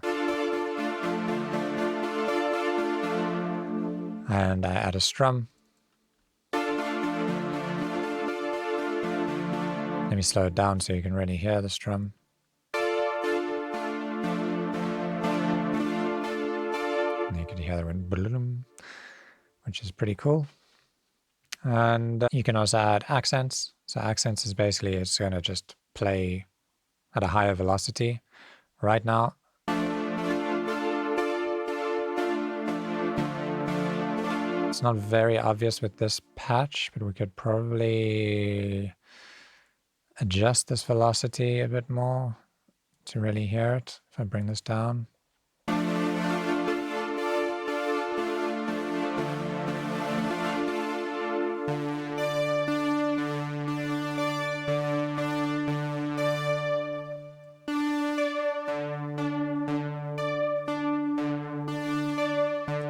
and I add a strum, let me slow it down so you can really hear the strum. And you can hear the wind, which is pretty cool. And you can also add accents. So accents is basically, it's going to just play at a higher velocity. Right now, it's not very obvious with this patch, but we could probably adjust this velocity a bit more to really hear it. If I bring this down.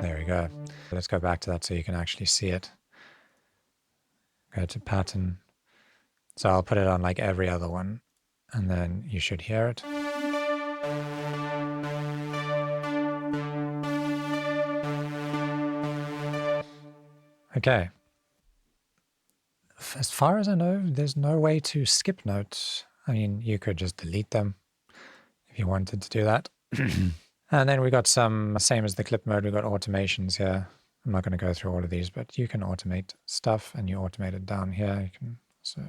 There we go. Let's go back to that so you can actually see it. Go to pattern. So I'll put it on like every other one, and then you should hear it. Okay. As far as I know, there's no way to skip notes. I mean, you could just delete them if you wanted to do that. And then we got some, same as the clip mode, we got automations here. I'm not going to go through all of these, but you can automate stuff, and you automate it down here. You can also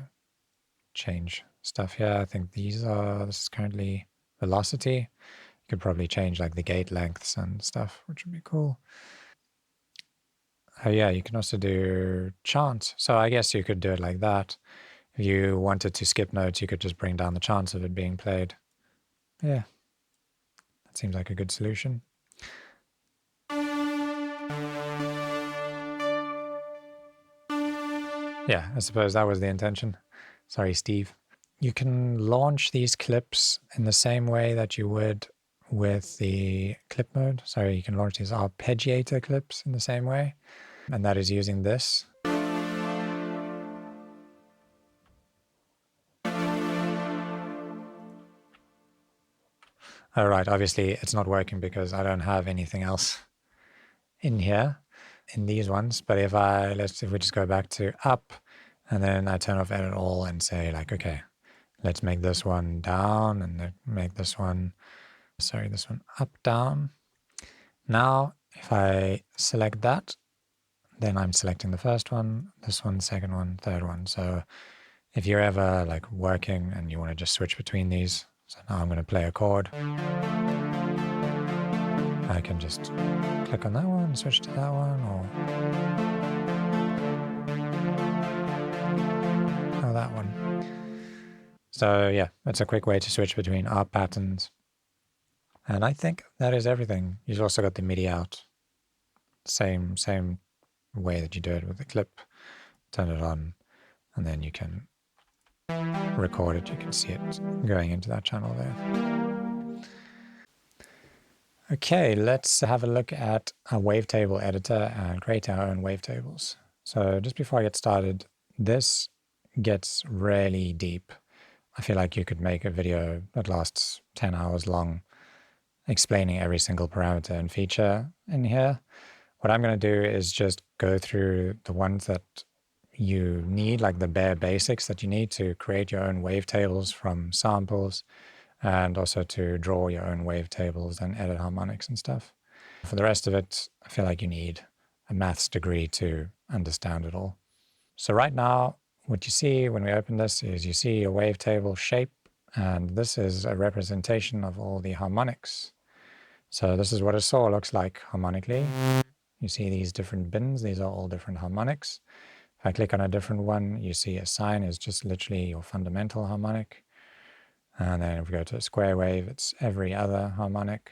change stuff here. I think this is currently velocity. You could probably change like the gate lengths and stuff, which would be cool. Oh yeah, you can also do chant. So I guess you could do it like that. If you wanted to skip notes, you could just bring down the chance of it being played. Yeah, that seems like a good solution. Yeah, I suppose that was the intention. Sorry, Steve. You can launch these clips in the same way that you would with the clip mode. So you can launch these arpeggiator clips in the same way. And that is using this. All right, obviously it's not working because I don't have anything else in here, in these ones. But if we just go back to up, and then I turn off edit all and say like, okay, let's make this one down and make this one, sorry, this one up, down. Now, if I select that, then I'm selecting the first one, this one, second one, third one. So if you're ever like working and you want to just switch between these, so now I'm going to play a chord. I can just click on that one, switch to that one, or that one. So yeah, that's a quick way to switch between ARP patterns. And I think that is everything. You've also got the MIDI out. Same way that you do it with the clip. Turn it on, and then you can record it. You can see it going into that channel there. Okay, let's have a look at a wavetable editor and create our own wavetables. So just before I get started, this gets really deep. I feel like you could make a video that lasts 10 hours long explaining every single parameter and feature in here. What I'm going to do is just go through the ones that you need, like the bare basics that you need to create your own wavetables from samples, and also to draw your own wavetables and edit harmonics and stuff. For the rest of it, I feel like you need a maths degree to understand it all. So right now, what you see when we open this is you see a wavetable shape, and this is a representation of all the harmonics. So this is what a saw looks like harmonically. You see these different bins, these are all different harmonics. If I click on a different one, you see a sine is just literally your fundamental harmonic. And then if we go to a square wave, it's every other harmonic.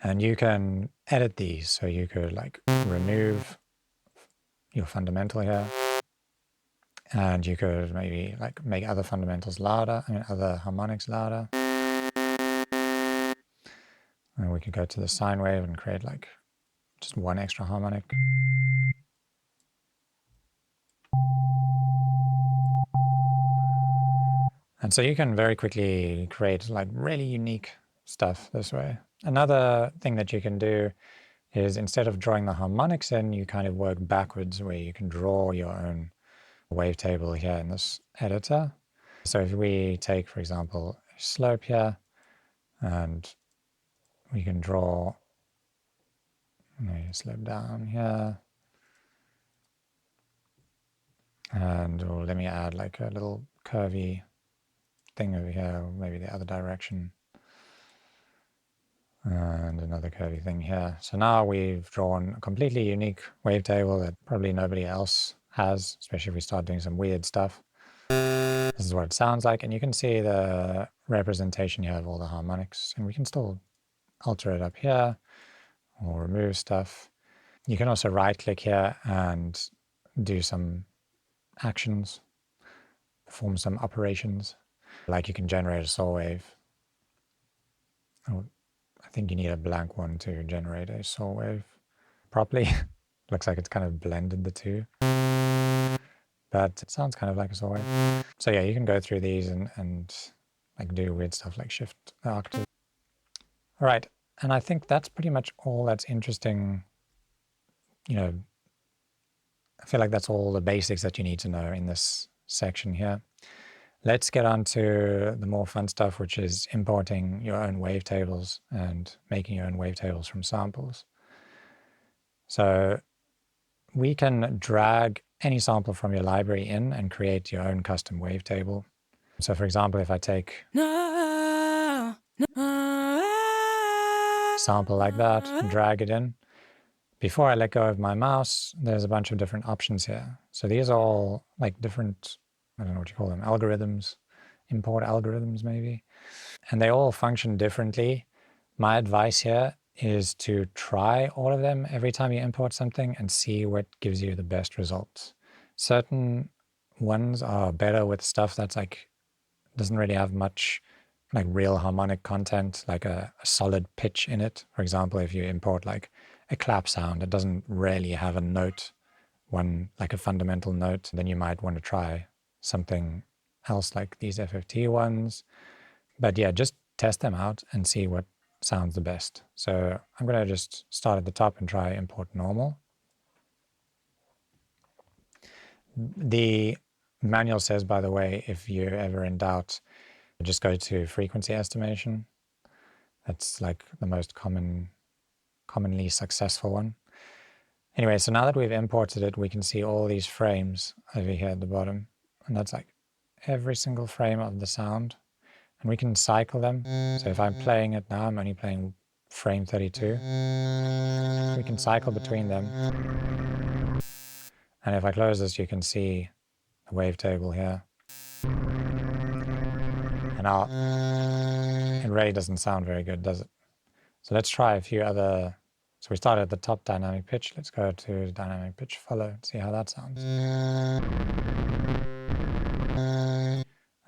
And you can edit these, so you could like remove your fundamental here. And you could maybe like make other fundamentals louder, other harmonics louder. And we could go to the sine wave and create like just one extra harmonic. And so you can very quickly create like really unique stuff this way. Another thing that you can do is instead of drawing the harmonics in, you kind of work backwards where you can draw your own wavetable here in this editor. So if we take, for example, a slope here, and we can draw a slope down here, and let me add like a little curvy thing over here, or maybe the other direction, and another curvy thing here. So now we've drawn a completely unique wavetable that probably nobody else has, especially if we start doing some weird stuff. This is what it sounds like, and you can see the representation here of all the harmonics, and we can still alter it up here or remove stuff. You can also right click here and do some actions, perform some operations, like you can generate a saw wave. Oh, I think you need a blank one to generate a saw wave properly. Looks like it's kind of blended the two, but it sounds kind of like a saw wave. So yeah, you can go through these and like do weird stuff like shift the octave. All right, and I think that's pretty much all that's interesting. You know, I feel like that's all the basics that you need to know in this section here. Let's get on to the more fun stuff, which is importing your own wavetables and making your own wavetables from samples. So we can drag any sample from your library in and create your own custom wavetable. So for example, if I take a sample like that and drag it in, before I let go of my mouse, there's a bunch of different options here. So these are all like different, I don't know what you call them, algorithms, import algorithms maybe. And they all function differently. My advice here is to try all of them every time you import something and see what gives you the best results. Certain ones are better with stuff that's like, doesn't really have much like real harmonic content, like a solid pitch in it. For example, if you import like a clap sound, it doesn't really have a note, one like a fundamental note, then you might want to try something else like these FFT ones. But yeah, just test them out and see what sounds the best. So I'm going to just start at the top and try import normal. The manual says, by the way, if you're ever in doubt, just go to frequency estimation. That's like the most commonly successful one. Anyway, so now that we've imported it, we can see all these frames over here at the bottom. And that's like every single frame of the sound. And we can cycle them. So if I'm playing it now, I'm only playing frame 32. We can cycle between them. And if I close this, you can see the wavetable here. And now it really doesn't sound very good, does it? So let's try a few other. So we started at the top dynamic pitch. Let's go to dynamic pitch follow and see how that sounds.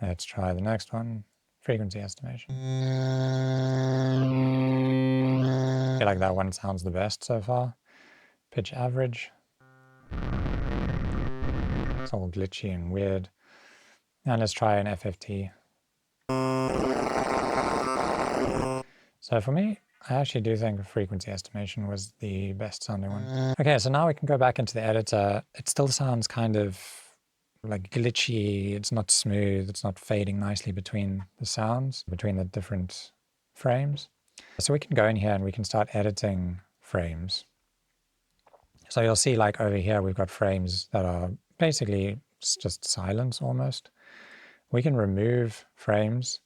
Let's try the next one, frequency estimation. I feel like that one sounds the best so far. Pitch average. It's all glitchy and weird. And let's try an FFT. So for me, I actually do think frequency estimation was the best sounding one. Okay, so now we can go back into the editor. It still sounds kind of like glitchy. It's not smooth. It's not fading nicely between the sounds, between the different frames. So we can go in here and we can start editing frames. So you'll see like over here, we've got frames that are basically just silence almost. We can remove frames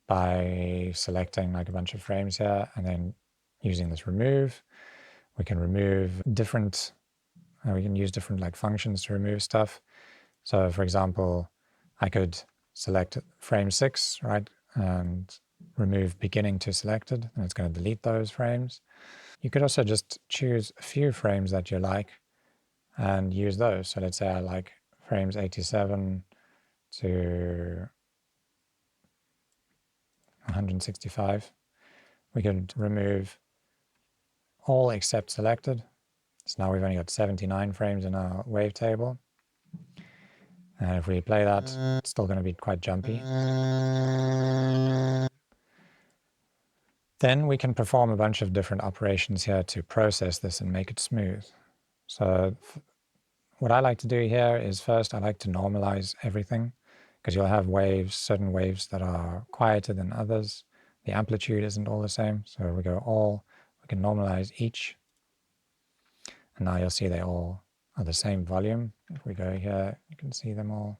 by selecting like a bunch of frames here and then using this remove. We can remove different, we can use different like functions to remove stuff. So for example, I could select frame 6, right, and remove beginning to selected, and it's going to delete those frames. You could also just choose a few frames that you like and use those. So let's say I like frames 87 to 165. We could remove all except selected. So now we've only got 79 frames in our wavetable. And if we play that, it's still going to be quite jumpy. Then we can perform a bunch of different operations here to process this and make it smooth. So what I like to do here is first I like to normalize everything, because you'll have waves, certain waves that are quieter than others. The amplitude isn't all the same. So we go all, we can normalize each. And now you'll see they all are the same volume. If we go here, you can see them all.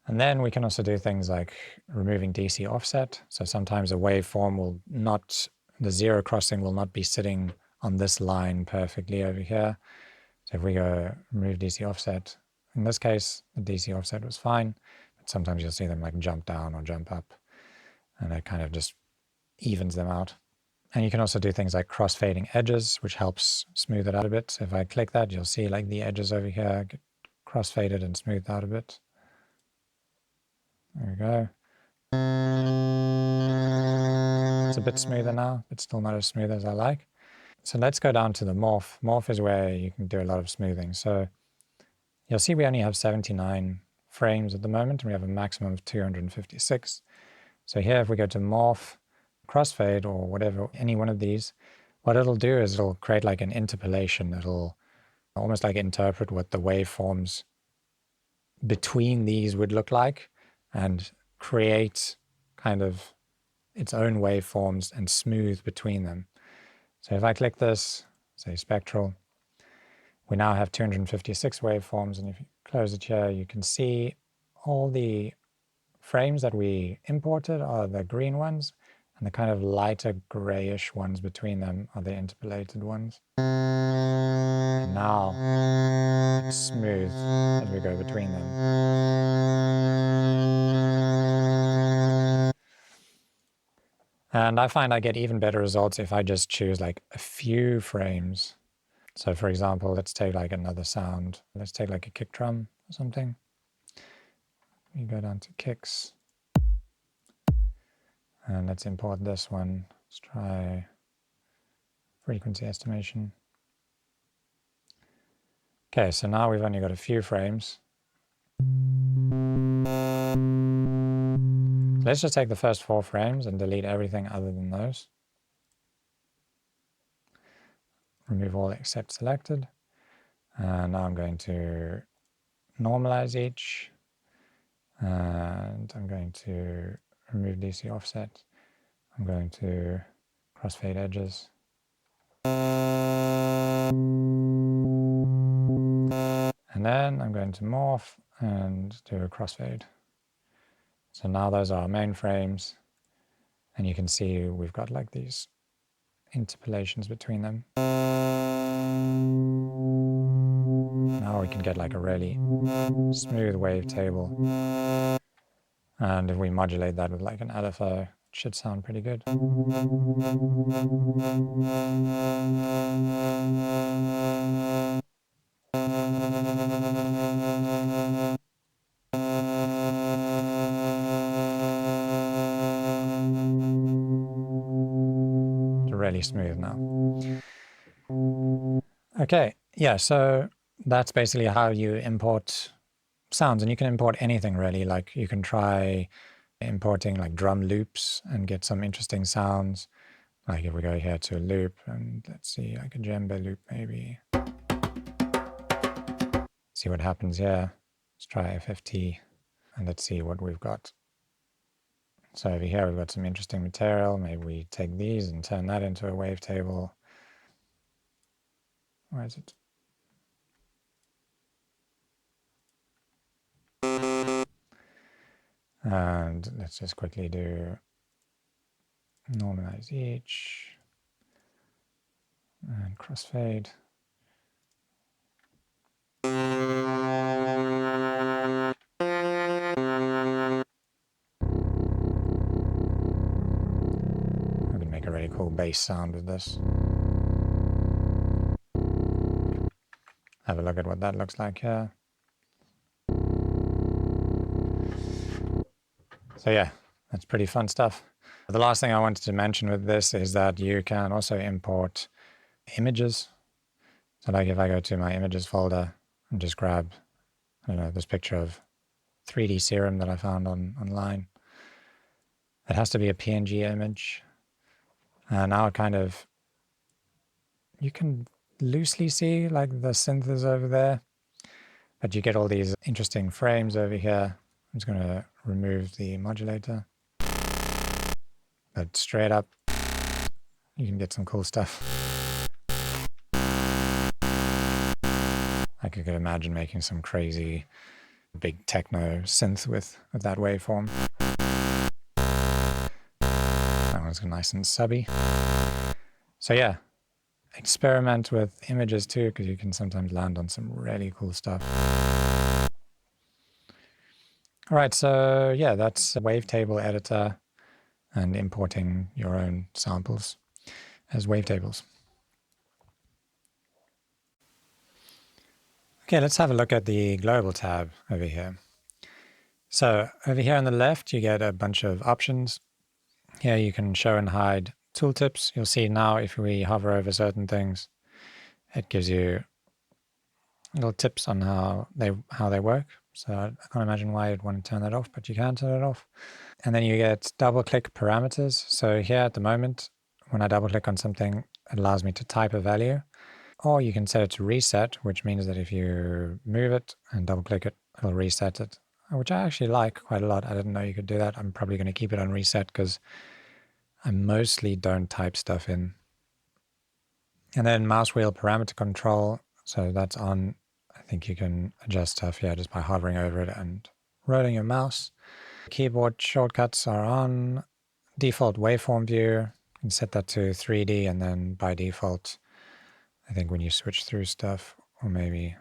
And then we can also do things like removing DC offset. So sometimes a waveform will not, the zero crossing will not be sitting on this line perfectly over here. So if we go remove DC offset, in this case, the DC offset was fine, but sometimes you'll see them like jump down or jump up, and it kind of just evens them out. And you can also do things like cross-fading edges, which helps smooth it out a bit. So if I click that, you'll see like the edges over here get cross-faded and smoothed out a bit. There we go. It's a bit smoother now, but still not as smooth as I like. So let's go down to the morph. Morph is where you can do a lot of smoothing. So you'll see we only have 79 frames at the moment, and we have a maximum of 256. So here, if we go to morph, crossfade, or whatever, any one of these, what it'll do is it'll create like an interpolation. It'll almost like interpret what the waveforms between these would look like and create kind of its own waveforms and smooth between them. So if I click this, say Spectral, we now have 256 waveforms, and if you close it here, you can see all the frames that we imported are the green ones, and the kind of lighter grayish ones between them are the interpolated ones. And now it's smooth as we go between them. And I find I get even better results if I just choose like a few frames. So for example, let's take like another sound. Let's take like a kick drum or something. You go down to kicks. And let's import this one. Let's try frequency estimation. Okay, so now we've only got a few frames. Let's just take the first 4 frames and delete everything other than those. Remove all except selected. And now I'm going to normalize each. And I'm going to remove DC offset. I'm going to crossfade edges. And then I'm going to morph and do a crossfade. So now those are our main frames. And you can see we've got like these interpolations between them. Now we can get like a really smooth wavetable. And if we modulate that with like an LFO, it should sound pretty good. It's really smooth now. Okay, yeah, so that's basically how you import sounds, and you can import anything really. Like you can try importing like drum loops and get some interesting sounds. Like if we go here to a loop and let's see, like a djembe loop maybe. See what happens here. Let's try FFT and let's see what we've got. So over here we've got some interesting material. Maybe we take these and turn that into a wavetable. Where is it? And let's just quickly do normalize each and crossfade. I can make a really cool bass sound with this. Have a look at what that looks like here. So yeah, that's pretty fun stuff. The last thing I wanted to mention with this is that you can also import images. So like if I go to my images folder and just grab, I don't know, this picture of 3D Serum that I found online. It has to be a PNG image. And now it kind of, you can loosely see like the synth is over there, but you get all these interesting frames over here. I'm just going to remove the modulator. But straight up, you can get some cool stuff. I could imagine making some crazy big techno synth with that waveform. That one's nice and subby. So yeah, experiment with images too, because you can sometimes land on some really cool stuff. All right, so yeah, that's a Wavetable editor and importing your own samples as wavetables. Okay, let's have a look at the global tab over here. So over here on the left, you get a bunch of options. Here you can show and hide tooltips. You'll see now if we hover over certain things, it gives you little tips on how they work. So I can't imagine why you'd want to turn that off, but you can turn it off. And then you get double-click parameters. So here at the moment, when I double-click on something, it allows me to type a value. Or you can set it to reset, which means that if you move it and double-click it, it'll reset it, which I actually like quite a lot. I didn't know you could do that. I'm probably going to keep it on reset because I mostly don't type stuff in. And then mouse wheel parameter control. So that's on. I think you can adjust stuff here just by hovering over it and rolling your mouse. Keyboard shortcuts are on. Default waveform view. You can set that to 3D, and then by default, I think when you switch through stuff, or maybe,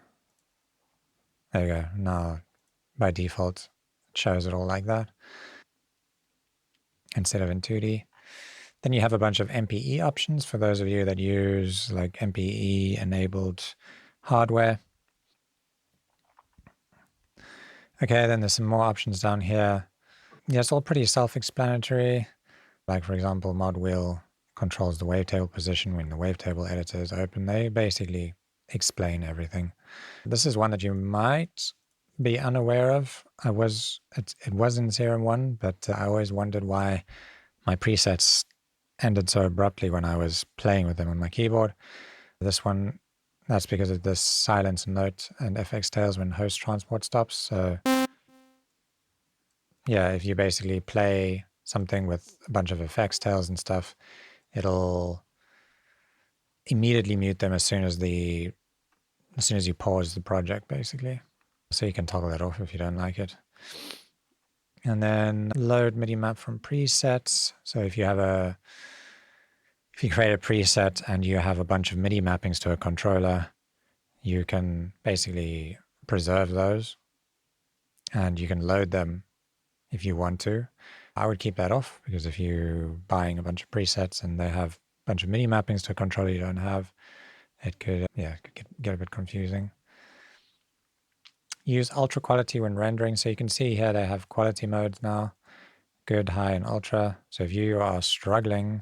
there you go. Now by default, it shows it all like that instead of in 2D. Then you have a bunch of MPE options for those of you that use like MPE enabled hardware. Okay, then there's some more options down here. Yeah, it's all pretty self-explanatory. Like for example, mod wheel controls the wavetable position when the wavetable editor is open. They basically explain everything. This is one that you might be unaware of. It was in Serum 1, but I always wondered why my presets ended so abruptly when I was playing with them on my keyboard. This one, that's because of this silence note and FX tails when host transport stops. So yeah, if you basically play something with a bunch of effects tails and stuff, it'll immediately mute them as soon as you pause the project, basically. So you can toggle that off if you don't like it. And then load MIDI map from presets. So if you create a preset and you have a bunch of MIDI mappings to a controller, you can basically preserve those and you can load them if you want to. I would keep that off because if you're buying a bunch of presets and they have a bunch of MIDI mappings to a controller you don't have, it could get a bit confusing. Use ultra quality when rendering. So you can see here they have quality modes now, good, high, and ultra. So if you are struggling,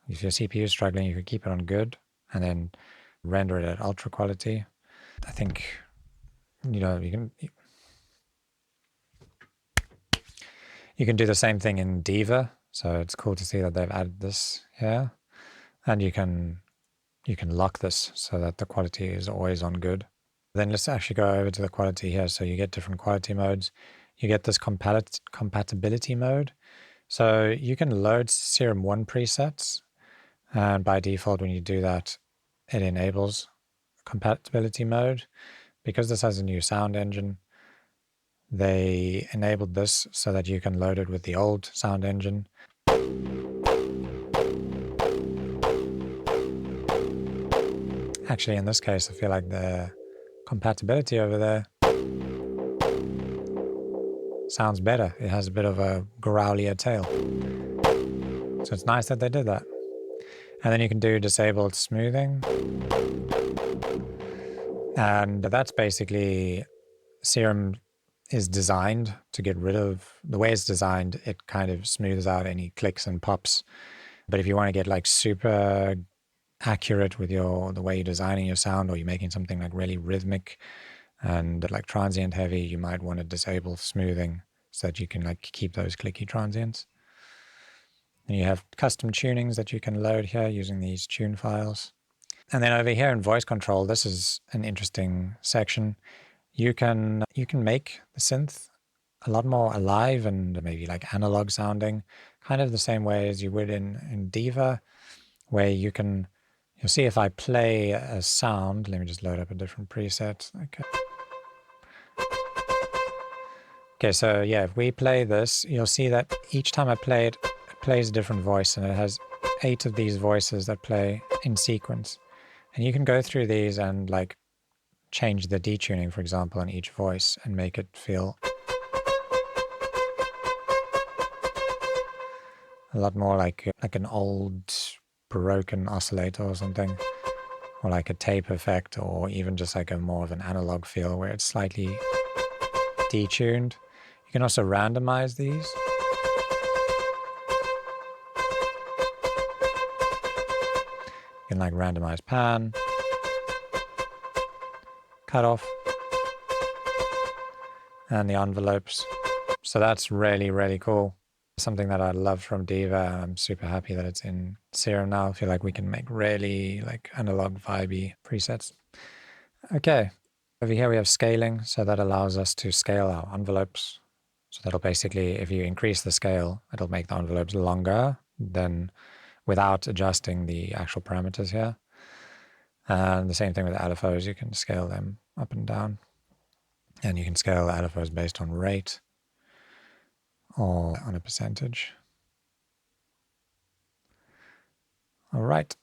if your CPU is struggling, you can keep it on good and then render it at ultra quality. I think, you can do the same thing in Diva. So it's cool to see that they've added this here. And you can lock this so that the quality is always on good. Then let's actually go over to the quality here. So you get different quality modes. You get this compatibility mode. So you can load Serum 1 presets. And by default, when you do that, it enables compatibility mode. Because this has a new sound engine, they enabled this so that you can load it with the old sound engine. Actually, in this case, I feel like the compatibility over there sounds better. It has a bit of a growlier tail. So it's nice that they did that. And then you can do disabled smoothing. And that's basically Serum is designed to get rid of, the way it's designed, it kind of smooths out any clicks and pops. But if you want to get like super accurate with the way you're designing your sound, or you're making something like really rhythmic and like transient heavy, you might want to disable smoothing so that you can like keep those clicky transients. And you have custom tunings that you can load here using these tune files. And then over here in voice control, this is an interesting section. You can make the synth a lot more alive and maybe like analog sounding, kind of the same way as you would in Diva, where you'll see if I play a sound, let me just load up a different preset. Okay, so yeah, if we play this, you'll see that each time I play it, it plays a different voice, and it has 8 of these voices that play in sequence. And you can go through these and like change the detuning, for example, on each voice and make it feel a lot more like an old broken oscillator or something, or like a tape effect, or even just like a more of an analog feel where it's slightly detuned. You can also randomize these. You can like randomize pan, cutoff, and the envelopes. So that's really, really cool. Something that I love from Diva. I'm super happy that it's in Serum now. I feel like we can make really like analog vibey presets. Okay, over here we have scaling. So that allows us to scale our envelopes. So that'll basically, if you increase the scale, it'll make the envelopes longer. then without adjusting the actual parameters here. And the same thing with LFOs, you can scale them up and down. And you can scale LFOs based on rate or on a percentage. All right.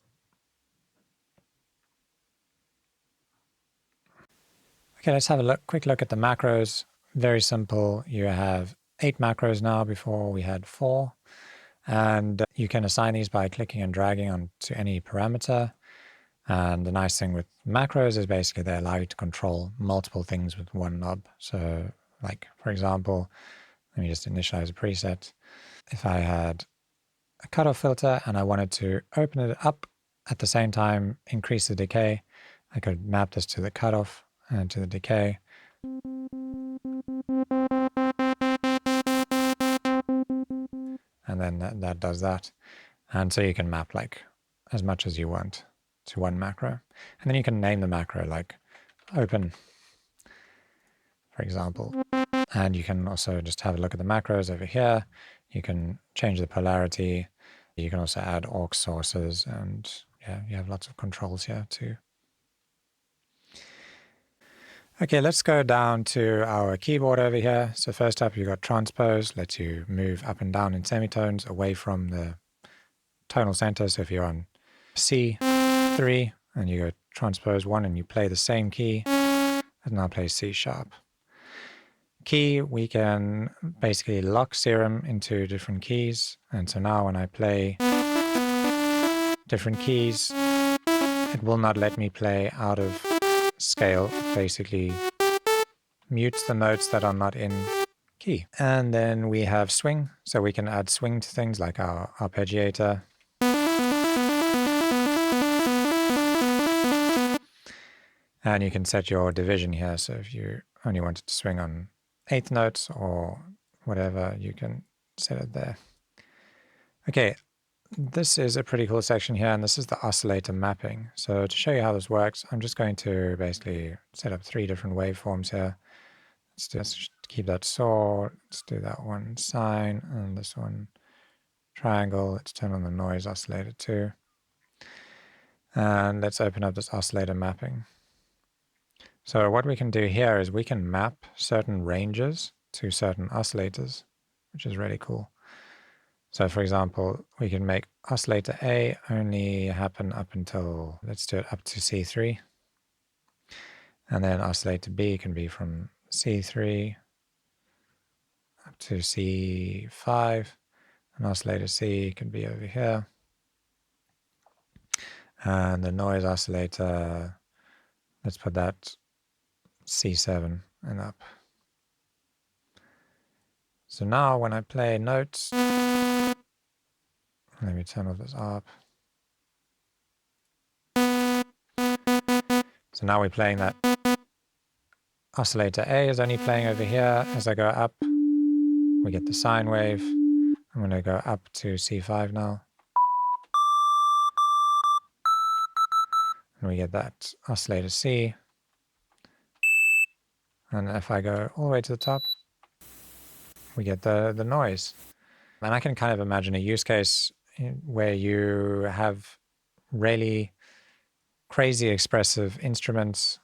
Okay, let's have a quick look at the macros. Very simple. You have 8 macros now, before we had 4. And you can assign these by clicking and dragging onto any parameter. And the nice thing with macros is basically they allow you to control multiple things with one knob. So like, for example, let me just initialize a preset. If I had a cutoff filter and I wanted to open it up at the same time, increase the decay, I could map this to the cutoff and to the decay. And then that does that. And so you can map like as much as you want to one macro. And then you can name the macro like open, for example. And you can also just have a look at the macros over here. You can change the polarity. You can also add aux sources, and yeah, you have lots of controls here too. Okay, let's go down to our keyboard over here. So first up, you've got transpose, lets you move up and down in semitones away from the tonal center. So if you're on C3 and you go transpose 1 and you play the same key, it now plays C sharp. Key, we can basically lock Serum into different keys. And so now when I play different keys, it will not let me play out of scale. It basically mutes the notes that are not in key. And then we have swing. So we can add swing to things like our arpeggiator. And you can set your division here. So if you only wanted to swing on 8th notes or whatever, you can set it there. Okay, this is a pretty cool section here, and this is the oscillator mapping. So to show you how this works, I'm just going to basically set up 3 different waveforms here. Let's keep that saw. Let's do that one sine, and this one triangle. Let's turn on the noise oscillator too. And let's open up this oscillator mapping. So what we can do here is we can map certain ranges to certain oscillators, which is really cool. So for example, we can make oscillator A only happen up until, let's do it up to C3. And then oscillator B can be from C3 up to C5. And oscillator C can be over here. And the noise oscillator, let's put that C7 and up. So now when I play notes, let me turn off this ARP. So now we're playing that oscillator A is only playing over here. As I go up, we get the sine wave. I'm going to go up to C5 now. And we get that oscillator C. And if I go all the way to the top, we get the noise. And I can kind of imagine a use case where you have really crazy expressive instruments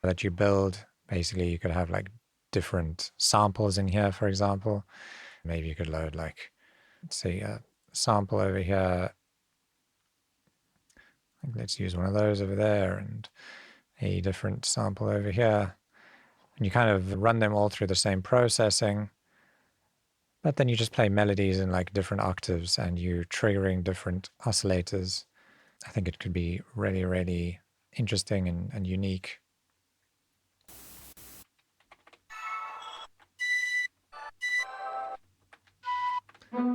that you build. Basically, you could have like different samples in here, for example. Maybe you could load like, let's see, a sample over here. Let's use one of those over there and a different sample over here. And you kind of run them all through the same processing. But then you just play melodies in like different octaves and you triggering different oscillators. I think it could be really, really interesting and unique. Kind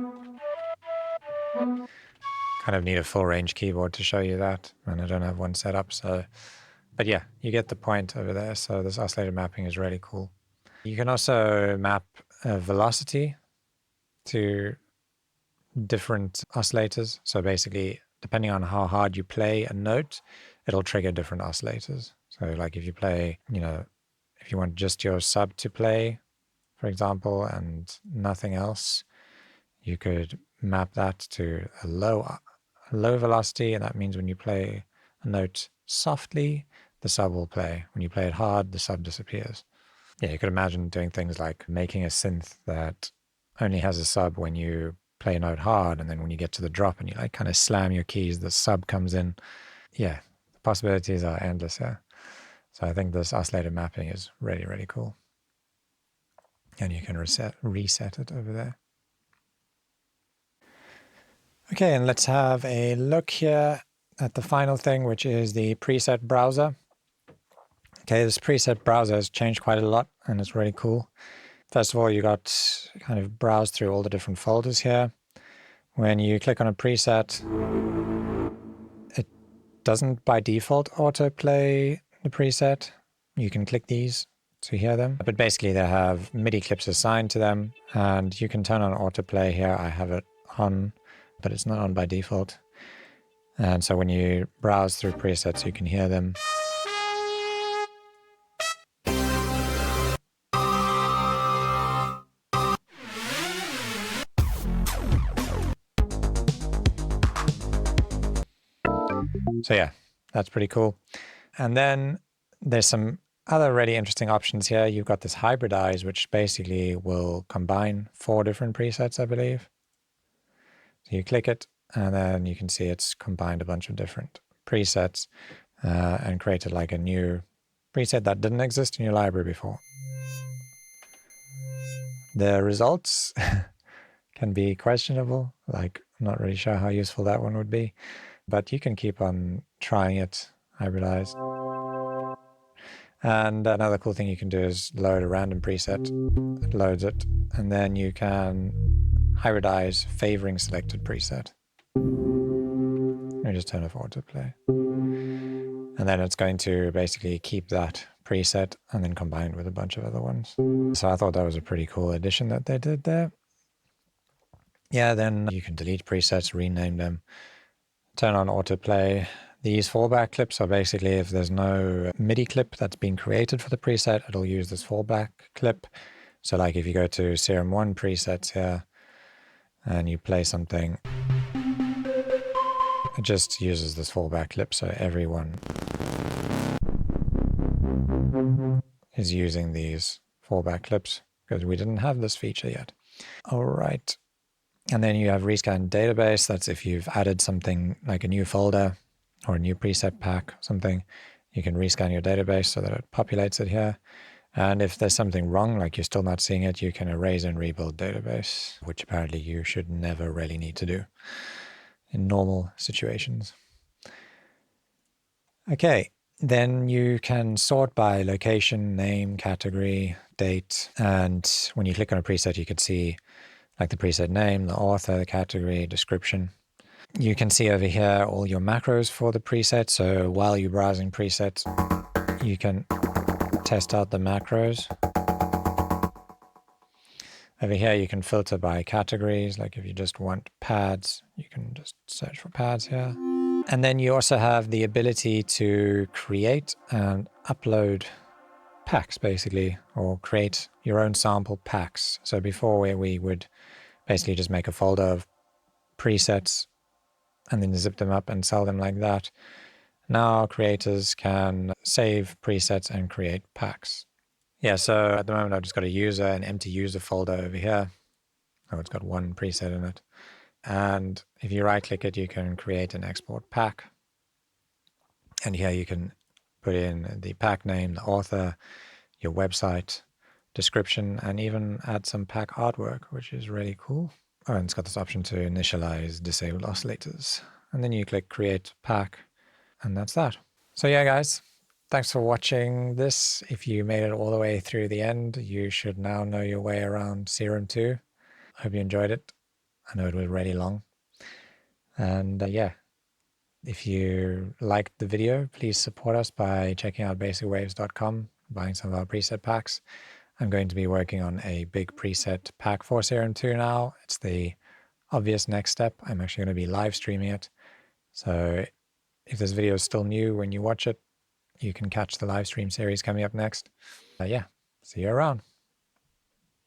of need a full range keyboard to show you that, and I don't have one set up, so. But yeah, you get the point over there. So this oscillator mapping is really cool. You can also map velocity to different oscillators. So basically, depending on how hard you play a note, it'll trigger different oscillators. So like if you play, if you want just your sub to play, for example, and nothing else, you could map that to a low velocity, and that means when you play a note softly, the sub will play. When you play it hard, the sub disappears. Yeah, you could imagine doing things like making a synth that only has a sub when you play a note hard, and then when you get to the drop and you like kind of slam your keys, the sub comes in. Yeah, the possibilities are endless here. So I think this oscillator mapping is really, really cool. And you can reset it over there. Okay, and let's have a look here at the final thing, which is the preset browser. Okay, this preset browser has changed quite a lot, and it's really cool. First of all, you got kind of browse through all the different folders here. When you click on a preset, it doesn't by default autoplay the preset. You can click these to hear them, but basically they have MIDI clips assigned to them, and you can turn on autoplay here. I have it on, but it's not on by default. And so when you browse through presets, you can hear them. So yeah, that's pretty cool. And then there's some other really interesting options here. You've got this hybridize, which basically will combine 4 different presets, I believe. So you click it, and then you can see it's combined a bunch of different presets and created like a new preset that didn't exist in your library before. The results can be questionable. Like, I'm not really sure how useful that one would be, but you can keep on trying it, hybridize. And another cool thing you can do is load a random preset. It loads it, and then you can hybridize favoring selected preset. Let me just turn off autoplay. And then it's going to basically keep that preset and then combine it with a bunch of other ones. So I thought that was a pretty cool addition that they did there. Yeah, then you can delete presets, rename them, turn on autoplay. These fallback clips are basically if there's no MIDI clip that's been created for the preset, it'll use this fallback clip. So like if you go to Serum 1 presets here and you play something, it just uses this fallback clip, so everyone is using these fallback clips because we didn't have this feature yet. All right. And then you have rescan database. That's if you've added something like a new folder or a new preset pack, something, you can rescan your database so that it populates it here. And if there's something wrong, like you're still not seeing it, you can erase and rebuild database, which apparently you should never really need to do in normal situations. Okay, then you can sort by location, name, category, date, and when you click on a preset, you can see like the preset name, the author, the category, description. You can see over here all your macros for the preset. So while you're browsing presets, you can test out the macros. Over here, you can filter by categories. Like if you just want pads, you can just search for pads here. And then you also have the ability to create and upload packs, basically, or create your own sample packs. So before we would basically just make a folder of presets and then zip them up and sell them like that. Now creators can save presets and create packs. Yeah, so at the moment I've just got a user, an empty user folder over here. Oh, it's got one preset in it. And if you right click it, you can create an export pack. And here you can put in the pack name, the author, your website, description, and even add some pack artwork, which is really cool. Oh, and it's got this option to initialize disabled oscillators. And then you click create pack, and that's that. So yeah, guys, thanks for watching this. If you made it all the way through the end, you should now know your way around Serum 2. I hope you enjoyed it. I know it was really long. And yeah, if you liked the video, please support us by checking out basicwaves.com, buying some of our preset packs. I'm going to be working on a big preset pack for Serum 2 now. It's the obvious next step. I'm actually going to be live streaming it. So if this video is still new when you watch it, you can catch the live stream series coming up next. Yeah, see you around.